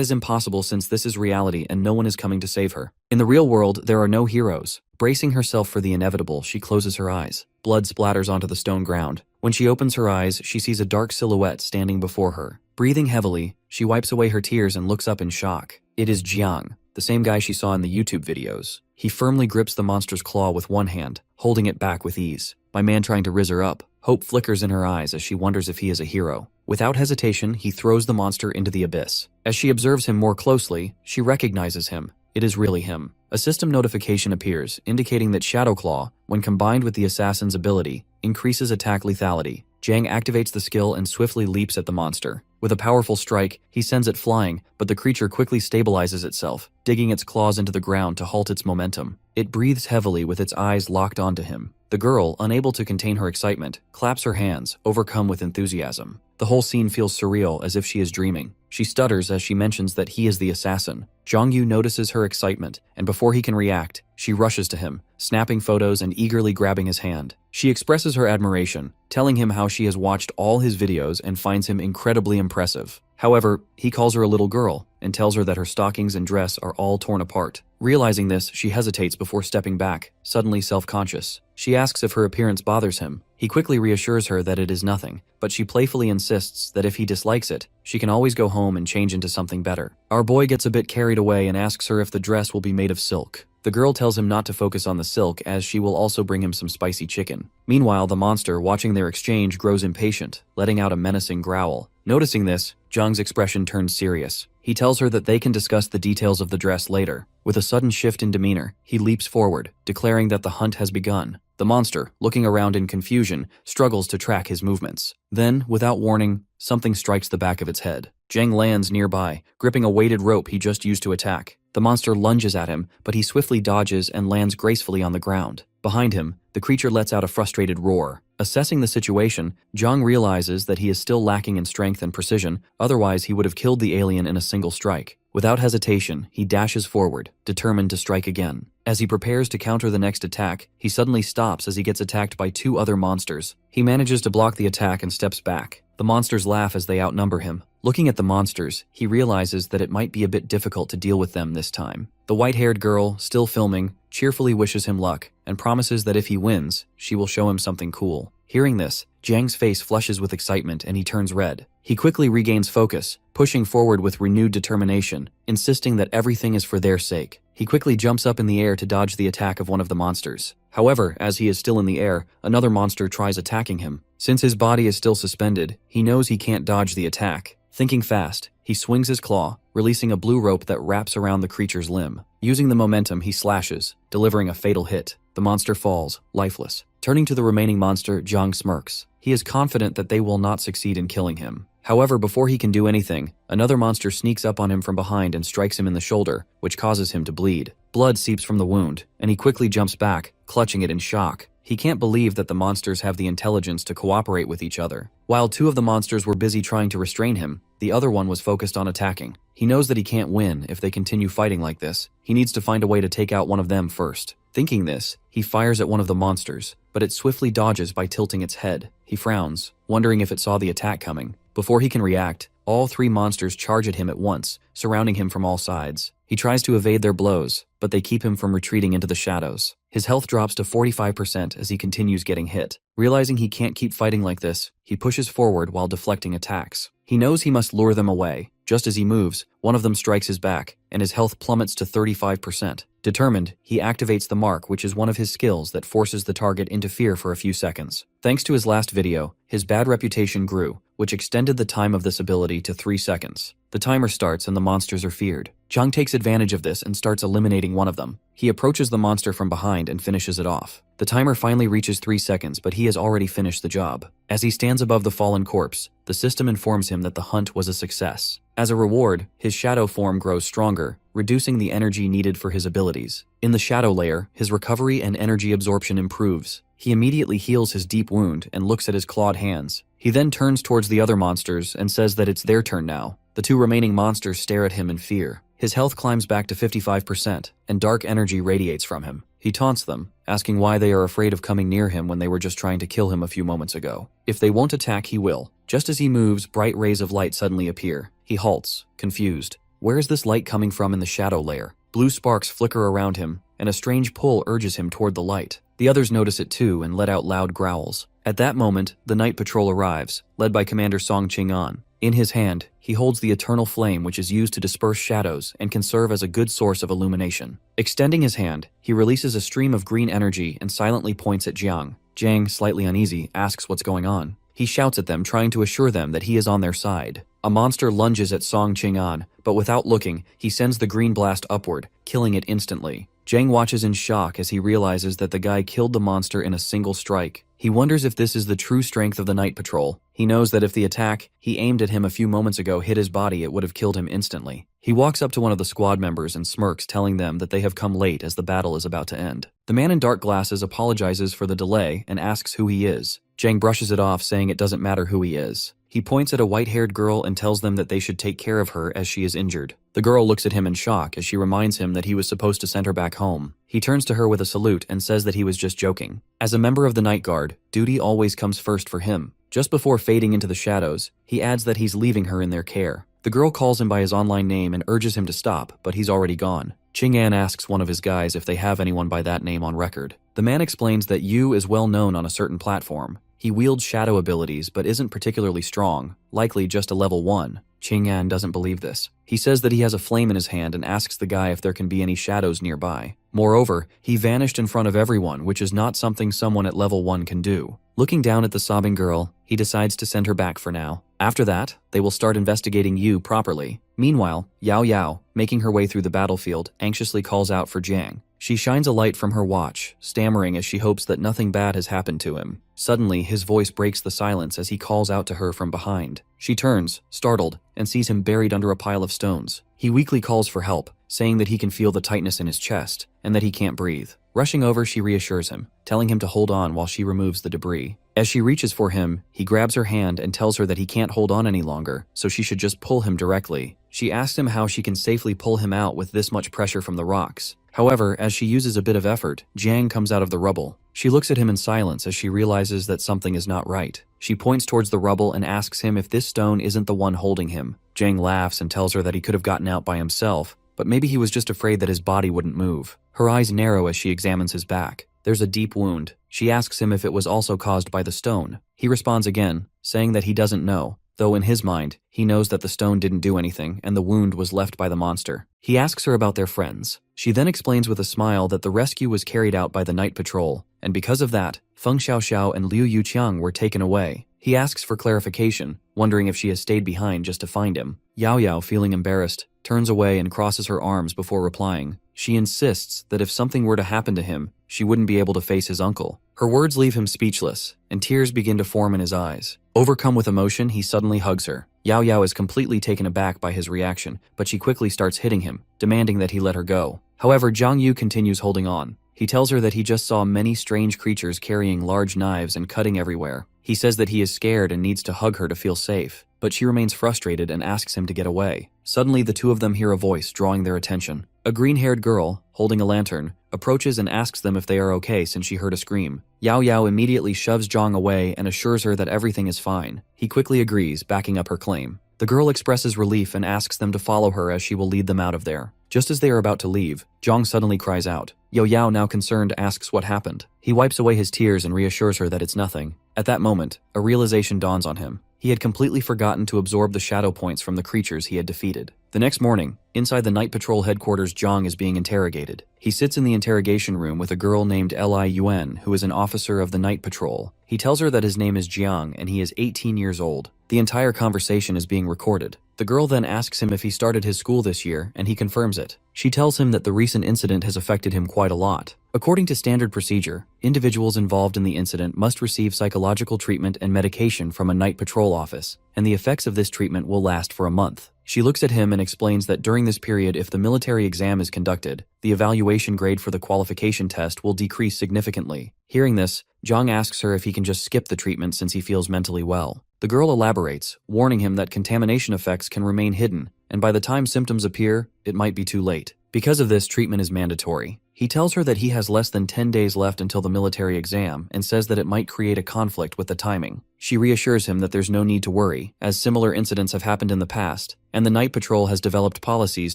is impossible since this is reality and no one is coming to save her. In the real world, there are no heroes. Bracing herself for the inevitable, she closes her eyes. Blood splatters onto the stone ground. When she opens her eyes, she sees a dark silhouette standing before her. Breathing heavily, she wipes away her tears and looks up in shock. It is Jiang, the same guy she saw in the YouTube videos. He firmly grips the monster's claw with one hand, holding it back with ease. My man trying to riz her up. Hope flickers in her eyes as she wonders if he is a hero. Without hesitation, he throws the monster into the abyss. As she observes him more closely, she recognizes him. It is really him. A system notification appears, indicating that Shadow Claw, when combined with the assassin's ability, increases attack lethality. Jang activates the skill and swiftly leaps at the monster. With a powerful strike, he sends it flying, but the creature quickly stabilizes itself, digging its claws into the ground to halt its momentum. It breathes heavily with its eyes locked onto him. The girl, unable to contain her excitement, claps her hands, overcome with enthusiasm. The whole scene feels surreal, as if she is dreaming. She stutters as she mentions that he is the assassin. Jongyu notices her excitement, and before he can react, she rushes to him, snapping photos and eagerly grabbing his hand. She expresses her admiration, telling him how she has watched all his videos and finds him incredibly impressive. However, he calls her a little girl and tells her that her stockings and dress are all torn apart. Realizing this, she hesitates before stepping back, suddenly self-conscious. She asks if her appearance bothers him. He quickly reassures her that it is nothing, but she playfully insists that if he dislikes it, she can always go home and change into something better. Our boy gets a bit carried away and asks her if the dress will be made of silk. The girl tells him not to focus on the silk, as she will also bring him some spicy chicken. Meanwhile, the monster, watching their exchange, grows impatient, letting out a menacing growl. Noticing this, Zhang's expression turns serious. He tells her that they can discuss the details of the dress later. With a sudden shift in demeanor, he leaps forward, declaring that the hunt has begun. The monster, looking around in confusion, struggles to track his movements. Then, without warning, something strikes the back of its head. Zhang lands nearby, gripping a weighted rope he just used to attack. The monster lunges at him, but he swiftly dodges and lands gracefully on the ground. Behind him, the creature lets out a frustrated roar. Assessing the situation, Zhang realizes that he is still lacking in strength and precision, otherwise he would have killed the alien in a single strike. Without hesitation, he dashes forward, determined to strike again. As he prepares to counter the next attack, he suddenly stops as he gets attacked by two other monsters. He manages to block the attack and steps back. The monsters laugh as they outnumber him. Looking at the monsters, he realizes that it might be a bit difficult to deal with them this time. The white-haired girl, still filming, cheerfully wishes him luck and promises that if he wins, she will show him something cool. Hearing this, Zhang's face flushes with excitement and he turns red. He quickly regains focus, pushing forward with renewed determination, insisting that everything is for their sake. He quickly jumps up in the air to dodge the attack of one of the monsters. However, as he is still in the air, another monster tries attacking him. Since his body is still suspended, he knows he can't dodge the attack. Thinking fast, he swings his claw, releasing a blue rope that wraps around the creature's limb. Using the momentum, he slashes, delivering a fatal hit. The monster falls, lifeless. Turning to the remaining monster, Zhang smirks. He is confident that they will not succeed in killing him. However, before he can do anything, another monster sneaks up on him from behind and strikes him in the shoulder, which causes him to bleed. Blood seeps from the wound, and he quickly jumps back, clutching it in shock. He can't believe that the monsters have the intelligence to cooperate with each other. While two of the monsters were busy trying to restrain him, the other one was focused on attacking. He knows that he can't win if they continue fighting like this. He needs to find a way to take out one of them first. Thinking this, he fires at one of the monsters, but it swiftly dodges by tilting its head. He frowns, wondering if it saw the attack coming. Before he can react, all three monsters charge at him at once, surrounding him from all sides. He tries to evade their blows, but they keep him from retreating into the shadows. His health drops to 45% as he continues getting hit. Realizing he can't keep fighting like this, he pushes forward while deflecting attacks. He knows he must lure them away. Just as he moves, one of them strikes his back, and his health plummets to 35%. Determined, he activates the mark, which is one of his skills that forces the target into fear for a few seconds. Thanks to his last video, his bad reputation grew, which extended the time of this ability to 3 seconds. The timer starts and the monsters are feared. Zhang takes advantage of this and starts eliminating one of them. He approaches the monster from behind and finishes it off. The timer finally reaches 3 seconds, but he has already finished the job. As he stands above the fallen corpse, the system informs him that the hunt was a success. As a reward, his shadow form grows stronger, reducing the energy needed for his abilities. In the shadow layer, his recovery and energy absorption improves. He immediately heals his deep wound and looks at his clawed hands. He then turns towards the other monsters and says that it's their turn now. The two remaining monsters stare at him in fear. His health climbs back to 55%, and dark energy radiates from him. He taunts them, asking why they are afraid of coming near him when they were just trying to kill him a few moments ago. If they won't attack, he will. Just as he moves, bright rays of light suddenly appear. He halts, confused. Where is this light coming from in the shadow layer? Blue sparks flicker around him, and a strange pull urges him toward the light. The others notice it too and let out loud growls. At that moment, the night patrol arrives, led by Commander Song Ching-an. In his hand, he holds the eternal flame, which is used to disperse shadows and can serve as a good source of illumination. Extending his hand, he releases a stream of green energy and silently points at Jiang. Jiang, slightly uneasy, asks what's going on. He shouts at them, trying to assure them that he is on their side. A monster lunges at Song Ching-an, but without looking, he sends the green blast upward, killing it instantly. Jang watches in shock as he realizes that the guy killed the monster in a single strike. He wonders if this is the true strength of the night patrol. He knows that if the attack he aimed at him a few moments ago hit his body, it would have killed him instantly. He walks up to one of the squad members and smirks, telling them that they have come late as the battle is about to end. The man in dark glasses apologizes for the delay and asks who he is. Jang brushes it off, saying it doesn't matter who he is. He points at a white-haired girl and tells them that they should take care of her as she is injured. The girl looks at him in shock as she reminds him that he was supposed to send her back home. He turns to her with a salute and says that he was just joking. As a member of the Night Guard, duty always comes first for him. Just before fading into the shadows, he adds that he's leaving her in their care. The girl calls him by his online name and urges him to stop, but he's already gone. Ching-an asks one of his guys if they have anyone by that name on record. The man explains that Yu is well known on a certain platform. He wields shadow abilities but isn't particularly strong, likely just a level 1. Ching-an doesn't believe this. He says that he has a flame in his hand and asks the guy if there can be any shadows nearby. Moreover, he vanished in front of everyone, which is not something someone at level 1 can do. Looking down at the sobbing girl, he decides to send her back for now. After that, they will start investigating Yu properly. Meanwhile, Yao Yao, making her way through the battlefield, anxiously calls out for Jang. She shines a light from her watch, stammering as she hopes that nothing bad has happened to him. Suddenly, his voice breaks the silence as he calls out to her from behind. She turns, startled, and sees him buried under a pile of stones. He weakly calls for help, saying that he can feel the tightness in his chest, and that he can't breathe. Rushing over, she reassures him, telling him to hold on while she removes the debris. As she reaches for him, he grabs her hand and tells her that he can't hold on any longer, so she should just pull him directly. She asks him how she can safely pull him out with this much pressure from the rocks. However, as she uses a bit of effort, Jang comes out of the rubble. She looks at him in silence as she realizes that something is not right. She points towards the rubble and asks him if this stone isn't the one holding him. Jang laughs and tells her that he could have gotten out by himself, but maybe he was just afraid that his body wouldn't move. Her eyes narrow as she examines his back. There's a deep wound. She asks him if it was also caused by the stone. He responds again, saying that he doesn't know, though in his mind, he knows that the stone didn't do anything and the wound was left by the monster. He asks her about their friends. She then explains with a smile that the rescue was carried out by the night patrol, and because of that, Feng Xiaoxiao and Liu Yuqiang were taken away. He asks for clarification, wondering if she has stayed behind just to find him. Yao Yao, feeling embarrassed, turns away and crosses her arms before replying. She insists that if something were to happen to him, she wouldn't be able to face his uncle. Her words leave him speechless, and tears begin to form in his eyes. Overcome with emotion, he suddenly hugs her. Yao Yao is completely taken aback by his reaction, but she quickly starts hitting him, demanding that he let her go. However, Zhang Yu continues holding on. He tells her that he just saw many strange creatures carrying large knives and cutting everywhere. He says that he is scared and needs to hug her to feel safe, but she remains frustrated and asks him to get away. Suddenly, the two of them hear a voice drawing their attention. A green-haired girl, holding a lantern, approaches and asks them if they are okay since she heard a scream. Yao Yao immediately shoves Zhang away and assures her that everything is fine. He quickly agrees, backing up her claim. The girl expresses relief and asks them to follow her as she will lead them out of there. Just as they are about to leave, Zhang suddenly cries out. Yao Yao, now concerned, asks what happened. He wipes away his tears and reassures her that it's nothing. At that moment, a realization dawns on him. He had completely forgotten to absorb the shadow points from the creatures he had defeated. The next morning, inside the Night Patrol headquarters, Zhang is being interrogated. He sits in the interrogation room with a girl named Li Yuan, who is an officer of the Night Patrol. He tells her that his name is Jiang and he is 18 years old. The entire conversation is being recorded. The girl then asks him if he started his school this year, and he confirms it. She tells him that the recent incident has affected him quite a lot. According to standard procedure, individuals involved in the incident must receive psychological treatment and medication from a Night Patrol office, and the effects of this treatment will last for a month. She looks at him and explains that during this period, if the military exam is conducted, the evaluation grade for the qualification test will decrease significantly. Hearing this, Zhang asks her if he can just skip the treatment since he feels mentally well. The girl elaborates, warning him that contamination effects can remain hidden, and by the time symptoms appear, it might be too late. Because of this, treatment is mandatory. He tells her that he has less than 10 days left until the military exam and says that it might create a conflict with the timing. She reassures him that there's no need to worry, as similar incidents have happened in the past, and the Night Patrol has developed policies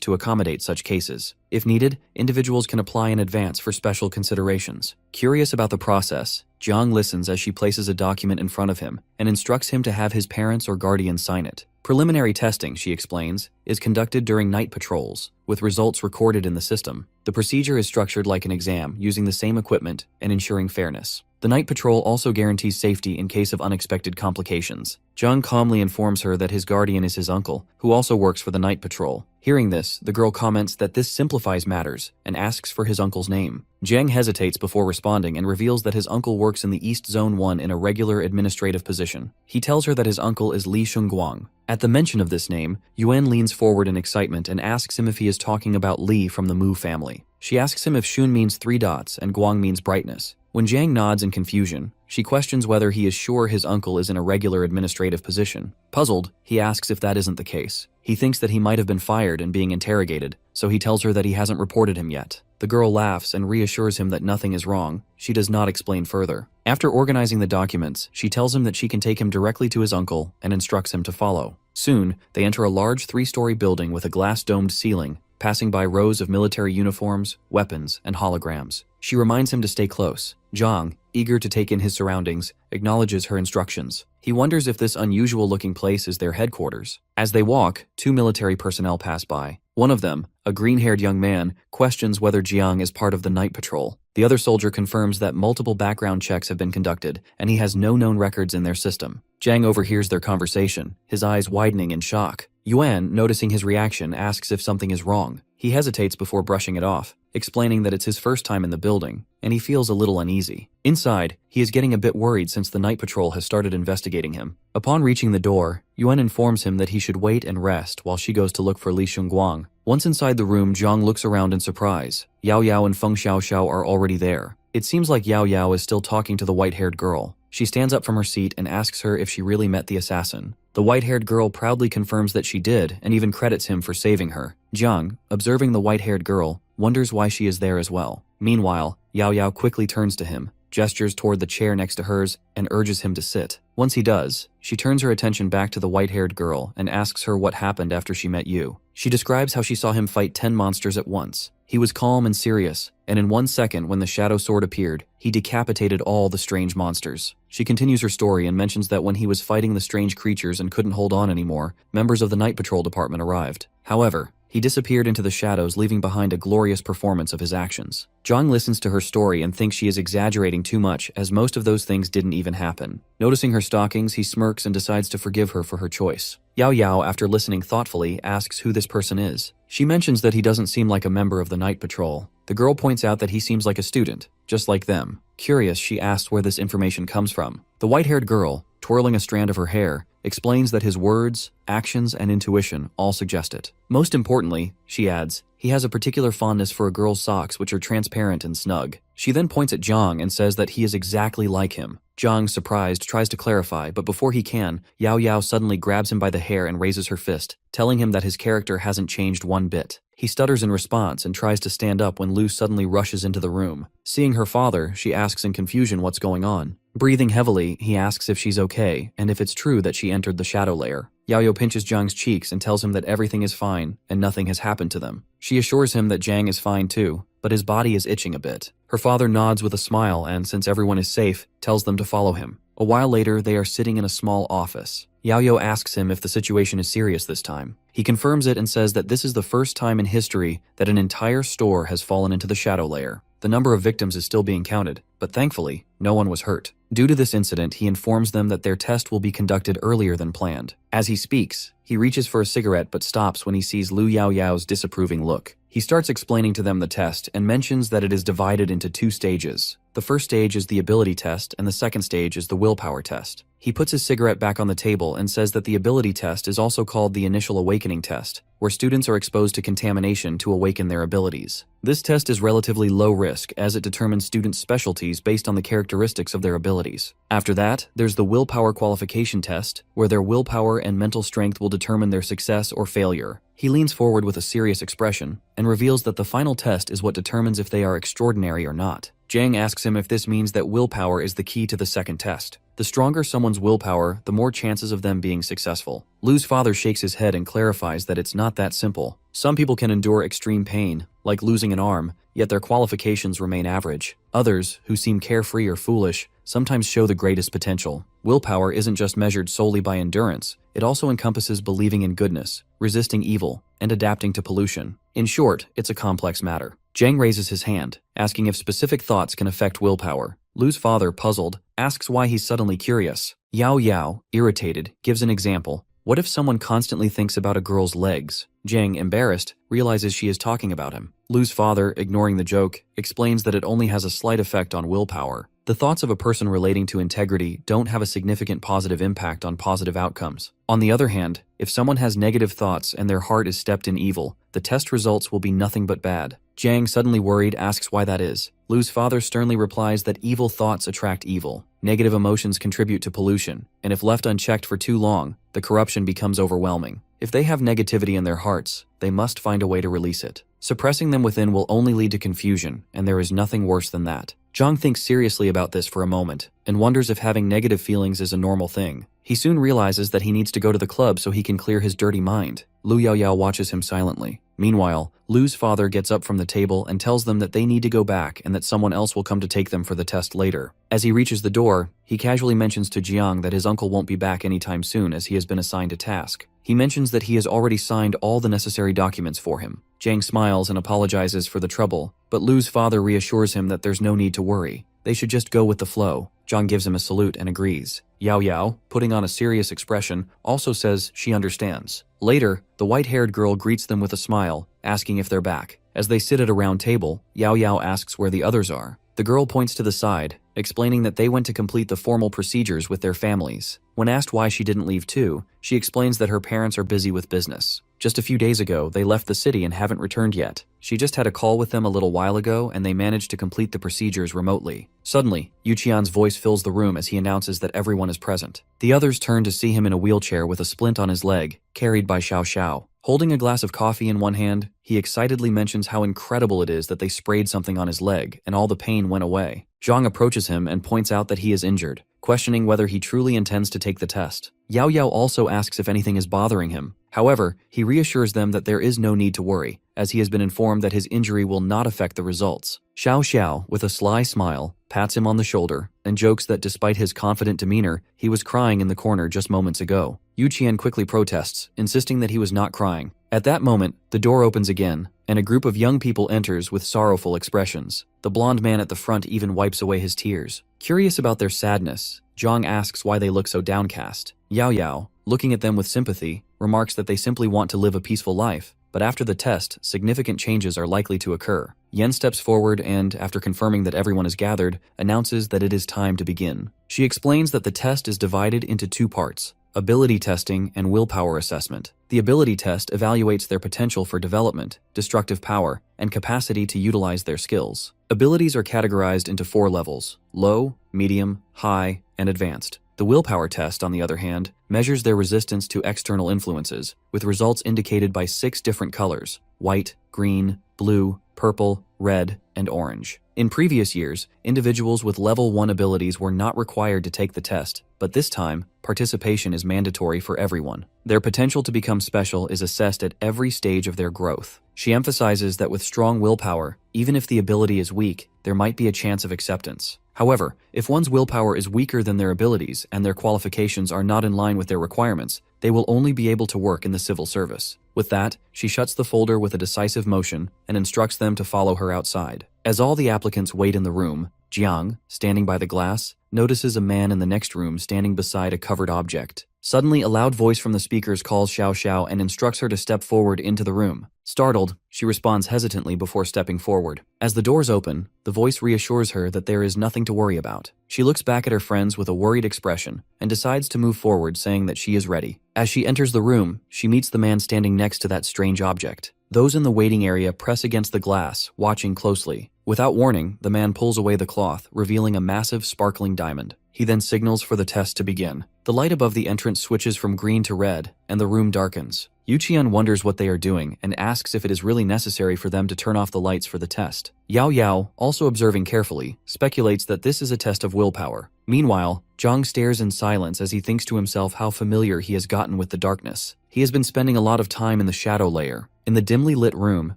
to accommodate such cases. If needed, individuals can apply in advance for special considerations. Curious about the process, Jiang listens as she places a document in front of him and instructs him to have his parents or guardian sign it. Preliminary testing, she explains, is conducted during night patrols, with results recorded in the system. The procedure is structured like an exam, using the same equipment and ensuring fairness. The night patrol also guarantees safety in case of unexpected complications. Jung calmly informs her that his guardian is his uncle, who also works for the night patrol. Hearing this, the girl comments that this simplifies matters and asks for his uncle's name. Jang hesitates before responding and reveals that his uncle works in the East Zone 1 in a regular administrative position. He tells her that his uncle is Li Shengguang. At the mention of this name, Yuan leans forward in excitement and asks him if he is talking about Li from the Mu family. She asks him if Shun means 3 dots and Guang means brightness. When Jang nods in confusion, she questions whether he is sure his uncle is in a regular administrative position. Puzzled, he asks if that isn't the case. He thinks that he might have been fired and being interrogated, so he tells her that he hasn't reported him yet. The girl laughs and reassures him that nothing is wrong. She does not explain further. After organizing the documents, she tells him that she can take him directly to his uncle and instructs him to follow. Soon, they enter a large 3-story building with a glass-domed ceiling, passing by rows of military uniforms, weapons, and holograms. She reminds him to stay close. Zhang, eager to take in his surroundings, acknowledges her instructions. He wonders if this unusual-looking place is their headquarters. As they walk, 2 military personnel pass by. One of them, a green-haired young man, questions whether Jiang is part of the night patrol. The other soldier confirms that multiple background checks have been conducted, and he has no known records in their system. Zhang overhears their conversation, his eyes widening in shock. Yuan, noticing his reaction, asks if something is wrong. He hesitates before brushing it off, explaining that it's his first time in the building, and he feels a little uneasy. Inside, he is getting a bit worried since the night patrol has started investigating him. Upon reaching the door, Yuan informs him that he should wait and rest while she goes to look for Li Shengguang. Once inside the room, Zhang looks around in surprise. Yao Yao and Feng Xiaoxiao are already there. It seems like Yao Yao is still talking to the white-haired girl. She stands up from her seat and asks her if she really met the assassin. The white-haired girl proudly confirms that she did and even credits him for saving her. Jiang, observing the white-haired girl, wonders why she is there as well. Meanwhile, Yao Yao quickly turns to him, gestures toward the chair next to hers, and urges him to sit. Once he does, she turns her attention back to the white-haired girl and asks her what happened after she met you. She describes how she saw him fight 10 monsters at once. He was calm and serious, and in 1 second when the shadow sword appeared, he decapitated all the strange monsters. She continues her story and mentions that when he was fighting the strange creatures and couldn't hold on anymore, members of the Night Patrol department arrived. However, he disappeared into the shadows, leaving behind a glorious performance of his actions. Zhang listens to her story and thinks she is exaggerating too much, as most of those things didn't even happen. Noticing her stockings, he smirks and decides to forgive her for her choice. Yao Yao, after listening thoughtfully, asks who this person is. She mentions that he doesn't seem like a member of the Night Patrol. The girl points out that he seems like a student, just like them. Curious, she asks where this information comes from. The white-haired girl, twirling a strand of her hair, explains that his words, actions, and intuition all suggest it. Most importantly, she adds, he has a particular fondness for a girl's socks which are transparent and snug. She then points at Zhang and says that he is exactly like him. Zhang, surprised, tries to clarify, but before he can, Yao Yao suddenly grabs him by the hair and raises her fist, telling him that his character hasn't changed one bit. He stutters in response and tries to stand up when Lu suddenly rushes into the room. Seeing her father, she asks in confusion what's going on. Breathing heavily, he asks if she's okay and if it's true that she entered the shadow layer. Yao Yao pinches Zhang's cheeks and tells him that everything is fine and nothing has happened to them. She assures him that Zhang is fine too, but his body is itching a bit. Her father nods with a smile and, since everyone is safe, tells them to follow him. A while later, they are sitting in a small office. Yao Yao asks him if the situation is serious this time. He confirms it and says that this is the first time in history that an entire store has fallen into the shadow layer. The number of victims is still being counted, but thankfully, no one was hurt. Due to this incident, he informs them that their test will be conducted earlier than planned. As he speaks, he reaches for a cigarette but stops when he sees Lu Yao Yao's disapproving look. He starts explaining to them the test and mentions that it is divided into 2 stages. The first stage is the ability test and the second stage is the willpower test. He puts his cigarette back on the table and says that the ability test is also called the initial awakening test, where students are exposed to contamination to awaken their abilities. This test is relatively low risk as it determines students' specialties based on the characteristics of their abilities. After that, there's the willpower qualification test, where their willpower and mental strength will determine their success or failure. He leans forward with a serious expression and reveals that the final test is what determines if they are extraordinary or not. Zhang asks him if this means that willpower is the key to the second test. The stronger someone's willpower, the more chances of them being successful. Lu's father shakes his head and clarifies that it's not that simple. Some people can endure extreme pain, like losing an arm, yet their qualifications remain average. Others, who seem carefree or foolish, sometimes show the greatest potential. Willpower isn't just measured solely by endurance, it also encompasses believing in goodness, resisting evil, and adapting to pollution. In short, it's a complex matter. Zhang raises his hand, asking if specific thoughts can affect willpower. Lu's father, puzzled, asks why he's suddenly curious. Yao Yao, irritated, gives an example. What if someone constantly thinks about a girl's legs? Jiang, embarrassed, realizes she is talking about him. Lu's father, ignoring the joke, explains that it only has a slight effect on willpower. The thoughts of a person relating to integrity don't have a significant positive impact on positive outcomes. On the other hand, if someone has negative thoughts and their heart is steeped in evil, the test results will be nothing but bad. Jiang, suddenly worried, asks why that is. Lu's father sternly replies that evil thoughts attract evil. Negative emotions contribute to pollution, and if left unchecked for too long, the corruption becomes overwhelming. If they have negativity in their hearts, they must find a way to release it. Suppressing them within will only lead to confusion, and there is nothing worse than that. Zhang thinks seriously about this for a moment, and wonders if having negative feelings is a normal thing. He soon realizes that he needs to go to the club so he can clear his dirty mind. Lu Yaoyao watches him silently. Meanwhile, Lu's father gets up from the table and tells them that they need to go back and that someone else will come to take them for the test later. As he reaches the door, he casually mentions to Jiang that his uncle won't be back anytime soon as he has been assigned a task. He mentions that he has already signed all the necessary documents for him. Jiang smiles and apologizes for the trouble, but Lu's father reassures him that there's no need to worry. They should just go with the flow. Zhang gives him a salute and agrees. Yao Yao, putting on a serious expression, also says she understands. Later, the white-haired girl greets them with a smile, asking if they're back. As they sit at a round table, Yao Yao asks where the others are. The girl points to the side, explaining that they went to complete the formal procedures with their families. When asked why she didn't leave too, she explains that her parents are busy with business. Just a few days ago, they left the city and haven't returned yet. She just had a call with them a little while ago and they managed to complete the procedures remotely. Suddenly, Yuqian's voice fills the room as he announces that everyone is present. The others turn to see him in a wheelchair with a splint on his leg, carried by Xiao Xiao. Holding a glass of coffee in one hand, he excitedly mentions how incredible it is that they sprayed something on his leg and all the pain went away. Zhang approaches him and points out that he is injured, questioning whether he truly intends to take the test. Yao Yao also asks if anything is bothering him. However, he reassures them that there is no need to worry, as he has been informed that his injury will not affect the results. Xiao Xiao, with a sly smile, pats him on the shoulder and jokes that despite his confident demeanor, he was crying in the corner just moments ago. Yuqian quickly protests, insisting that he was not crying. At that moment, the door opens again, and a group of young people enters with sorrowful expressions. The blonde man at the front even wipes away his tears. Curious about their sadness, Zhang asks why they look so downcast. Yao Yao, looking at them with sympathy, remarks that they simply want to live a peaceful life, but after the test, significant changes are likely to occur. Yen steps forward and, after confirming that everyone is gathered, announces that it is time to begin. She explains that the test is divided into two parts: ability testing and willpower assessment. The ability test evaluates their potential for development, destructive power, and capacity to utilize their skills. Abilities are categorized into 4 levels: low, medium, high, and advanced. The willpower test, on the other hand, measures their resistance to external influences, with results indicated by 6 different colors: white, green, blue, purple, red, and orange. In previous years, individuals with level 1 abilities were not required to take the test, but this time, participation is mandatory for everyone. Their potential to become special is assessed at every stage of their growth. She emphasizes that with strong willpower, even if the ability is weak, there might be a chance of acceptance. However, if one's willpower is weaker than their abilities and their qualifications are not in line with their requirements, they will only be able to work in the civil service. With that, she shuts the folder with a decisive motion and instructs them to follow her outside. As all the applicants wait in the room, Jiang, standing by the glass, notices a man in the next room standing beside a covered object. Suddenly, a loud voice from the speakers calls Xiao Xiao and instructs her to step forward into the room. Startled, she responds hesitantly before stepping forward. As the doors open, the voice reassures her that there is nothing to worry about. She looks back at her friends with a worried expression and decides to move forward, saying that she is ready. As she enters the room, she meets the man standing next to that strange object. Those in the waiting area press against the glass, watching closely. Without warning, the man pulls away the cloth, revealing a massive, sparkling diamond. He then signals for the test to begin. The light above the entrance switches from green to red, and the room darkens. Yuqian wonders what they are doing and asks if it is really necessary for them to turn off the lights for the test. Yao Yao, also observing carefully, speculates that this is a test of willpower. Meanwhile, Zhang stares in silence as he thinks to himself how familiar he has gotten with the darkness. He has been spending a lot of time in the shadow layer. In the dimly lit room,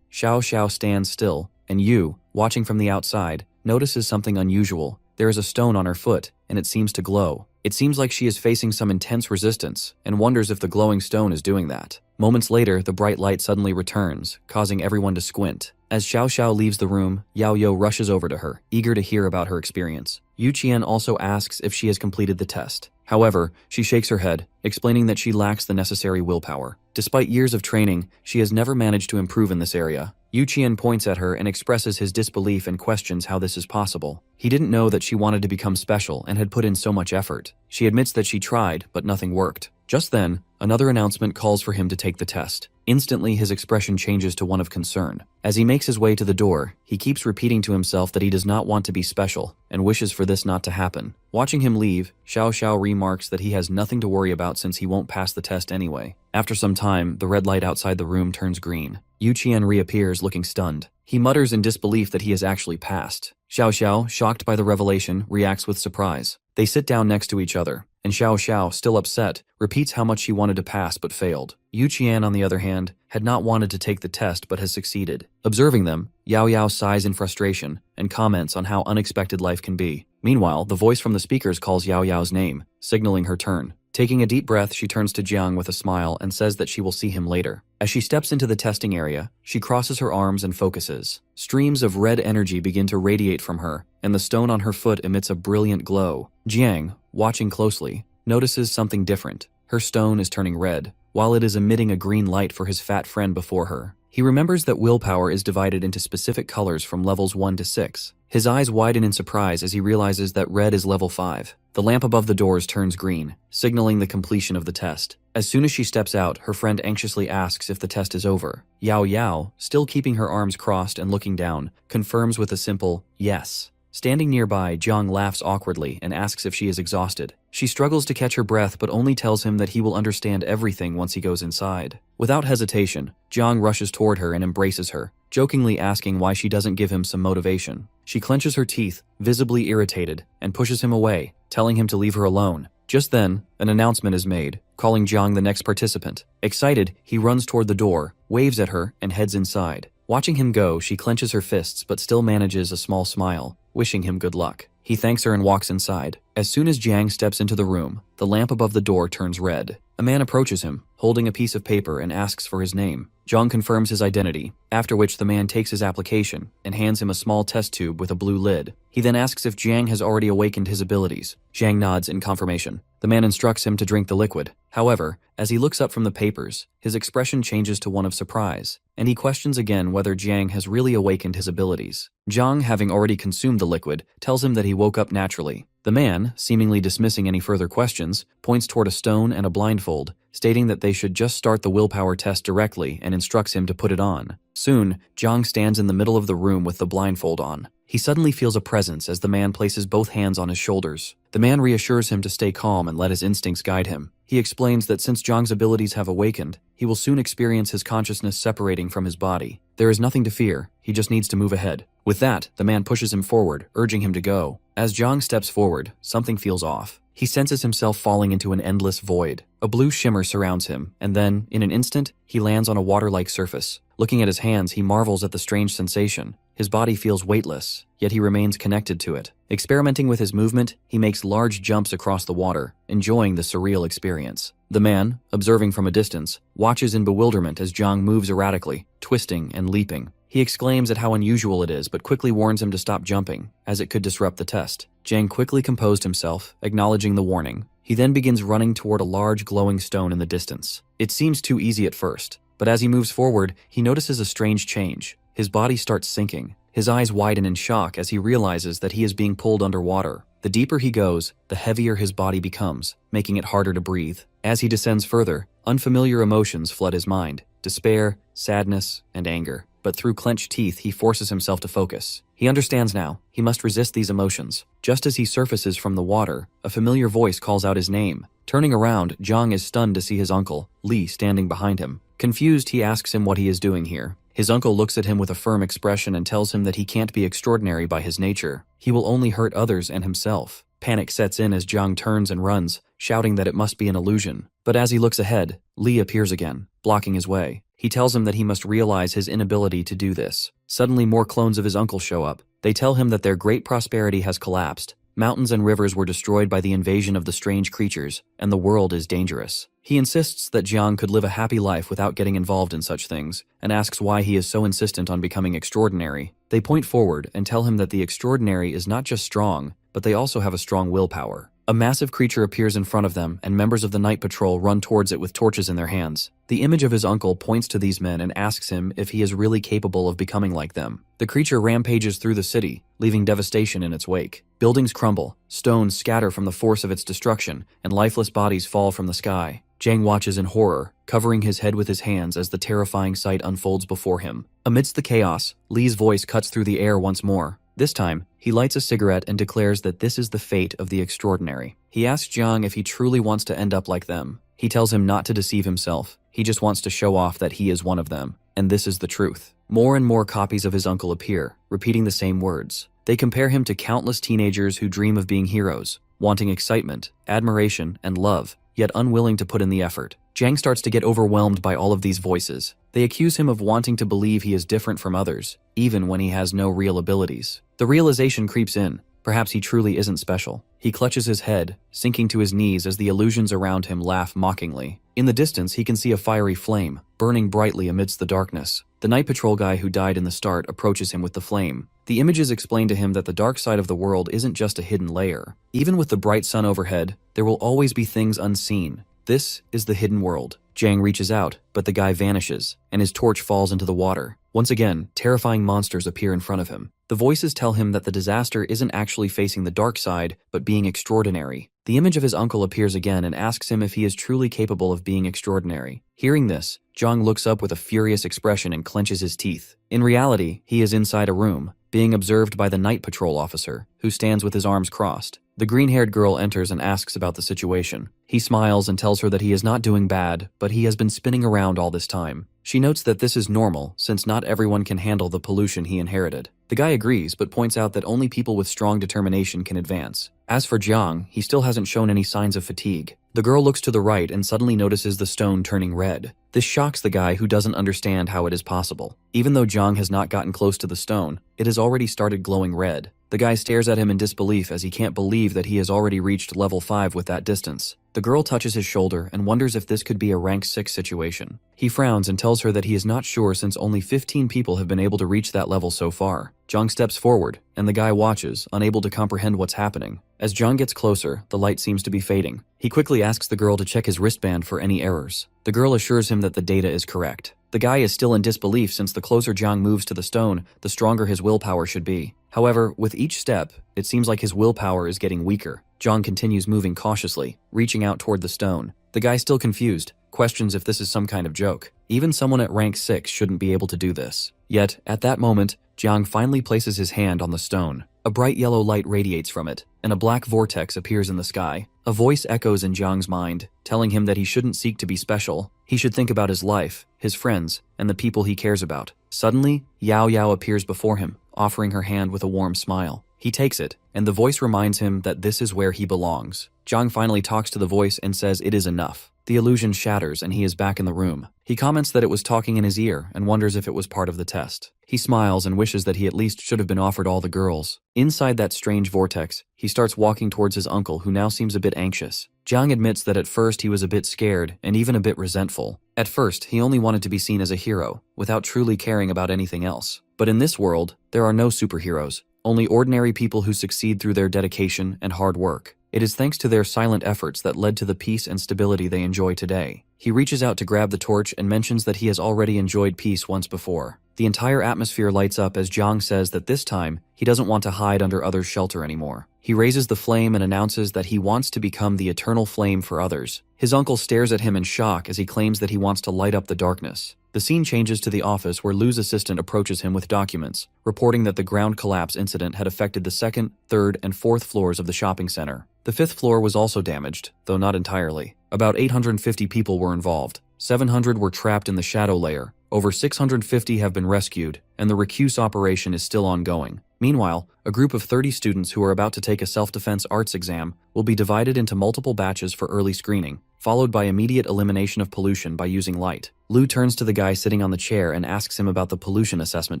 Xiao Xiao stands still, and Yu, watching from the outside, notices something unusual. There is a stone on her foot, and it seems to glow. It seems like she is facing some intense resistance, and wonders if the glowing stone is doing that. Moments later, the bright light suddenly returns, causing everyone to squint. As Xiao Xiao leaves the room, Yao Yo rushes over to her, eager to hear about her experience. Yu Qian also asks if she has completed the test. However, she shakes her head, explaining that she lacks the necessary willpower. Despite years of training, she has never managed to improve in this area. Yu Qian points at her and expresses his disbelief and questions how this is possible. He didn't know that she wanted to become special and had put in so much effort. She admits that she tried, but nothing worked. Just then, another announcement calls for him to take the test. Instantly, his expression changes to one of concern. As he makes his way to the door, he keeps repeating to himself that he does not want to be special and wishes for this not to happen. Watching him leave, Xiao Xiao remarks that he has nothing to worry about since he won't pass the test anyway. After some time, the red light outside the room turns green. Yu Qian reappears looking stunned. He mutters in disbelief that he has actually passed. Xiao Xiao, shocked by the revelation, reacts with surprise. They sit down next to each other, and Xiao Xiao, still upset, repeats how much she wanted to pass but failed. Yu Qian, on the other hand, had not wanted to take the test but has succeeded. Observing them, Yao Yao sighs in frustration and comments on how unexpected life can be. Meanwhile, the voice from the speakers calls Yao Yao's name, signaling her turn. Taking a deep breath, she turns to Jiang with a smile and says that she will see him later. As she steps into the testing area, she crosses her arms and focuses. Streams of red energy begin to radiate from her, and the stone on her foot emits a brilliant glow. Jiang, watching closely, notices something different. Her stone is turning red, while it is emitting a green light for his fat friend before her. He remembers that willpower is divided into specific colors from levels 1 to 6. His eyes widen in surprise as he realizes that red is level 5. The lamp above the doors turns green, signaling the completion of the test. As soon as she steps out, her friend anxiously asks if the test is over. Yao Yao, still keeping her arms crossed and looking down, confirms with a simple yes. Standing nearby, Jiang laughs awkwardly and asks if she is exhausted. She struggles to catch her breath but only tells him that he will understand everything once he goes inside. Without hesitation, Jiang rushes toward her and embraces her, jokingly asking why she doesn't give him some motivation. She clenches her teeth, visibly irritated, and pushes him away, telling him to leave her alone. Just then, an announcement is made, calling Jiang the next participant. Excited, he runs toward the door, waves at her, and heads inside. Watching him go, she clenches her fists but still manages a small smile, wishing him good luck. He thanks her and walks inside. As soon as Jiang steps into the room, the lamp above the door turns red. A man approaches him, holding a piece of paper, and asks for his name. Jiang confirms his identity, after which the man takes his application and hands him a small test tube with a blue lid. He then asks if Jiang has already awakened his abilities. Jiang nods in confirmation. The man instructs him to drink the liquid. However, as he looks up from the papers, his expression changes to one of surprise, and he questions again whether Jiang has really awakened his abilities. Jiang, having already consumed the liquid, tells him that he woke up naturally. The man, seemingly dismissing any further questions, points toward a stone and a blindfold, stating that they should just start the willpower test directly and instructs him to put it on. Soon, Jiang stands in the middle of the room with the blindfold on. He suddenly feels a presence as the man places both hands on his shoulders. The man reassures him to stay calm and let his instincts guide him. He explains that since Jiang's abilities have awakened, he will soon experience his consciousness separating from his body. There is nothing to fear, he just needs to move ahead. With that, the man pushes him forward, urging him to go. As Jiang steps forward, something feels off. He senses himself falling into an endless void. A blue shimmer surrounds him, and then, in an instant, he lands on a water-like surface. Looking at his hands, he marvels at the strange sensation. His body feels weightless, yet he remains connected to it. Experimenting with his movement, he makes large jumps across the water, enjoying the surreal experience. The man, observing from a distance, watches in bewilderment as Jiang moves erratically, twisting and leaping. He exclaims at how unusual it is, but quickly warns him to stop jumping, as it could disrupt the test. Jiang quickly composed himself, acknowledging the warning. He then begins running toward a large glowing stone in the distance. It seems too easy at first, but as he moves forward, he notices a strange change. His body starts sinking. His eyes widen in shock as he realizes that he is being pulled underwater. The deeper he goes, the heavier his body becomes, making it harder to breathe. As he descends further, unfamiliar emotions flood his mind: despair, sadness, and anger. But through clenched teeth, he forces himself to focus. He understands now. He must resist these emotions. Just as he surfaces from the water, a familiar voice calls out his name. Turning around, Jiang is stunned to see his uncle, Li, standing behind him. Confused, he asks him what he is doing here. His uncle looks at him with a firm expression and tells him that he can't be extraordinary by his nature. He will only hurt others and himself. Panic sets in as Jiang turns and runs, shouting that it must be an illusion. But as he looks ahead, Li appears again, blocking his way. He tells him that he must realize his inability to do this. Suddenly, more clones of his uncle show up. They tell him that their great prosperity has collapsed. Mountains and rivers were destroyed by the invasion of the strange creatures, and the world is dangerous. He insists that Jiang could live a happy life without getting involved in such things, and asks why he is so insistent on becoming extraordinary. They point forward and tell him that the extraordinary is not just strong, but they also have a strong willpower. A massive creature appears in front of them, and members of the night patrol run towards it with torches in their hands. The image of his uncle points to these men and asks him if he is really capable of becoming like them. The creature rampages through the city, leaving devastation in its wake. Buildings crumble, stones scatter from the force of its destruction, and lifeless bodies fall from the sky. Jang watches in horror, covering his head with his hands as the terrifying sight unfolds before him. Amidst the chaos, Lee's voice cuts through the air once more. This time, he lights a cigarette and declares that this is the fate of the extraordinary. He asks Jiang if he truly wants to end up like them. He tells him not to deceive himself. He just wants to show off that he is one of them, and this is the truth. More and more copies of his uncle appear, repeating the same words. They compare him to countless teenagers who dream of being heroes, wanting excitement, admiration, and love, yet unwilling to put in the effort. Jiang starts to get overwhelmed by all of these voices. They accuse him of wanting to believe he is different from others, even when he has no real abilities. The realization creeps in. Perhaps he truly isn't special. He clutches his head, sinking to his knees as the illusions around him laugh mockingly. In the distance, he can see a fiery flame, burning brightly amidst the darkness. The night patrol guy who died in the start approaches him with the flame. The images explain to him that the dark side of the world isn't just a hidden layer. Even with the bright sun overhead, there will always be things unseen. This is the hidden world. Jang reaches out, but the guy vanishes, and his torch falls into the water. Once again, terrifying monsters appear in front of him. The voices tell him that the disaster isn't actually facing the dark side, but being extraordinary. The image of his uncle appears again and asks him if he is truly capable of being extraordinary. Hearing this, Jang looks up with a furious expression and clenches his teeth. In reality, he is inside a room, being observed by the night patrol officer, who stands with his arms crossed. The green-haired girl enters and asks about the situation. He smiles and tells her that he is not doing bad, but he has been spinning around all this time. She notes that this is normal, since not everyone can handle the pollution he inherited. The guy agrees, but points out that only people with strong determination can advance. As for Jiang, he still hasn't shown any signs of fatigue. The girl looks to the right and suddenly notices the stone turning red. This shocks the guy who doesn't understand how it is possible. Even though Jiang has not gotten close to the stone, it has already started glowing red. The guy stares at him in disbelief as he can't believe that he has already reached level 5 with that distance. The girl touches his shoulder and wonders if this could be a rank 6 situation. He frowns and tells her that he is not sure since only 15 people have been able to reach that level so far. Jiang steps forward, and the guy watches, unable to comprehend what's happening. As Jiang gets closer, the light seems to be fading. He quickly asks the girl to check his wristband for any errors. The girl assures him that the data is correct. The guy is still in disbelief since the closer Jiang moves to the stone, the stronger his willpower should be. However, with each step, it seems like his willpower is getting weaker. Jiang continues moving cautiously, reaching out toward the stone. The guy, still confused, questions if this is some kind of joke. Even someone at rank 6 shouldn't be able to do this. Yet, at that moment, Jiang finally places his hand on the stone. A bright yellow light radiates from it, and a black vortex appears in the sky. A voice echoes in Jiang's mind, telling him that he shouldn't seek to be special. He should think about his life, his friends, and the people he cares about. Suddenly, Yao Yao appears before him, offering her hand with a warm smile. He takes it, and the voice reminds him that this is where he belongs. Jiang finally talks to the voice and says it is enough. The illusion shatters and he is back in the room. He comments that it was talking in his ear and wonders if it was part of the test. He smiles and wishes that he at least should have been offered all the girls. Inside that strange vortex, he starts walking towards his uncle, who now seems a bit anxious. Jiang admits that at first he was a bit scared and even a bit resentful. At first, he only wanted to be seen as a hero, without truly caring about anything else. But in this world, there are no superheroes, only ordinary people who succeed through their dedication and hard work. It is thanks to their silent efforts that led to the peace and stability they enjoy today. He reaches out to grab the torch and mentions that he has already enjoyed peace once before. The entire atmosphere lights up as Jiang says that this time, he doesn't want to hide under others' shelter anymore. He raises the flame and announces that he wants to become the eternal flame for others. His uncle stares at him in shock as he claims that he wants to light up the darkness. The scene changes to the office where Lu's assistant approaches him with documents, reporting that the ground collapse incident had affected the 2nd, 3rd, and 4th floors of the shopping center. The 5th floor was also damaged, though not entirely. About 850 people were involved. 700 were trapped in the shadow layer. Over 650 have been rescued, and the recuse operation is still ongoing. Meanwhile, a group of 30 students who are about to take a self-defense arts exam will be divided into multiple batches for early screening, followed by immediate elimination of pollution by using light. Lu turns to the guy sitting on the chair and asks him about the pollution assessment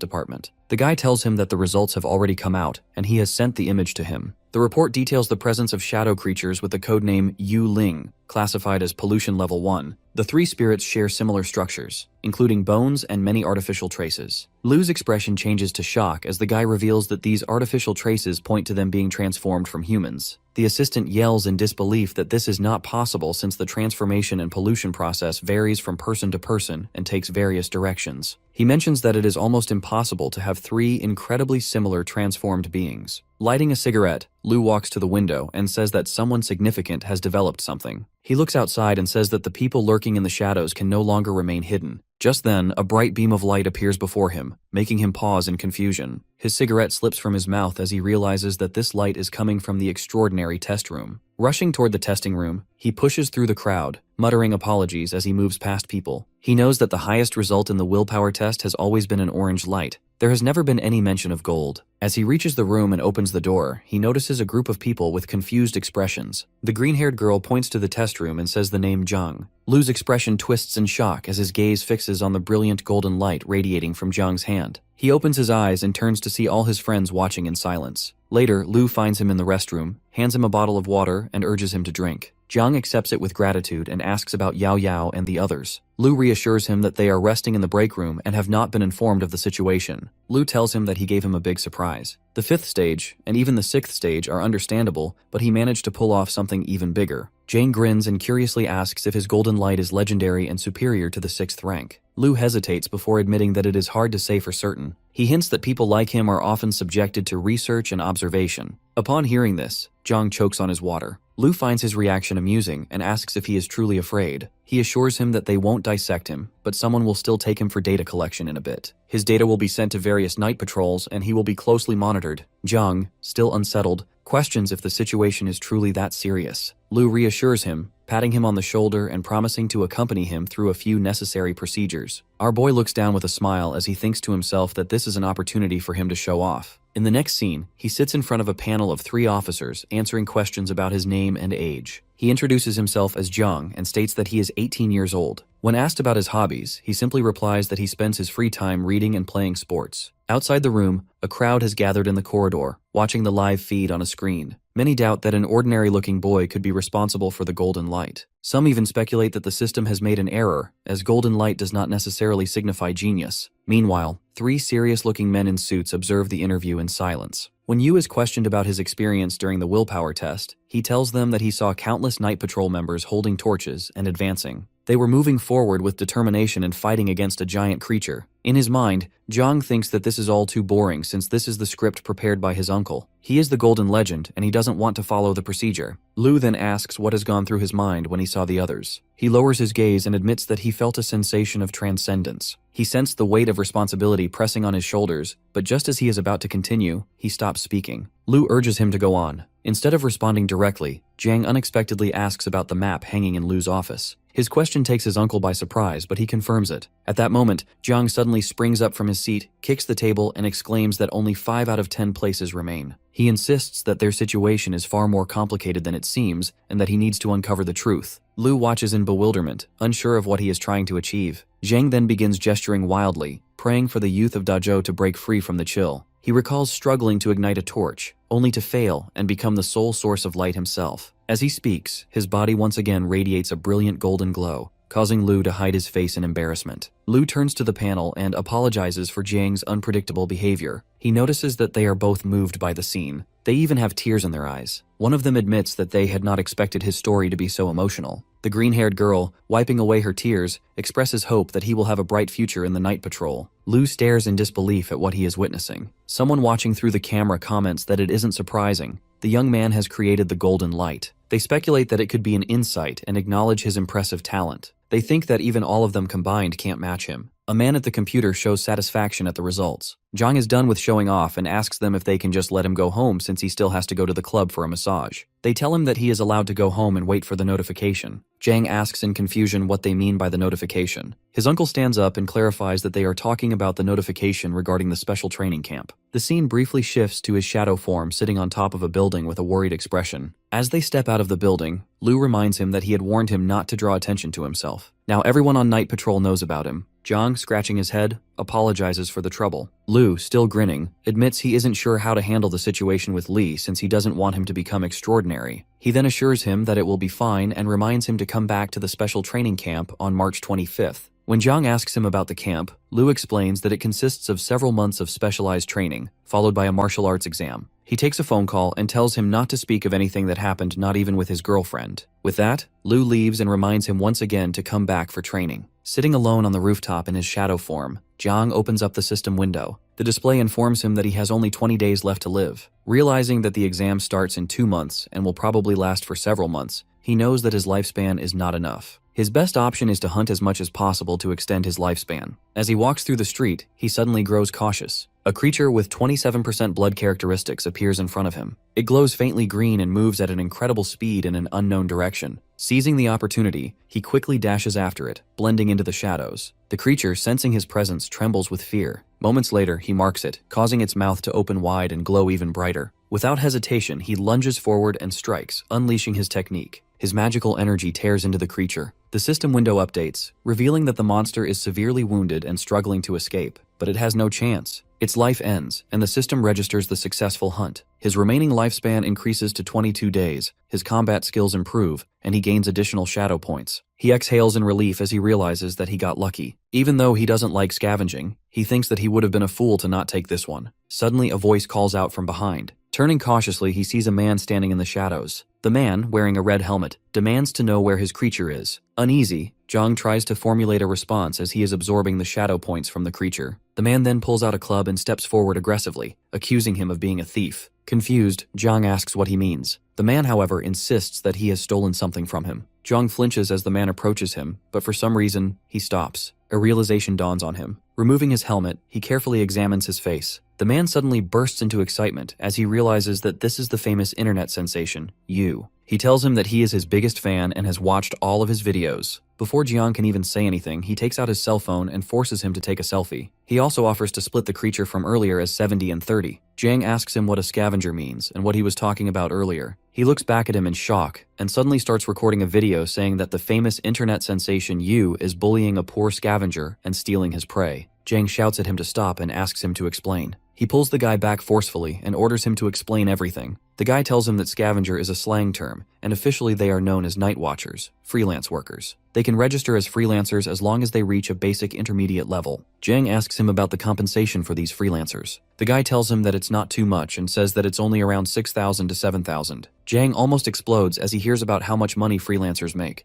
department. The guy tells him that the results have already come out, and he has sent the image to him. The report details the presence of shadow creatures with the codename Yu Ling, classified as Pollution Level 1. The three spirits share similar structures, including bones and many artificial traces. Lu's expression changes to shock as the guy reveals that these artificial traces point to them being transformed from humans. The assistant yells in disbelief that this is not possible since the transformation and pollution process varies from person to person and takes various directions. He mentions that it is almost impossible to have three incredibly similar transformed beings. Lighting a cigarette, Lu walks to the window and says that someone significant has developed something. He looks outside and says that the people lurking in the shadows can no longer remain hidden. Just then, a bright beam of light appears before him, making him pause in confusion. His cigarette slips from his mouth as he realizes that this light is coming from the extraordinary test room. Rushing toward the testing room, he pushes through the crowd, muttering apologies as he moves past people. He knows that the highest result in the willpower test has always been an orange light. There has never been any mention of gold. As he reaches the room and opens the door, he notices a group of people with confused expressions. The green-haired girl points to the test room and says the name Zhang. Lu's expression twists in shock as his gaze fixes on the brilliant golden light radiating from Zhang's hand. He opens his eyes and turns to see all his friends watching in silence. Later, Lu finds him in the restroom, hands him a bottle of water, and urges him to drink. Zhang accepts it with gratitude and asks about Yao Yao and the others. Lu reassures him that they are resting in the break room and have not been informed of the situation. Lu tells him that he gave him a big surprise. The 5th stage, and even the 6th stage, are understandable, but he managed to pull off something even bigger. Jane grins and curiously asks if his golden light is legendary and superior to the 6th rank. Lu hesitates before admitting that it is hard to say for certain. He hints that people like him are often subjected to research and observation. Upon hearing this, Zhang chokes on his water. Lu finds his reaction amusing and asks if he is truly afraid. He assures him that they won't dissect him, but someone will still take him for data collection in a bit. His data will be sent to various night patrols and he will be closely monitored. Zhang, still unsettled, questions if the situation is truly that serious. Lu reassures him, patting him on the shoulder and promising to accompany him through a few necessary procedures. Our boy looks down with a smile as he thinks to himself that this is an opportunity for him to show off. In the next scene, he sits in front of a panel of 3 officers answering questions about his name and age. He introduces himself as Zhang and states that he is 18 years old. When asked about his hobbies, he simply replies that he spends his free time reading and playing sports. Outside the room, a crowd has gathered in the corridor, watching the live feed on a screen. Many doubt that an ordinary-looking boy could be responsible for the golden light. Some even speculate that the system has made an error, as golden light does not necessarily signify genius. Meanwhile, 3 serious-looking men in suits observe the interview in silence. When Yu is questioned about his experience during the willpower test, he tells them that he saw countless night patrol members holding torches and advancing. They were moving forward with determination and fighting against a giant creature. In his mind, Zhang thinks that this is all too boring since this is the script prepared by his uncle. He is the Golden Legend and he doesn't want to follow the procedure. Lu then asks what has gone through his mind when he saw the others. He lowers his gaze and admits that he felt a sensation of transcendence. He sensed the weight of responsibility pressing on his shoulders, but just as he is about to continue, he stops speaking. Lu urges him to go on. Instead of responding directly, Zhang unexpectedly asks about the map hanging in Lu's office. His question takes his uncle by surprise, but he confirms it. At that moment, Zhang suddenly springs up from his seat, kicks the table, and exclaims that only 5 out of 10 places remain. He insists that their situation is far more complicated than it seems, and that he needs to uncover the truth. Lu watches in bewilderment, unsure of what he is trying to achieve. Zhang then begins gesturing wildly, praying for the youth of Dazhou to break free from the chill. He recalls struggling to ignite a torch, only to fail and become the sole source of light himself. As he speaks, his body once again radiates a brilliant golden glow, causing Lu to hide his face in embarrassment. Lu turns to the panel and apologizes for Zhang's unpredictable behavior. He notices that they are both moved by the scene. They even have tears in their eyes. One of them admits that they had not expected his story to be so emotional. The green-haired girl, wiping away her tears, expresses hope that he will have a bright future in the night patrol. Lu stares in disbelief at what he is witnessing. Someone watching through the camera comments that it isn't surprising. The young man has created the golden light. They speculate that it could be an insight and acknowledge his impressive talent. They think that even all of them combined can't match him. A man at the computer shows satisfaction at the results. Zhang is done with showing off and asks them if they can just let him go home since he still has to go to the club for a massage. They tell him that he is allowed to go home and wait for the notification. Zhang asks in confusion what they mean by the notification. His uncle stands up and clarifies that they are talking about the notification regarding the special training camp. The scene briefly shifts to his shadow form sitting on top of a building with a worried expression. As they step out of the building, Lu reminds him that he had warned him not to draw attention to himself. Now everyone on night patrol knows about him. Jiang, scratching his head, apologizes for the trouble. Lu, still grinning, admits he isn't sure how to handle the situation with Li since he doesn't want him to become extraordinary. He then assures him that it will be fine and reminds him to come back to the special training camp on March 25th. When Jiang asks him about the camp, Lu explains that it consists of several months of specialized training, followed by a martial arts exam. He takes a phone call and tells him not to speak of anything that happened, not even with his girlfriend. With that, Lu leaves and reminds him once again to come back for training. Sitting alone on the rooftop in his shadow form, Jiang opens up the system window. The display informs him that he has only 20 days left to live. Realizing that the exam starts in 2 months and will probably last for several months, he knows that his lifespan is not enough. His best option is to hunt as much as possible to extend his lifespan. As he walks through the street, he suddenly grows cautious. A creature with 27% blood characteristics appears in front of him. It glows faintly green and moves at an incredible speed in an unknown direction. Seizing the opportunity, he quickly dashes after it, blending into the shadows. The creature, sensing his presence, trembles with fear. Moments later, he marks it, causing its mouth to open wide and glow even brighter. Without hesitation, he lunges forward and strikes, unleashing his technique. His magical energy tears into the creature. The system window updates, revealing that the monster is severely wounded and struggling to escape, but it has no chance. Its life ends, and the system registers the successful hunt. His remaining lifespan increases to 22 days, his combat skills improve, and he gains additional shadow points. He exhales in relief as he realizes that he got lucky. Even though he doesn't like scavenging, he thinks that he would have been a fool to not take this one. Suddenly, a voice calls out from behind. Turning cautiously, he sees a man standing in the shadows. The man, wearing a red helmet, demands to know where his creature is. Uneasy, Jiang tries to formulate a response as he is absorbing the shadow points from the creature. The man then pulls out a club and steps forward aggressively, accusing him of being a thief. Confused, Jiang asks what he means. The man, however, insists that he has stolen something from him. Jiang flinches as the man approaches him, but for some reason, he stops. A realization dawns on him. Removing his helmet, he carefully examines his face. The man suddenly bursts into excitement as he realizes that this is the famous internet sensation, Yu. He tells him that he is his biggest fan and has watched all of his videos. Before Jiang can even say anything, he takes out his cell phone and forces him to take a selfie. He also offers to split the creature from earlier as 70 and 30. Jiang asks him what a scavenger means and what he was talking about earlier. He looks back at him in shock and suddenly starts recording a video saying that the famous internet sensation Yu is bullying a poor scavenger and stealing his prey. Jiang shouts at him to stop and asks him to explain. He pulls the guy back forcefully and orders him to explain everything. The guy tells him that scavenger is a slang term, and officially they are known as night watchers, freelance workers. They can register as freelancers as long as they reach a basic intermediate level. Jiang asks him about the compensation for these freelancers. The guy tells him that it's not too much and says that it's only around 6,000 to 7,000. Jiang almost explodes as he hears about how much money freelancers make.